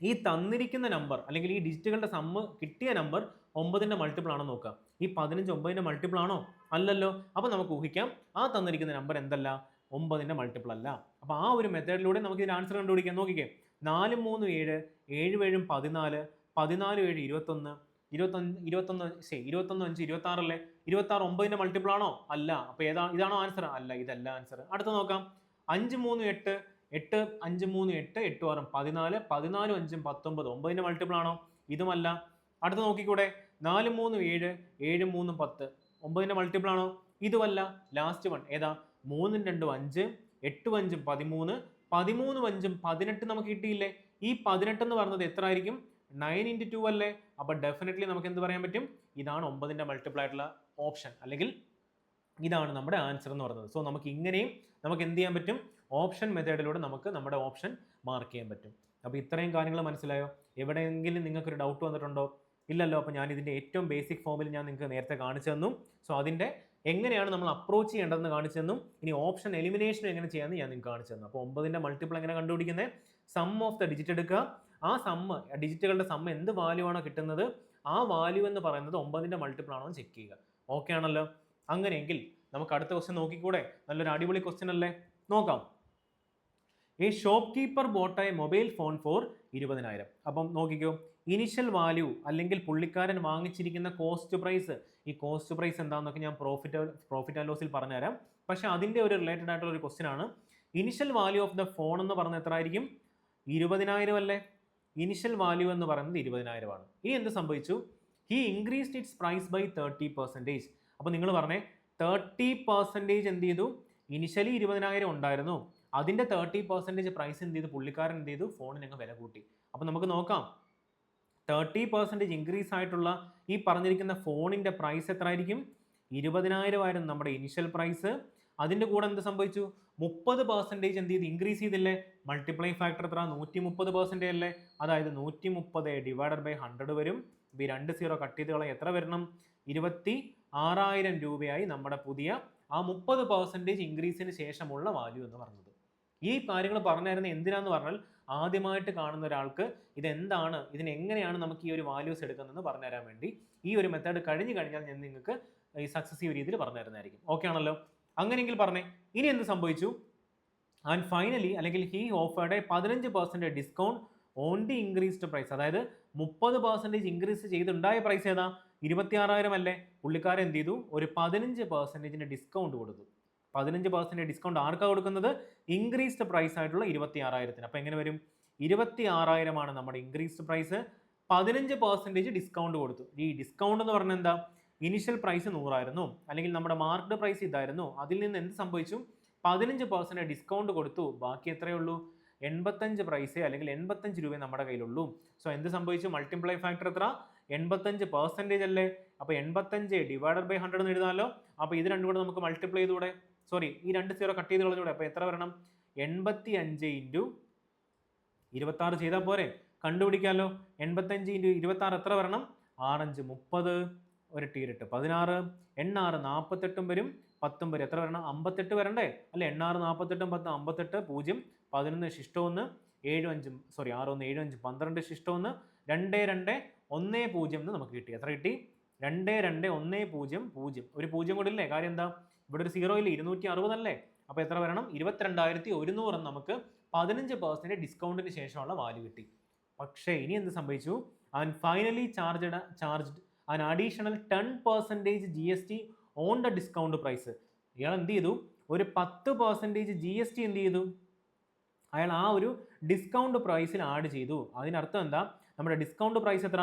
ഈ തന്നിരിക്കുന്ന നമ്പർ അല്ലെങ്കിൽ ഈ ഡിജിറ്റുകളുടെ സമ്മ് കിട്ടിയ നമ്പർ 9ന്റെ മൾട്ടിപ്പിൾ ആണോ നോക്കാം. ഈ 15 9ന്റെ മൾട്ടിപ്പിൾ ആണോ? അല്ലല്ലോ. അപ്പോൾ നമുക്ക് ഊഹിക്കാം ആ തന്നിരിക്കുന്ന നമ്പർ എന്തല്ല? 9ന്റെ മൾട്ടിപ്പിൾ അല്ല. അപ്പോൾ ആ ഒരു മെത്തേഡിലൂടെ നമുക്ക് ഇതിന് ആൻസർ കണ്ടുപിടിക്കാം. നോക്കിക്കേ, 4 3 7, 7 7 14, 14 7 21, 21 5 26 അല്ലേ? 26 9ന്റെ മൾട്ടിപ്പിൾ ആണോ? അല്ല. അപ്പോൾ ഇതാണോ ആൻസർ? അല്ല, ഇതല്ല ആൻസർ. അടുത്ത നോക്കാം. 5 3 8, 8 5 3 8, 8 6 14, 14 5 19, 9ന്റെ മൾട്ടിപ്പിൾ ആണോ? ഇതുമല്ല. അടുത്ത നോക്കിക്കൂടെ. 4 3 7, 7 3 10, 9ന്റെ മൾട്ടിപ്പിൾ ആണോ? ഇതുമല്ല. ലാസ്റ്റ് വൺ ഏതാ? 3 2 5, 8 5 13, 13 5 18 നമുക്ക് കിട്ടിയില്ലേ? ഈ 18 എന്ന് പറയുന്നത് എത്ര ആയിരിക്കും? 9 × 2 അല്ലേ? അപ്പോൾ ഡെഫിനറ്റ്ലി നമുക്ക് എന്ത് പറയാൻ പറ്റും? ഇതാണ് 9ന്റെ മൾട്ടിപ്പിൾ ആയിട്ടുള്ള ഓപ്ഷൻ, അല്ലെങ്കിൽ ഇതാണ് നമ്മുടെ ആൻസർ എന്ന് പറയുന്നത്. സോ നമുക്ക് ഇങ്ങനെയും നമുക്ക് എന്ത് ചെയ്യാൻ പറ്റും? ഓപ്ഷൻ മെത്തേഡിലൂടെ നമുക്ക് നമ്മുടെ ഓപ്ഷൻ മാർക്ക് ചെയ്യാൻ പറ്റും. അപ്പോൾ ഇത്രയും കാര്യങ്ങൾ മനസ്സിലായോ? എവിടെയെങ്കിലും നിങ്ങൾക്കൊരു ഡൗട്ട് വന്നിട്ടുണ്ടോ? ഇല്ലല്ലോ. അപ്പോൾ ഞാൻ ഇതിൻ്റെ ഏറ്റവും ബേസിക് ഫോമിൽ ഞാൻ നിങ്ങൾക്ക് നേരത്തെ കാണിച്ചു തന്നു. സോ അതിൻ്റെ എങ്ങനെയാണ് നമ്മൾ അപ്രോച്ച് ചെയ്യേണ്ടതെന്ന് കാണിച്ചു തന്നു. ഇനി ഓപ്ഷൻ എലിമിനേഷൻ എങ്ങനെ ചെയ്യാമെന്ന് ഞാൻ നിങ്ങൾക്ക് കാണിച്ചു തന്നു. അപ്പോൾ 9ന്റെ മൾട്ടിപ്പിൾ എങ്ങനെ കണ്ടുപിടിക്കുന്നത്? സം ഓഫ് ദ ഡിജിറ്റ് എടുക്കുക. ആ സമ്മ് ഡിജിറ്റുകളുടെ സമ്മ് എന്ത് വാല്യൂ ആണോ കിട്ടുന്നത് ആ വാല്യൂ എന്ന് പറയുന്നത് 9ന്റെ മൾട്ടിപ്പിൾ ആണോ എന്ന് ചെക്ക് ചെയ്യുക. ഓക്കെ ആണല്ലോ. അങ്ങനെയെങ്കിൽ നമുക്ക് അടുത്ത ക്വസ്റ്റ്യൻ നോക്കിക്കൂടെ? നല്ലൊരു അടിപൊളി ക്വസ്റ്റ്യൻ അല്ലേ? നോക്കാം. A shopkeeper bought a mobile phone for 20,000. അപ്പം നോക്കിക്കോ, ഇനിഷ്യൽ വാല്യൂ അല്ലെങ്കിൽ പുള്ളിക്കാരൻ വാങ്ങിച്ചിരിക്കുന്ന കോസ്റ്റ് പ്രൈസ്. ഈ കോസ്റ്റ് പ്രൈസ് എന്താണെന്നൊക്കെ ഞാൻ പ്രോഫിറ്റ് ആൻഡ് ലോസിൽ പറഞ്ഞുതരാം. പക്ഷെ അതിൻ്റെ ഒരു റിലേറ്റഡ് ആയിട്ടുള്ള ഒരു ക്വസ്റ്റ്യൻ ആണ്. Initial value of the phone എന്ന് പറഞ്ഞാൽ എത്ര ആയിരിക്കും? 20,000 അല്ലേ? ഇനിഷ്യൽ വാല്യൂ എന്ന് പറയുന്നത് 20,000 ആണ്. ഇനി എന്ത് സംഭവിച്ചു? He increased its price by 30%. അപ്പോൾ നിങ്ങൾ പറഞ്ഞേ 30% എന്ത് ചെയ്തു? ഇനിഷ്യലി 20,000 ഉണ്ടായിരുന്നു. അതിൻ്റെ 30% പ്രൈസ് എന്ത് ചെയ്തു? പുള്ളിക്കാരൻ എന്ത് ചെയ്തു? ഫോണിന് അങ്ങ് വില കൂട്ടി. അപ്പോൾ നമുക്ക് നോക്കാം. 30% ഇൻക്രീസ് ആയിട്ടുള്ള ഈ പറഞ്ഞിരിക്കുന്ന ഫോണിൻ്റെ പ്രൈസ് എത്ര ആയിരിക്കും? 20,000 ആയിരുന്നു നമ്മുടെ ഇനിഷ്യൽ പ്രൈസ്. അതിൻ്റെ കൂടെ എന്ത് സംഭവിച്ചു? 30% എന്ത് ചെയ്ത് ഇൻക്രീസ് ചെയ്തില്ലേ? മൾട്ടിപ്ലൈ ഫാക്ടർ എത്ര? 130% അല്ലേ? അതായത് 130 ഡിവൈഡഡ് ബൈ 100 വരും. ഈ 2 സീറോ കട്ട് ചെയ്ത് കളയാൻ എത്ര വരണം? 26,000 രൂപയായി നമ്മുടെ പുതിയ ആ 30% ഇൻക്രീസിന് ശേഷമുള്ള വാല്യൂ എന്ന് പറഞ്ഞത്. ഈ കാര്യങ്ങൾ പറഞ്ഞു തരുന്നത് എന്തിനാന്ന് പറഞ്ഞാൽ ആദ്യമായിട്ട് കാണുന്ന ഒരാൾക്ക് ഇതെന്താണ്, ഇതിനെങ്ങനെയാണ് നമുക്ക് ഈ ഒരു വാല്യൂസ് എടുക്കുന്നതെന്ന് പറഞ്ഞു തരാൻ വേണ്ടി ഈ ഒരു മെത്തേഡ് കഴിഞ്ഞു കഴിഞ്ഞാൽ ഞാൻ നിങ്ങൾക്ക് ഈ സക്സസീവ് രീതിയിൽ പറഞ്ഞു തരുന്നതായിരിക്കും. ഓക്കെ ആണല്ലോ? അങ്ങനെയെങ്കിൽ പറഞ്ഞേ, ഇനി എന്ത് സംഭവിച്ചു? ആൻഡ് ഫൈനലി അല്ലെങ്കിൽ he offered 15% discount on the increased price. അതായത് 30% ഇൻക്രീസ് ചെയ്തുണ്ടായ പ്രൈസ് ഏതാ? 26,000 അല്ലേ? പുള്ളിക്കാരൻ എന്ത് ചെയ്തു? ഒരു 15% ഡിസ്കൗണ്ട് കൊടുത്തു. 15% ഡിസ്കൗണ്ട് ആർക്കാ കൊടുക്കുന്നത്? ഇൻക്രീസ്ഡ് പ്രൈസ് ആയിട്ടുള്ള 26,000. അപ്പോൾ എങ്ങനെ വരും? 26,000 ആണ് നമ്മുടെ ഇൻക്രീസ്ഡ് പ്രൈസ്. 15% ഡിസ്കൗണ്ട് കൊടുത്തു. ഈ ഡിസ്കൗണ്ട് എന്ന് പറഞ്ഞാൽ എന്താ? ഇനിഷ്യൽ പ്രൈസ് 100 ആയിരുന്നു, അല്ലെങ്കിൽ നമ്മുടെ മാർക്ക്ഡ് പ്രൈസ് ഇതായിരുന്നു. അതിൽ നിന്ന് എന്ത് സംഭവിച്ചു? 15% ഡിസ്കൗണ്ട് കൊടുത്തു. ബാക്കി എത്രയേ ഉള്ളൂ? 85 പ്രൈസ് അല്ലെങ്കിൽ 85 രൂപ നമ്മുടെ കയ്യിലുള്ളൂ. സോ എന്ത് സംഭവിച്ചു? മൾട്ടിപ്ലൈ ഫാക്ടർ എത്ര? 85% അല്ലേ? അപ്പോൾ 85 ഡിവൈഡഡ് ബൈ 100 എന്ന് എഴുതാമല്ലോ. അപ്പോൾ ഇത് രണ്ടും കൂടെ നമുക്ക് മൾട്ടിപ്ലൈ ചെയ്തുകൂടെ? സോറി, ഈ 2 സീറോ കട്ട് ചെയ്ത് കളഞ്ഞൂടെ? അപ്പോൾ എത്ര വരണം? 85 ഇൻറ്റു 26 ചെയ്താൽ പോരെ? കണ്ടുപിടിക്കാമല്ലോ. 85 ഇൻറ്റു 26 എത്ര വരണം? 6 30, ഒരു ടീരിട്ട് 16, 8 48 വരും, 10 വരും. എത്ര വരണം? 58 വരണ്ടേ അല്ലെ? 8 48 10 58, 0 11 ശിഷ്ടം 1, 7 5 സോറി 6 1 7 5 12 ശിഷ്ടം 1, 2 2 1 0 എന്ന് നമുക്ക് കിട്ടി. എത്ര കിട്ടി? 2 2 1 0 0. ഒരു 0 കൂടെ ഇല്ലേ? കാര്യം എന്താ? ഇവിടെ ഒരു 0 ഇല്ലേ? 260 അല്ലേ? അപ്പോൾ എത്ര വരണം? 22,100 എന്ന് നമുക്ക് 15% ഡിസ്കൗണ്ടിന് ശേഷമുള്ള വാല്യൂ കിട്ടി. പക്ഷേ ഇനി എന്ത് സംഭവിച്ചു? And finally charged an additional 10% GST on the discount price. ഇയാൾ എന്ത് ചെയ്തു? ഒരു 10% GST എന്ത് ചെയ്തു? അയാൾ ആ ഒരു ഡിസ്കൗണ്ട് പ്രൈസിൽ ആഡ് ചെയ്തു. അതിനർത്ഥം എന്താ? നമ്മുടെ ഡിസ്കൗണ്ട് പ്രൈസ് എത്ര?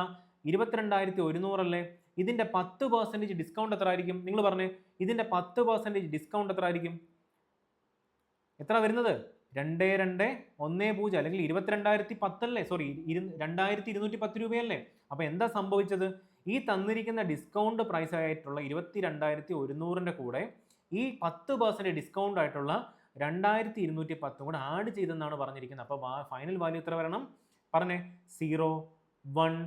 22,100 അല്ലേ? ഇതിൻ്റെ 10% ഡിസ്കൗണ്ട് എത്ര ആയിരിക്കും? നിങ്ങൾ പറഞ്ഞേ, ഇതിൻ്റെ 10% ഡിസ്കൗണ്ട് എത്ര ആയിരിക്കും? എത്ര വരുന്നത്? 2 2 1 0 അല്ലെങ്കിൽ 22,010 അല്ലേ? സോറി 2,210 രൂപയല്ലേ? അപ്പോൾ എന്താ സംഭവിച്ചത്? ഈ തന്നിരിക്കുന്ന ഡിസ്കൗണ്ട് പ്രൈസ് ആയിട്ടുള്ള 22,100ൻ്റെ കൂടെ ഈ 10% ഡിസ്കൗണ്ട് ആയിട്ടുള്ള 2,210 കൂടെ ആഡ് ചെയ്തെന്നാണ് പറഞ്ഞിരിക്കുന്നത്. അപ്പോൾ ഫൈനൽ വാല്യൂ എത്ര വരണം? പറഞ്ഞേ. 0 1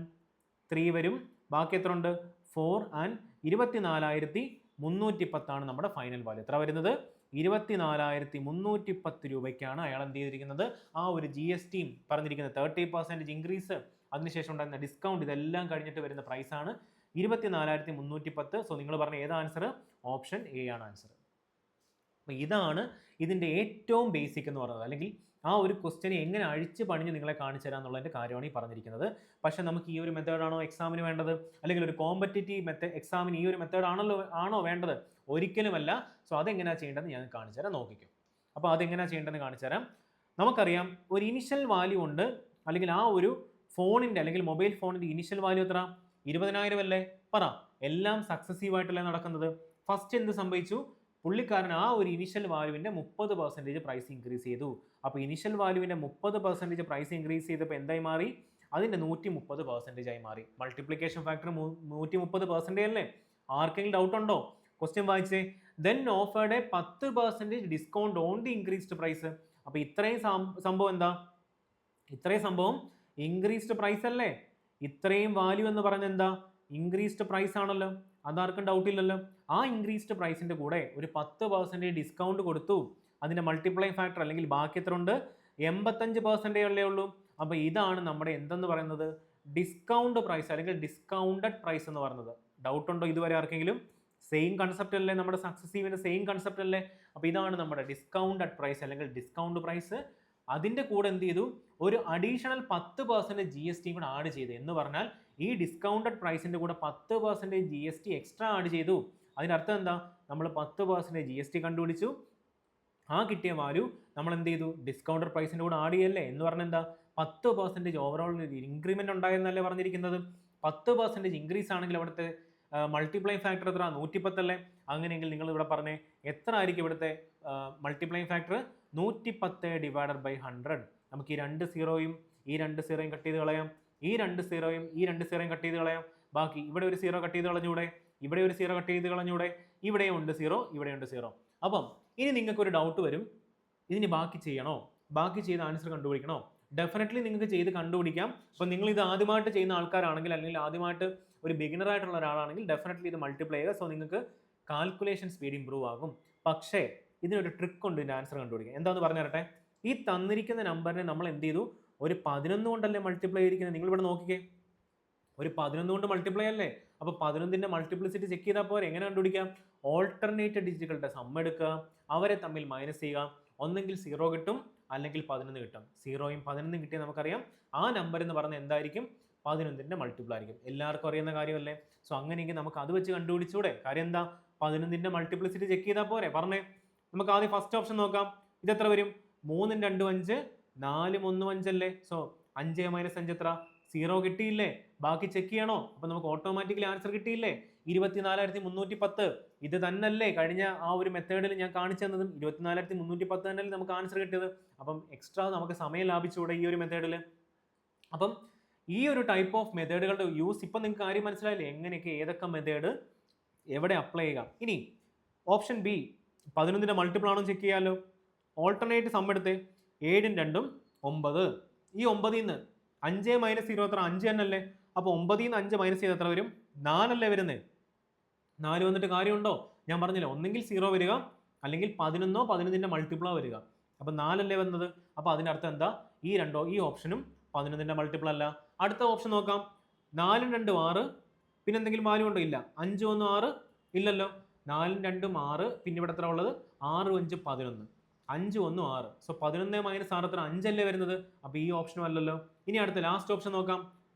3 വരും. ബാക്കി എത്ര ഉണ്ട്? 4 ആൻഡ് 24,310 നമ്മുടെ ഫൈനൽ വാല്യൂ. എത്ര വരുന്നത്? 24,310 രൂപയ്ക്കാണ് അയാൾ എന്ത് ചെയ്തിരിക്കുന്നത്? ആ ഒരു GST പറഞ്ഞിരിക്കുന്നത് 30% ഇൻക്രീസ്, അതിനുശേഷം ഉണ്ടായിരുന്ന ഡിസ്കൗണ്ട്, ഇതെല്ലാം കഴിഞ്ഞിട്ട് വരുന്ന പ്രൈസാണ് 24,310. സോ നിങ്ങൾ പറഞ്ഞ ഏതാ ആൻസർ? ഓപ്ഷൻ എ ആണ് ആൻസർ. അപ്പോൾ ഇതാണ് ഇതിൻ്റെ ഏറ്റവും ബേസിക് എന്ന് പറയുന്നത്, അല്ലെങ്കിൽ ആ ഒരു ക്വസ്റ്റ്യനെ എങ്ങനെ അഴിച്ച് പണിഞ്ഞ് നിങ്ങളെ കാണിച്ചു തരാം എന്നുള്ളതിൻ്റെ കാര്യമാണ് ഈ പറഞ്ഞിരിക്കുന്നത്. പക്ഷേ നമുക്ക് ഈ ഒരു മെത്തേഡാണോ എക്സാമിന് വേണ്ടത്? അല്ലെങ്കിൽ ഒരു കോമ്പറ്റേറ്റീവ് എക്സാമിന് ഈ ഒരു മെത്തേഡ് ആണോ വേണ്ടത്? ഒരിക്കലുമല്ല. സോ അതെങ്ങനെയാണ് ചെയ്യേണ്ടതെന്ന് ഞാൻ കാണിച്ചു തരാം, നോക്കിക്കും. അപ്പോൾ അതെങ്ങനെയാണ് ചെയ്യേണ്ടതെന്ന് കാണിച്ചു തരാം. നമുക്കറിയാം ഒരു ഇനിഷ്യൽ വാല്യൂ ഉണ്ട്, അല്ലെങ്കിൽ ആ ഒരു ഫോണിൻ്റെ അല്ലെങ്കിൽ മൊബൈൽ ഫോണിൻ്റെ ഇനിഷ്യൽ വാല്യൂ എത്ര? 20,000 അല്ലേ? പറ. എല്ലാം സക്സസീവ് ആയിട്ടല്ലേ നടക്കുന്നത്. ഫസ്റ്റ് എന്ത് സംഭവിച്ചു? പുള്ളിക്കാരൻ ആ ഒരു ഇനിഷ്യൽ വാല്യൂവിൻ്റെ 30% പ്രൈസ് ഇൻക്രീസ് ചെയ്തു. അപ്പോൾ ഇനിഷ്യൽ വാല്യൂവിൻ്റെ 30% പ്രൈസ് ഇൻക്രീസ് ചെയ്തപ്പോൾ എന്തായി മാറി? അതിൻ്റെ 130% ആയി മാറി. മൾട്ടിപ്ലിക്കേഷൻ ഫാക്ടർ 130% അല്ലേ? ആർക്കെങ്കിലും ഡൗട്ട് ഉണ്ടോ? ക്വസ്റ്റ്യൻ വായിച്ചേ. Then offered 10% discount on the increased price. അപ്പോൾ ഇത്രയും സംഭവം എന്താ? ഇത്രയും സംഭവം ഇൻക്രീസ്ഡ് പ്രൈസ് അല്ലേ? ഇത്രയും വാല്യൂ എന്ന് പറഞ്ഞാൽ എന്താ? ഇൻക്രീസ്ഡ് പ്രൈസ് ആണല്ലോ. അതാർക്കും ഡൗട്ട് ഇല്ലല്ലോ. ആ ഇൻക്രീസ്ഡ് പ്രൈസിൻ്റെ കൂടെ ഒരു 10% ഡിസ്കൗണ്ട് കൊടുത്തു. അതിൻ്റെ മൾട്ടിപ്ലൈ ഫാക്ടർ അല്ലെങ്കിൽ ബാക്കി എത്ര ഉണ്ട്? 85% അല്ലേ ഉള്ളൂ. അപ്പോൾ ഇതാണ് നമ്മുടെ എന്തെന്ന് പറയുന്നത്? ഡിസ്കൗണ്ട് പ്രൈസ് അല്ലെങ്കിൽ ഡിസ്കൗണ്ടഡ് പ്രൈസ് എന്ന് പറയുന്നത്. ഡൗട്ട് ഉണ്ടോ ഇതുവരെ ആർക്കെങ്കിലും? സെയിം കൺസെപ്റ്റ് അല്ലേ? നമ്മുടെ സക്സസീവിൻ്റെ സെയിം കൺസെപ്റ്റ് അല്ലേ? അപ്പോൾ ഇതാണ് നമ്മുടെ ഡിസ്കൗണ്ടഡ് പ്രൈസ് അല്ലെങ്കിൽ ഡിസ്കൗണ്ട് പ്രൈസ്. അതിൻ്റെ കൂടെ എന്ത് ചെയ്തു? ഒരു അഡീഷണൽ 10% GST കൂടെ ആഡ് ചെയ്തു. എന്ന് പറഞ്ഞാൽ ഈ ഡിസ്കൗണ്ടഡ് പ്രൈസിൻ്റെ കൂടെ 10% GST എക്സ്ട്രാ ആഡ് ചെയ്തു. അതിനർത്ഥം എന്താ? നമ്മൾ 10% GST കണ്ടുപിടിച്ചു. ആ കിട്ടിയ വാല്യൂ നമ്മൾ എന്ത് ചെയ്തു? ഡിസ്കൗണ്ടഡ് പ്രൈസിൻ്റെ കൂടെ ആഡ് ചെയ്യല്ലേ? എന്ന് പറഞ്ഞാൽ എന്താ? 10% ഓവറോൾ ഇൻക്രിമെൻ്റ് ഉണ്ടായെന്നല്ലേ പറഞ്ഞിരിക്കുന്നത്. 10% ഇൻക്രീസ് ആണെങ്കിൽ അവിടുത്തെ മൾട്ടിപ്ലൈ ഫാക്ടർ എത്ര? 110 അല്ലേ? അങ്ങനെയെങ്കിൽ നിങ്ങൾ ഇവിടെ പറഞ്ഞേ എത്ര ആയിരിക്കും ഇവിടുത്തെ മൾട്ടിപ്ലൈ ഫാക്ടർ? 110 divided by 100. നമുക്ക് ഈ 2 സീറോയും ഈ 2 സീറോയും കട്ട് ചെയ്ത് കളയാം. ഈ 2 സീറോയും ഈ 2 സീറോയും കട്ട് ചെയ്ത് കളയാം. ബാക്കി ഇവിടെ ഒരു സീറോ കട്ട് ചെയ്ത് കളഞ്ഞൂടെ? ഇവിടെ ഒരു സീറോ കട്ട് ചെയ്ത് കളഞ്ഞൂടെ? ഇവിടെയും ഉണ്ട് സീറോ, ഇവിടെയുണ്ട് സീറോ. അപ്പം ഇനി നിങ്ങൾക്ക് ഒരു ഡൗട്ട് വരും, ഇതിന് ബാക്കി ചെയ്യണോ, ബാക്കി ചെയ്ത് ആൻസർ കണ്ടുപിടിക്കണോ? ഡെഫിനറ്റ്ലി നിങ്ങൾക്ക് ചെയ്ത് കണ്ടുപിടിക്കാം. അപ്പോൾ നിങ്ങൾ ഇത് ആദ്യമായിട്ട് ചെയ്യുന്ന ആൾക്കാരാണെങ്കിൽ, അല്ലെങ്കിൽ ആദ്യമായിട്ട് ഒരു ബിഗിനർ ആയിട്ടുള്ള ഒരാളാണെങ്കിൽ ഡെഫിനറ്റ്ലി ഇത് മൾട്ടിപ്ലൈ ചെയ്യുക. സോ നിങ്ങൾക്ക് കാൽക്കുലേഷൻ സ്പീഡ് ഇമ്പ്രൂവ് ആകും. പക്ഷേ ഇതിനൊരു ട്രിക്ക് ഉണ്ട് ഇതിൻ്റെ ആൻസർ കണ്ടുപിടിക്കാൻ. എന്താണെന്ന് പറഞ്ഞു തരട്ടെ. ഈ തന്നിരിക്കുന്ന നമ്പറിനെ നമ്മൾ എന്ത് ചെയ്തു, ഒരു 11 കൊണ്ടല്ലേ മൾട്ടിപ്ലൈ ചെയ്തിരിക്കുന്നത്. നിങ്ങൾ ഇവിടെ നോക്കിക്കേ, ഒരു 11 കൊണ്ട് മൾട്ടിപ്ലൈ അല്ലേ. അപ്പോൾ 11ന്റെ മൾട്ടിപ്ലിസിറ്റി ചെക്ക് ചെയ്താൽ പോരെ. എങ്ങനെ കണ്ടുപിടിക്കാം? ഓൾട്ടർനേറ്റ് ഡിജിറ്റുകളുടെ സം എടുക്കുക, അവരെ തമ്മിൽ മൈനസ് ചെയ്യുക. ഒന്നെങ്കിൽ 0 കിട്ടും, അല്ലെങ്കിൽ 11 കിട്ടും. 0യും 11ഉം കിട്ടിയാൽ നമുക്കറിയാം ആ നമ്പർ എന്ന് പറഞ്ഞാൽ എന്തായിരിക്കും? 11ന്റെ മൾട്ടിപ്പിൾ ആയിരിക്കും. എല്ലാവർക്കും അറിയുന്ന കാര്യമല്ലേ. സോ അങ്ങനെയെങ്കിൽ നമുക്ക് അത് വെച്ച് കണ്ടുപിടിച്ചൂടെ? കാര്യം എന്താ? 11ന്റെ മൾട്ടിപ്ലിസിറ്റി ചെക്ക് ചെയ്താൽ പോരെ. പറഞ്ഞേ. നമുക്ക് ആദ്യം ഫസ്റ്റ് ഓപ്ഷൻ നോക്കാം. ഇത് എത്ര വരും? 3 2 5, 4 1 5 അല്ലേ. സോ 5 - 5 എത്ര? 0 കിട്ടിയില്ലേ? ബാക്കി ചെക്ക് ചെയ്യണോ? അപ്പൊ നമുക്ക് ഓട്ടോമാറ്റിക്കലി ആൻസർ കിട്ടിയില്ലേ? 24,310. ഇത് തന്നല്ലേ കഴിഞ്ഞ ആ ഒരു മെത്തേഡിൽ ഞാൻ കാണിച്ചു തന്നതും. 24,310 തന്നെയല്ലേ നമുക്ക് ആൻസർ കിട്ടിയത്. അപ്പം എക്സ്ട്രാ നമുക്ക് സമയം ലാഭിച്ചുകൂടെ ഈ ഒരു മെത്തേഡിൽ? അപ്പം ഈ ഒരു ടൈപ്പ് ഓഫ് മെത്തേഡുകളുടെ യൂസ് ഇപ്പം നിങ്ങൾക്ക് കാര്യം മനസ്സിലായില്ലേ, എങ്ങനെയൊക്കെ ഏതൊക്കെ മെത്തേഡ് എവിടെ അപ്ലൈ ചെയ്യുക. ഇനി ഓപ്ഷൻ ബി 11ന്റെ മൾട്ടിപ്പിൾ ആണോ ചെക്ക് ചെയ്യാമല്ലോ. ഓൾട്ടർനേറ്റ് സം എടുത്ത് 7 2 9. ഈ 9ൽ നിന്ന് 5 - 0 എത്ര? 5 തന്നെയല്ലേ. അപ്പോൾ 9ൽ നിന്ന് 5 മൈനസ് ചെയ്ത് എത്ര വരും? 4 അല്ലേ വരുന്നത്. 4 വന്നിട്ട് കാര്യമുണ്ടോ? ഞാൻ പറഞ്ഞില്ല, ഒന്നെങ്കിൽ 0 വരിക, അല്ലെങ്കിൽ 11ഓ 11ന്റെ മൾട്ടിപ്പിളോ വരിക. അപ്പം 4 അല്ലേ വന്നത്. അപ്പോൾ അതിനർത്ഥം എന്താ? ഈ ഓപ്ഷനും 11ന്റെ മൾട്ടിപ്പിൾ അല്ല. അടുത്ത ഓപ്ഷൻ നോക്കാം. 4 2 6. പിന്നെ എന്തെങ്കിലും വാല്യൂ ഉണ്ടോ? ഇല്ല. 5 1 6 ഇല്ലല്ലോ. 4 2 6. പിന്നെ ഇവിടെ എത്ര ഉള്ളത്? 6 5 11. 5 1 6. സോ 11 - 6 എത്ര? 5 അല്ലേ വരുന്നത്. അപ്പോൾ ഈ ഓപ്ഷനും അല്ലല്ലോ. ഇനി അടുത്ത ലാസ്റ്റ് ഓപ്ഷൻ നോക്കാം.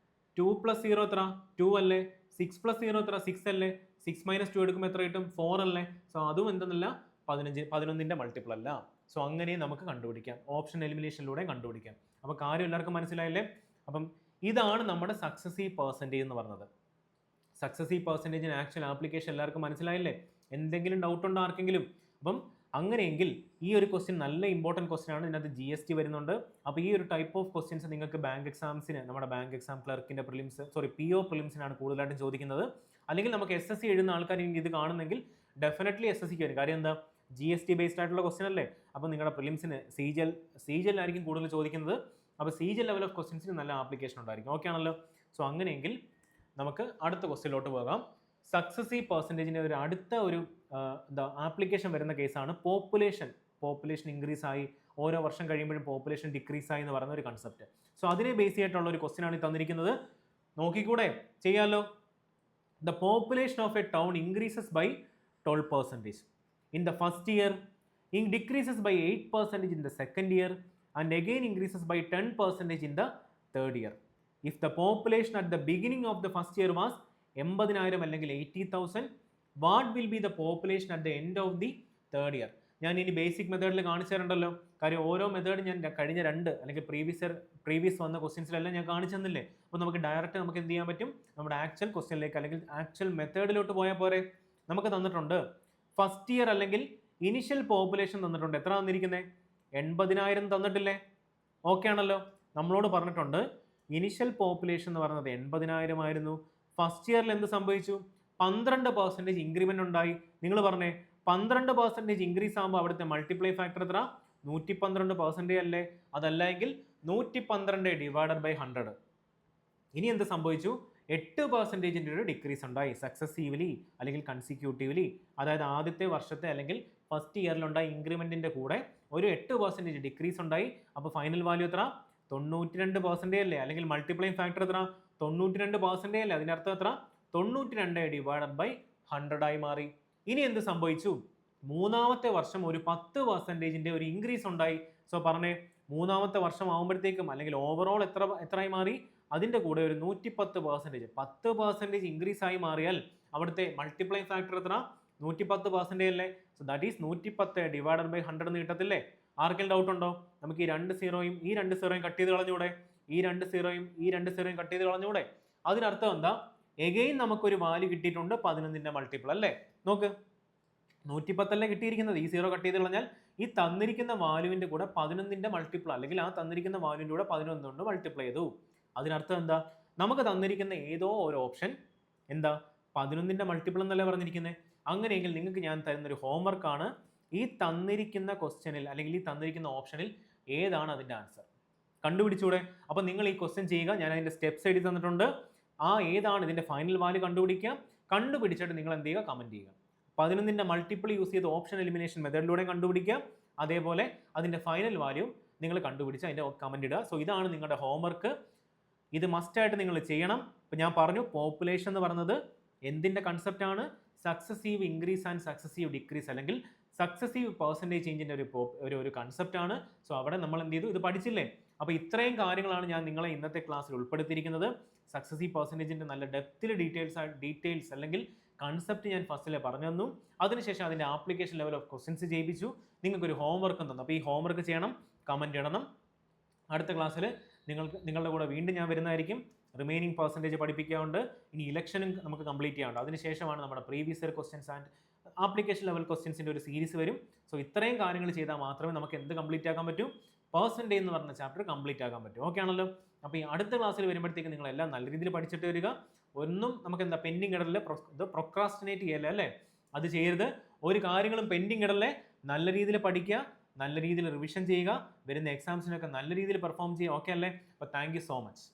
2 + 0 എത്ര? 2 അല്ലേ. 6 + 0 എത്ര? 6 അല്ലേ. 6 - 2 എടുക്കുമ്പോൾ എത്ര കിട്ടും? 4 അല്ലേ. സോ അതും എന്തെന്നല്ല, 11ന്റെ മൾട്ടിപ്പിൾ അല്ല. സോ അങ്ങനെ നമുക്ക് കണ്ടുപിടിക്കാം. ഓപ്ഷൻ എലിമിനേഷനിലൂടെ കണ്ടുപിടിക്കാം. അപ്പോൾ കാര്യം എല്ലാവർക്കും മനസ്സിലായില്ലേ? അപ്പം ഇതാണ് നമ്മുടെ സക്സസീവ് പെർസെൻറ്റേജ് എന്ന് പറഞ്ഞത്. സക്സസീവ് പെർസെൻറ്റേജിന് ആക്ച്വൽ ആപ്ലിക്കേഷൻ എല്ലാവർക്കും മനസ്സിലായില്ലേ? എന്തെങ്കിലും ഡൗട്ട് ഉണ്ടോ ആർക്കെങ്കിലും? അപ്പം അങ്ങനെയെങ്കിൽ ഈ ഒരു ക്വസ്റ്റ്യൻ നല്ല ഇമ്പോർട്ടൻറ്റ് ക്വസ്റ്റ്യൻ ആണ്. ഇതിനകത്ത് GST വരുന്നുണ്ട്. അപ്പോൾ ഈ ഒരു ടൈപ്പ് ഓഫ് ക്വസ്റ്റ്യൻസ് നിങ്ങൾക്ക് ബാങ്ക് എക്സാംസിന്, നമ്മുടെ ബാങ്ക് എക്സാം ക്ലർക്കിൻ്റെ PO പ്രിലിംസിനാണ് കൂടുതലായിട്ടും ചോദിക്കുന്നത്. അല്ലെങ്കിൽ നമുക്ക് SSC എഴുതുന്ന ആൾക്കാർ ഇത് കാണുന്നെങ്കിൽ ഡെഫിനറ്റ്ലി SSCക്ക് വരും. കാര്യം എന്താ? GST ബേസ്ഡ് ആയിട്ടുള്ള ക്വസ്റ്റ്യൻ അല്ലേ. അപ്പോൾ നിങ്ങളുടെ പ്രിലിംസിന് CGL ആയിരിക്കും കൂടുതൽ ചോദിക്കുന്നത്. അപ്പോൾ CGL ലെവൽ ഓഫ് ക്വസ്റ്റ്യൻസിന് നല്ല ആപ്ലിക്കേഷൻ ഉണ്ടായിരിക്കും. ഓക്കെ ആണല്ലോ. സോ അങ്ങനെയെങ്കിൽ നമുക്ക് അടുത്ത ക്വസ്റ്റ്യനിലോട്ട് പോകാം. സക്സസീവ് പെർസെൻറ്റേജിൻ്റെ ഒരു അടുത്ത ഒരു ആപ്ലിക്കേഷൻ വരുന്ന കേസാണ് പോപ്പുലേഷൻ ഇൻക്രീസ് ആയി, ഓരോ വർഷം കഴിയുമ്പോഴും പോപ്പുലേഷൻ ഡിക്രീസ് ആയി എന്ന് പറയുന്ന ഒരു കൺസെപ്റ്റ്. സോ അതിനെ ബേസ് ചെയ്തിട്ടുള്ള ഒരു ക്വസ്റ്റ്യൻ ആണ് തന്നിരിക്കുന്നത്. നോക്കിക്കൂടെ? ചെയ്യാലോ. The population of a town increases by 12% in the first year, it decreases by 8% in the second year, and again increases by 10% in the third year. If the population at the beginning of the first year was 80,000 അല്ലെങ്കിൽ 80,000, what will be the population at the end of the third year? ഞാൻ ഇനി basic മെത്തേഡിൽ കാണിച്ചു തരണ്ടല്ലോ. കാര്യം ഓരോ method ഞാൻ കഴിഞ്ഞ അല്ലെങ്കിൽ പ്രീവിയസ് വന്ന ക്വസ്റ്റ്യൻസിലെല്ലാം ഞാൻ കാണിച്ചു തന്നില്ലേ. അപ്പോൾ നമുക്ക് ഡയറക്റ്റ് നമുക്ക് എന്ത് ചെയ്യാൻ പറ്റും? നമ്മുടെ ആക്ച്വൽ ക്വസ്റ്റ്യനിലേക്ക് അല്ലെങ്കിൽ ആക്ച്വൽ മെത്തേഡിലോട്ട് പോയാൽ പോരെ. നമുക്ക് തന്നിട്ടുണ്ട് ഫസ്റ്റ് ഇയർ അല്ലെങ്കിൽ ഇനിഷ്യൽ പോപ്പുലേഷൻ തന്നിട്ടുണ്ട്. എത്ര തന്നിരിക്കുന്നത്? 80,000 തന്നിട്ടില്ലേ? ഓക്കെ ആണല്ലോ. നമ്മളോട് പറഞ്ഞിട്ടുണ്ട് ഇനിഷ്യൽ പോപ്പുലേഷൻ എന്ന് പറയുന്നത് 80,000 ആയിരുന്നു. ഫസ്റ്റ് ഇയറിൽ എന്ത് സംഭവിച്ചു? 12% ഇൻക്രിമെന്റ് ഉണ്ടായി. നിങ്ങൾ പറഞ്ഞേ, 12% ഇൻക്രീസ് ആകുമ്പോൾ അവിടുത്തെ മൾട്ടിപ്ലൈ ഫാക്ടർ എത്ര? 112% അല്ലേ? അതല്ല എങ്കിൽ 112 ഡിവൈഡഡ് ബൈ 100. ഇനി എന്ത് സംഭവിച്ചു? 8% ഒരു ഡിക്രീസ് ഉണ്ടായി സക്സസീവ്ലി അല്ലെങ്കിൽ കൺസിക്യൂട്ടീവ്ലി. അതായത് ആദ്യത്തെ വർഷത്തെ അല്ലെങ്കിൽ ഫസ്റ്റ് ഇയറിലുണ്ടായ ഇൻക്രിമെന്റിന്റെ കൂടെ ഒരു 8% ഡിക്രീസ് ഉണ്ടായി. അപ്പോൾ ഫൈനൽ വാല്യൂ എത്ര? 92% അല്ലേ? അല്ലെങ്കിൽ മൾട്ടിപ്ലൈ ഫാക്ടർ എത്ര? 92% അല്ലേ? അതിനർത്ഥം എത്ര? 92 ഡിവൈഡഡ് ബൈ 100 ആയി മാറി. ഇനി എന്ത് സംഭവിച്ചു? മൂന്നാമത്തെ വർഷം ഒരു 10% ഒരു ഇൻക്രീസ് ഉണ്ടായി. സോ പറഞ്ഞേ, മൂന്നാമത്തെ വർഷം ആകുമ്പോഴത്തേക്കും അല്ലെങ്കിൽ ഓവറോൾ എത്രയായി മാറി? അതിൻ്റെ കൂടെ ഒരു 110%, 10% ഇൻക്രീസ് ആയി മാറിയാൽ അവിടുത്തെ മൾട്ടിപ്ലൈ ഫാക്ടർ എത്ര? 110% അല്ലേ? So that is 110 divided by 100 എന്ന് കിട്ടത്തില്ലേ? ആർക്കെങ്കിലും ഡൗട്ട് ഉണ്ടോ? നമുക്ക് ഈ 2 സീറോയും ഈ 2 സീറോയും കട്ട് ചെയ്ത് കളഞ്ഞൂടെ? ഈ 2 സീറോയും ഈ 2 സീറോയും കട്ട് ചെയ്ത് കളഞ്ഞൂടെ? അതിനർത്ഥം എന്താ? എഗെയിൻ നമുക്കൊരു വാല്യൂ കിട്ടിയിട്ടുണ്ട് 11ന്റെ മൾട്ടിപ്പിൾ അല്ലേ? നോക്ക്, 110 അല്ലേ കിട്ടിയിരിക്കുന്നത്. ഈ സീറോ കട്ട് ചെയ്ത് കളഞ്ഞാൽ ഈ തന്നിരിക്കുന്ന വാല്യൂവിൻ്റെ കൂടെ 11ന്റെ മൾട്ടിപ്പിൾ അല്ലെങ്കിൽ ആ തന്നിരിക്കുന്ന വാല്യൂവിൻ്റെ കൂടെ 11 കൊണ്ട് മൾട്ടിപ്ലൈ ചെയ്തു. അതിനർത്ഥം എന്താ? നമുക്ക് തന്നിരിക്കുന്ന ഏതോ ഒരു ഓപ്ഷൻ എന്താ? 11ന്റെ മൾട്ടിപ്പിൾ എന്നല്ലേ പറഞ്ഞിരിക്കുന്നത്. അങ്ങനെയെങ്കിൽ നിങ്ങൾക്ക് ഞാൻ തരുന്നൊരു ഹോംവർക്കാണ്, ഈ തന്നിരിക്കുന്ന ക്വസ്റ്റ്യനിൽ അല്ലെങ്കിൽ ഈ തന്നിരിക്കുന്ന ഓപ്ഷനിൽ ഏതാണ് അതിൻ്റെ ആൻസർ കണ്ടുപിടിച്ചൂടെ? അപ്പോൾ നിങ്ങൾ ഈ ക്വസ്റ്റ്യൻ ചെയ്യുക, ഞാൻ അതിൻ്റെ സ്റ്റെപ്സ് എഴുതി തന്നിട്ടുണ്ട്. ഏതാണ് ഇതിൻ്റെ ഫൈനൽ വാല്യൂ കണ്ടുപിടിക്കുക, കണ്ടുപിടിച്ചിട്ട് നിങ്ങൾ എന്ത് ചെയ്യുക, കമൻറ്റ് ചെയ്യുക. 11ൻ്റെ മൾട്ടിപ്പിൾ യൂസ് ചെയ്ത് ഓപ്ഷൻ എലിമിനേഷൻ മെത്തേഡിലൂടെ കണ്ടുപിടിക്കുക, അതേപോലെ അതിൻ്റെ ഫൈനൽ വാല്യൂ നിങ്ങൾ കണ്ടുപിടിച്ച് അതിൻ്റെ കമൻറ്റ് ഇടുക. സോ ഇതാണ് നിങ്ങളുടെ ഹോംവർക്ക്. ഇത് മസ്റ്റായിട്ട് നിങ്ങൾ ചെയ്യണം. ഇപ്പം ഞാൻ പറഞ്ഞു പോപ്പുലേഷൻ എന്ന് പറയുന്നത് എന്തിൻ്റെ കൺസെപ്റ്റാണ്? Successive increase and successive decrease അല്ലെങ്കിൽ സക്സസീവ് പെർസെൻറ്റേജ് ചേഞ്ചിൻ്റെ ഒരു കൺസെപ്റ്റാണ്. സോ അവിടെ നമ്മൾ എന്ത് ചെയ്തു, ഇത് പഠിച്ചില്ലേ? അപ്പോൾ ഇത്രയും കാര്യങ്ങളാണ് ഞാൻ നിങ്ങളെ ഇന്നത്തെ ക്ലാസ്സിൽ ഉൾപ്പെടുത്തിയിരിക്കുന്നത്. സക്സസീവ് പെർസെൻറ്റേജിൻ്റെ നല്ല ഡെപ്തിൽ ഡീറ്റെയിൽസ് അല്ലെങ്കിൽ കൺസെപ്റ്റ് ഞാൻ ഫസ്റ്റിലെ പറഞ്ഞു തന്നു. അതിനുശേഷം അതിൻ്റെ ആപ്ലിക്കേഷൻ ലെവൽ ഓഫ് ക്വസ്റ്റ്യൻസ് ചെയ്യിപ്പിച്ചു. നിങ്ങൾക്കൊരു ഹോംവർക്കും തന്നു. അപ്പോൾ ഈ ഹോംവർക്ക് ചെയ്യണം, കമൻറ്റ് ഇടണം. അടുത്ത ക്ലാസ്സിൽ നിങ്ങളുടെ കൂടെ വീണ്ടും ഞാൻ വരുന്നതായിരിക്കും. റിമൈനിങ് പെർസെൻറ്റേജ് പഠിപ്പിക്കാറുണ്ട്. ഇനി ഇലക്ഷനും നമുക്ക് കംപ്ലീറ്റ് ചെയ്യാറുണ്ട്. അതിനുശേഷമാണ് നമ്മുടെ previous year questions and application level ക്വസ്റ്റ്യൻസിൻ്റെ ഒരു സീരീസ് വരും. സോ ഇത്രയും കാര്യങ്ങൾ ചെയ്താൽ മാത്രമേ നമുക്ക് എന്ത് കംപ്ലീറ്റ് ആക്കാൻ പറ്റൂ? പെർസെൻറ്റേജ് എന്ന് പറഞ്ഞ ചാപ്റ്റർ കംപ്ലീറ്റ് ആക്കാൻ പറ്റും. ഓക്കെ ആണല്ലോ? അപ്പോൾ ഈ അടുത്ത ക്ലാസ്സിൽ വരുമ്പോഴത്തേക്ക് നിങ്ങളെല്ലാം നല്ല രീതിയിൽ പഠിച്ചിട്ട് വരിക. ഒന്നും നമുക്ക് എന്താ പെൻഡിങ് ഇടല്ലേ, ഇത് പ്രൊക്രാസ്റ്റിനേറ്റ് ചെയ്യല്ലേ അല്ലേ? അത് ചെയ്യരുത്. ഒരു കാര്യങ്ങളും പെൻഡിങ് ഇടല്ലേ. നല്ല രീതിയിൽ പഠിക്കുക, നല്ല രീതിയിൽ റിവിഷൻ ചെയ്യുക, വരുന്ന എക്സാംസിനൊക്കെ നല്ല രീതിയിൽ പെർഫോം ചെയ്യുക. ഓക്കെ അല്ലേ? അപ്പോൾ താങ്ക് യു സോ മച്ച്.